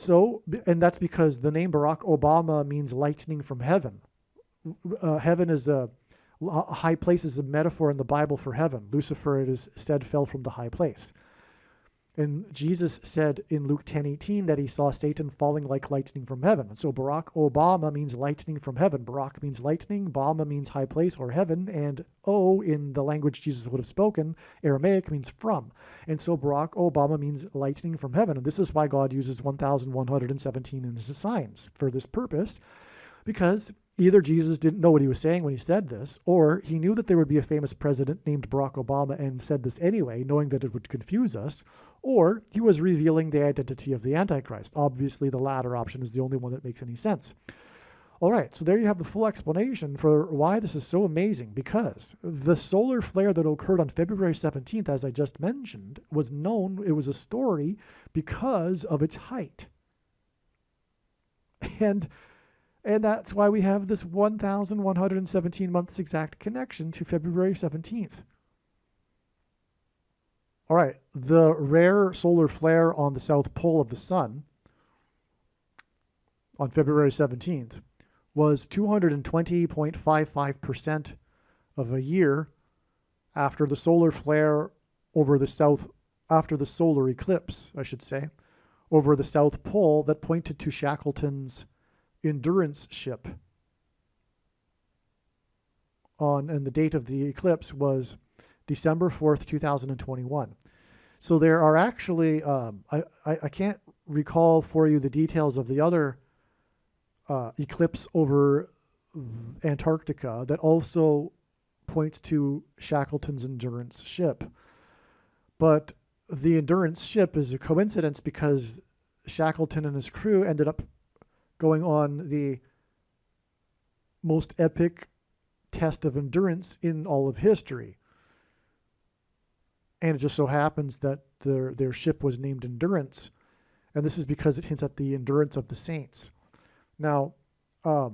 that's because the name Barack Obama means lightning from heaven. Heaven is a high place is a metaphor in the Bible for heaven. Lucifer, it is said, fell from the high place. And Jesus said in Luke 10:18 that he saw Satan falling like lightning from heaven. And so Barack Obama means lightning from heaven. Barack means lightning, Bama means high place or heaven, and O in the language Jesus would have spoken, Aramaic, means from. And so Barack Obama means lightning from heaven. And this is why God uses 1,117 in his signs for this purpose, because either Jesus didn't know what he was saying when he said this, or he knew that there would be a famous president named Barack Obama and said this anyway, knowing that it would confuse us, or he was revealing the identity of the Antichrist. Obviously, the latter option is the only one that makes any sense. All right, so there you have the full explanation for why this is so amazing, because the solar flare that occurred on February 17th, as I just mentioned, was known, it was a story because of its height. And that's why we have this 1,117 months exact connection to February 17th. All right, the rare solar flare on the south pole of the sun on February 17th was 220.55% of a year after the solar flare over the south, after the solar eclipse, I should say, over the South Pole that pointed to Shackleton's Endurance ship. And the date of the eclipse was December 4th, 2021. So there are actually, I can't recall for you the details of the other eclipse over Antarctica that also points to Shackleton's Endurance ship. But the Endurance ship is a coincidence because Shackleton and his crew ended up going on the most epic test of endurance in all of history. And it just so happens that their ship was named Endurance, and this is because it hints at the endurance of the saints. Now, the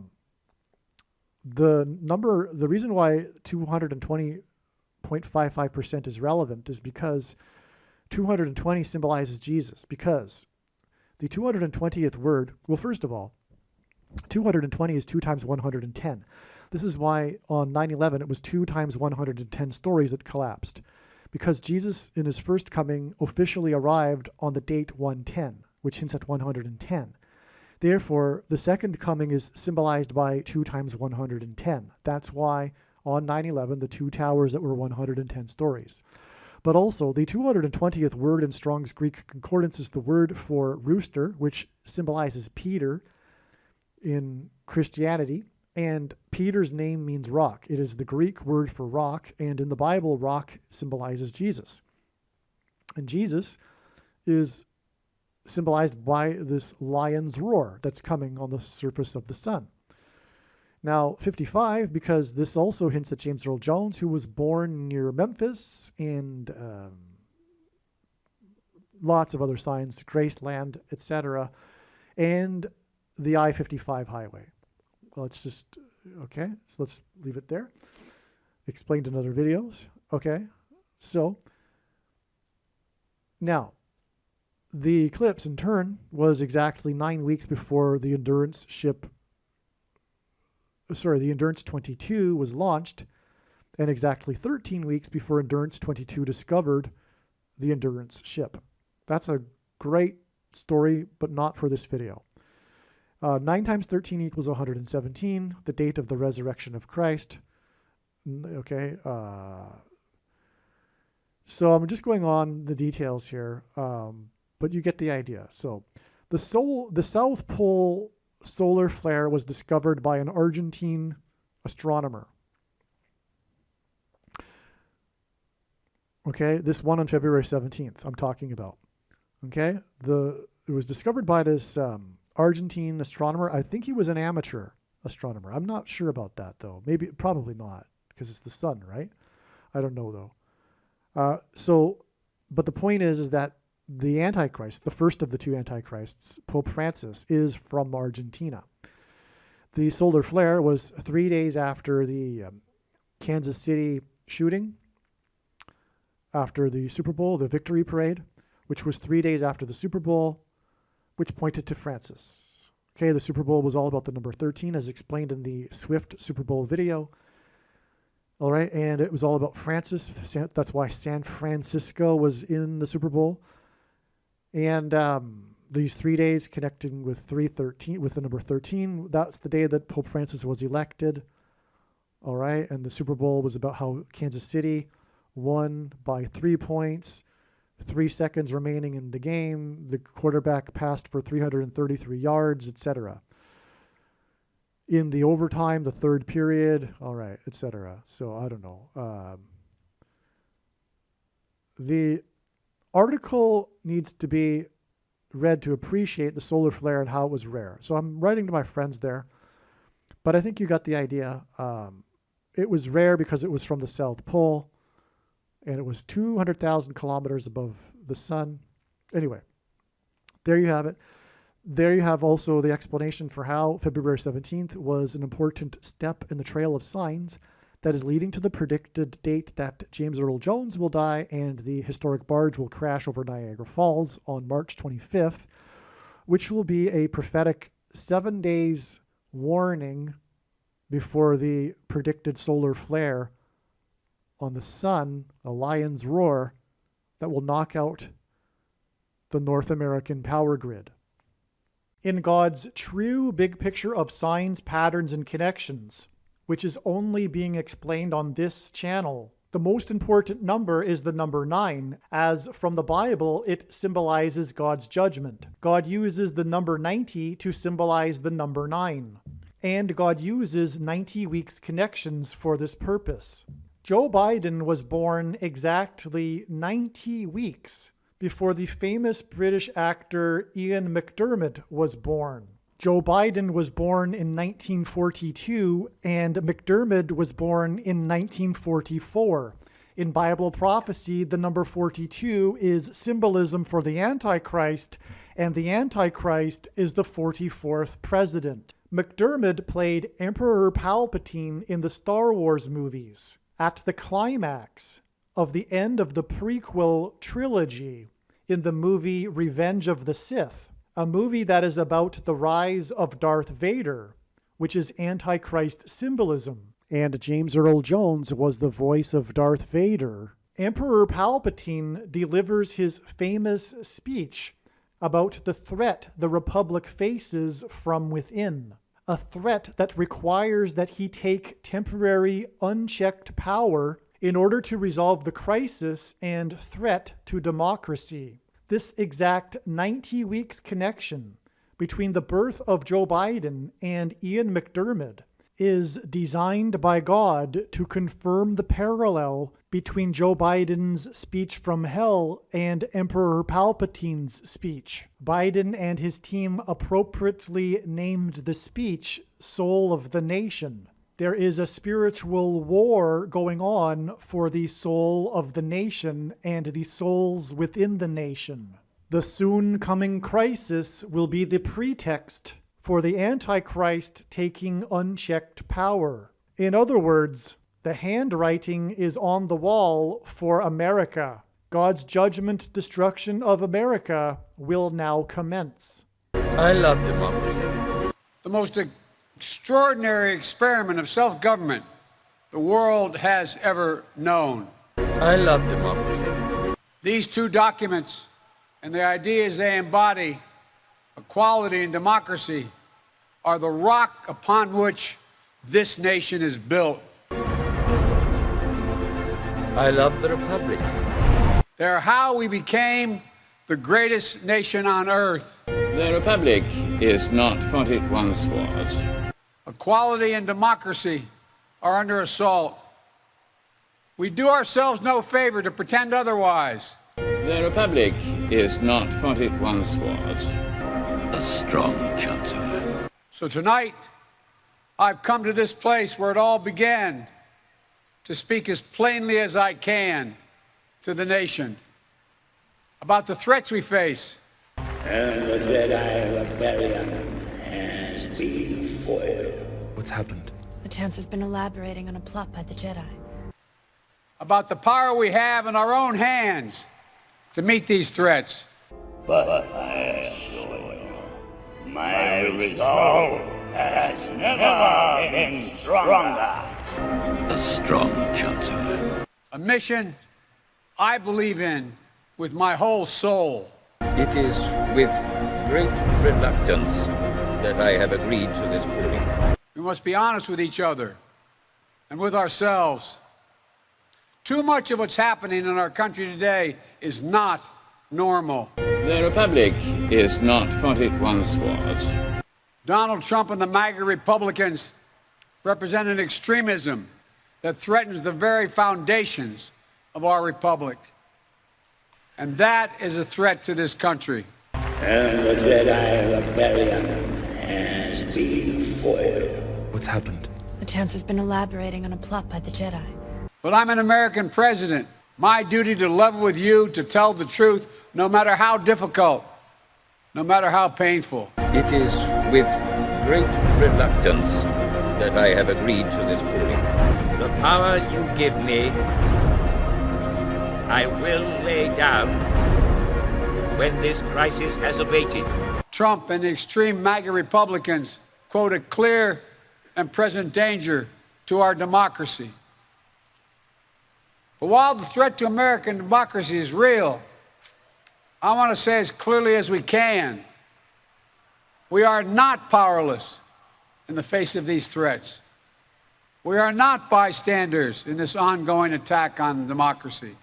reason why 220.55% is relevant is because 220 symbolizes Jesus, because the 220th word, well, first of all, 220 is 2 times 110. This is why on 9/11 it was 2 times 110 stories that collapsed, because Jesus in his first coming officially arrived on the date 110, which hints at 110. Therefore, the second coming is symbolized by 2 times 110. That's why on 9/11 the two towers that were 110 stories. But also, the 220th word in Strong's Greek Concordance is the word for rooster, which symbolizes Peter in Christianity. And Peter's name means rock. It is the Greek word for rock, and in the Bible, rock symbolizes Jesus. And Jesus is symbolized by this lion's roar that's coming on the surface of the sun. Now, 55, because this also hints at James Earl Jones, who was born near Memphis, and lots of other signs, Graceland, etc., and the I-55 highway. Well, it's just, okay, so let's leave it there. Explained in other videos. Okay, so now, the eclipse, in turn, was exactly 9 weeks before the Endurance ship, the Endurance 22 was launched, and exactly 13 weeks before Endurance 22 discovered the Endurance ship. That's a great story, but not for this video. 9 times 13 equals 117, the date of the resurrection of Christ. Okay, so I'm just going on the details here, but you get the idea. So the South Pole solar flare was discovered by an Argentine astronomer. Okay, this one on February 17th I'm talking about. Okay, it was discovered by this Argentine astronomer. I think he was an amateur astronomer. I'm not sure about that, though. Probably not, because it's the sun, right? I don't know, though. But the point is that the Antichrist, the first of the two Antichrists, Pope Francis, is from Argentina. The solar flare was 3 days after the Kansas City shooting, after the Super Bowl, the victory parade, which was 3 days after the Super Bowl, which pointed to Francis. Okay, the Super Bowl was all about the number 13, as explained in the Swift Super Bowl video. All right, and it was all about Francis. That's why San Francisco was in the Super Bowl. And these 3 days connecting with with the number 13, that's the day that Pope Francis was elected. All right, and the Super Bowl was about how Kansas City won by 3 points. 3 seconds remaining in the game, the quarterback passed for 333 yards, etc. In the overtime, the third period, all right, etc. So I don't know. The article needs to be read to appreciate the solar flare and how it was rare. So I'm writing to my friends there, but I think you got the idea. It was rare because it was from the South Pole, and it was 200,000 kilometers above the sun. Anyway, there you have it. There you have also the explanation for how February 17th was an important step in the trail of signs that is leading to the predicted date that James Earl Jones will die and the historic barge will crash over Niagara Falls on March 25th, which will be a prophetic 7 days warning before the predicted solar flare on the sun, a lion's roar that will knock out the North American power grid. In God's true big picture of signs, patterns, and connections, which is only being explained on this channel, the most important number is the number 9, as from the Bible it symbolizes God's judgment. God uses the number 90 to symbolize the number 9, and God uses 90 weeks connections for this purpose. Joe Biden was born exactly 90 weeks before the famous British actor Ian McDermott was born. Joe Biden was born in 1942, and McDermott was born in 1944. In Bible prophecy, the number 42 is symbolism for the Antichrist, and the Antichrist is the 44th president. McDermott played Emperor Palpatine in the Star Wars movies. At the climax of the end of the prequel trilogy in the movie Revenge of the Sith, a movie that is about the rise of Darth Vader, which is Antichrist symbolism, and James Earl Jones was the voice of Darth Vader. Emperor Palpatine delivers his famous speech about the threat the Republic faces from within, a threat that requires that he take temporary, unchecked power in order to resolve the crisis and threat to democracy. This exact 90 weeks connection between the birth of Joe Biden and Ian McDermott is designed by God to confirm the parallel between Joe Biden's speech from hell and Emperor Palpatine's speech. Biden and his team appropriately named the speech Soul of the Nation. There is a spiritual war going on for the soul of the nation and the souls within the nation. The soon coming crisis will be the pretext for the Antichrist taking unchecked power. In other words, the handwriting is on the wall for America. God's judgment destruction of America will now commence. I love democracy. The most extraordinary experiment of self-government the world has ever known. I love democracy. These two documents and the ideas they embody, equality and democracy, are the rock upon which this nation is built. I love the Republic. They're how we became the greatest nation on earth. The Republic is not what it once was. Equality and democracy are under assault. We do ourselves no favor to pretend otherwise. The Republic is not what it once was. A strong Chancellor. So tonight, I've come to this place where it all began to speak as plainly as I can to the nation about the threats we face. And the Jedi Rebellion has been foiled. What's happened? The Chancellor's been elaborating on a plot by the Jedi. About the power we have in our own hands to meet these threats. But I assure you, my resolve has never been stronger. A strong Chancellor. A mission I believe in with my whole soul. It is with great reluctance that I have agreed to this calling. We must be honest with each other and with ourselves. Too much of what's happening in our country today is not normal. The Republic is not what it once was. Donald Trump and the MAGA Republicans represent an extremism that threatens the very foundations of our republic. And that is a threat to this country. And the Jedi Rebellion has been foiled. What's happened? The Chancellor's been elaborating on a plot by the Jedi. But I'm an American president. My duty to level with you, to tell the truth, no matter how difficult, no matter how painful. It is with great reluctance that I have agreed to this calling. The power you give me, I will lay down when this crisis has abated. Trump and the extreme MAGA Republicans quote, a clear and present danger to our democracy. But while the threat to American democracy is real, I want to say as clearly as we can, we are not powerless in the face of these threats. We are not bystanders in this ongoing attack on democracy.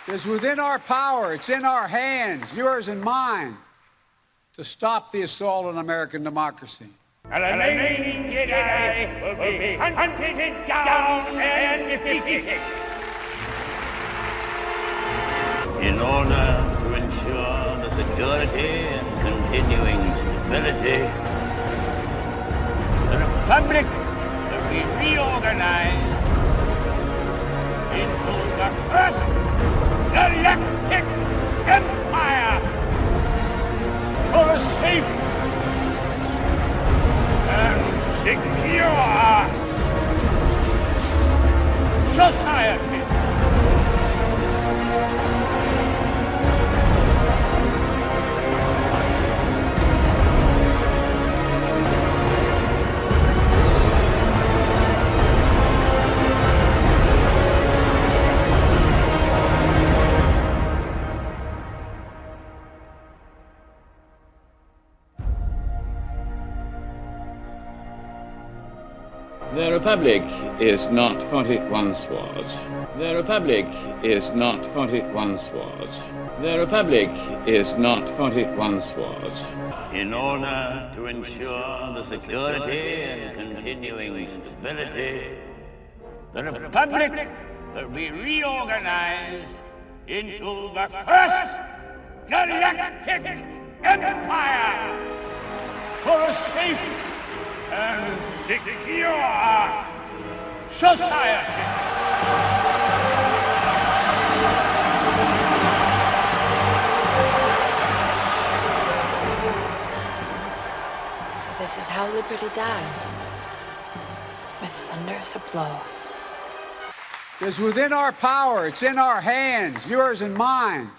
It's within our power, it's in our hands, yours and mine, to stop the assault on American democracy. And the remaining Jedi will be hunted down and defeated. In order to ensure the security and continuing stability, the Republic will be reorganized into the first galactic empire for a safe and secure society. The Republic is not what it once was. The Republic is not what it once was. The Republic is not what it once was. In order to ensure the security and continuing stability, the Republic will be reorganized into the first galactic empire for a safe and secure society. So this is how liberty dies. With thunderous applause. It's within our power, it's in our hands, yours and mine.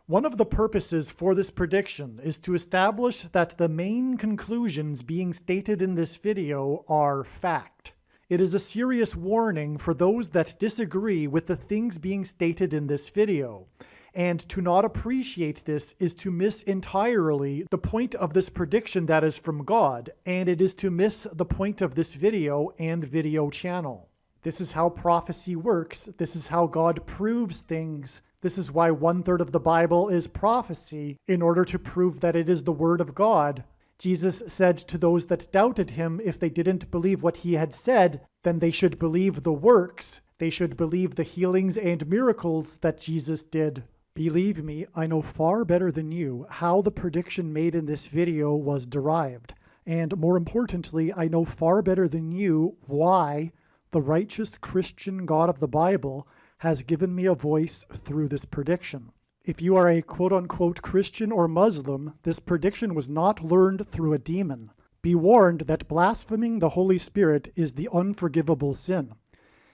One of the purposes for this prediction is to establish that the main conclusions being stated in this video are fact. It is a serious warning for those that disagree with the things being stated in this video. And to not appreciate this is to miss entirely the point of this prediction that is from God, and it is to miss the point of this video and video channel. This is how prophecy works. This is how God proves things. This is why 1/3 of the Bible is prophecy, in order to prove that it is the Word of God. Jesus said to those that doubted him, if they didn't believe what he had said, then they should believe the works. They should believe the healings and miracles that Jesus did. Believe me, I know far better than you how the prediction made in this video was derived. And more importantly, I know far better than you why the righteous Christian God of the Bible has given me a voice through this prediction. If you are a quote-unquote Christian or Muslim, this prediction was not learned through a demon. Be warned that blaspheming the Holy Spirit is the unforgivable sin.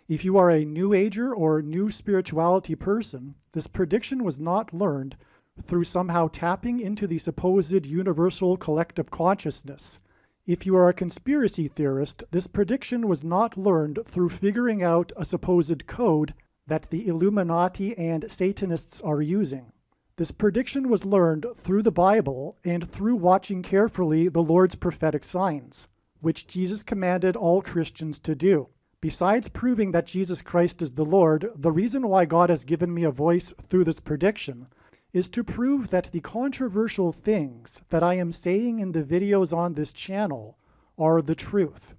If you are a New Ager or New Spirituality person, this prediction was not learned through somehow tapping into the supposed universal collective consciousness. If you are a conspiracy theorist, this prediction was not learned through figuring out a supposed code that the Illuminati and Satanists are using. This prediction was learned through the Bible and through watching carefully the Lord's prophetic signs, which Jesus commanded all Christians to do. Besides proving that Jesus Christ is the Lord, the reason why God has given me a voice through this prediction is to prove that the controversial things that I am saying in the videos on this channel are the truth.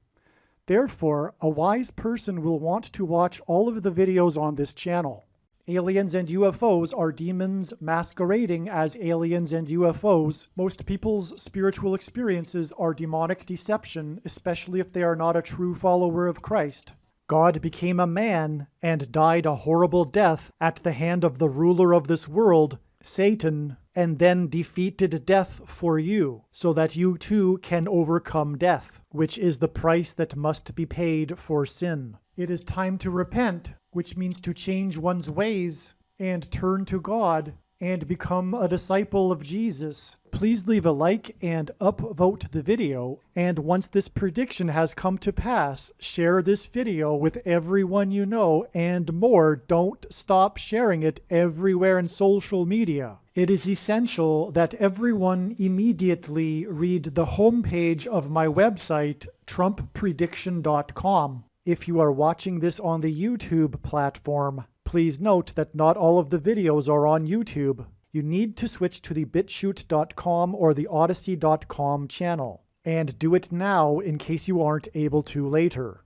Therefore, a wise person will want to watch all of the videos on this channel. Aliens and UFOs are demons masquerading as aliens and UFOs. Most people's spiritual experiences are demonic deception, especially if they are not a true follower of Christ. God became a man and died a horrible death at the hand of the ruler of this world, Satan, and then defeated death for you, so that you too can overcome death, which is the price that must be paid for sin. It is time to repent, which means to change one's ways and turn to God and become a disciple of Jesus, please leave a like and upvote the video. And once this prediction has come to pass, share this video with everyone you know, and more, don't stop sharing it everywhere in social media. It is essential that everyone immediately read the homepage of my website, TrumpPrediction.com. If you are watching this on the YouTube platform, please note that not all of the videos are on YouTube. You need to switch to the BitChute.com or the Odyssey.com channel. And do it now in case you aren't able to later.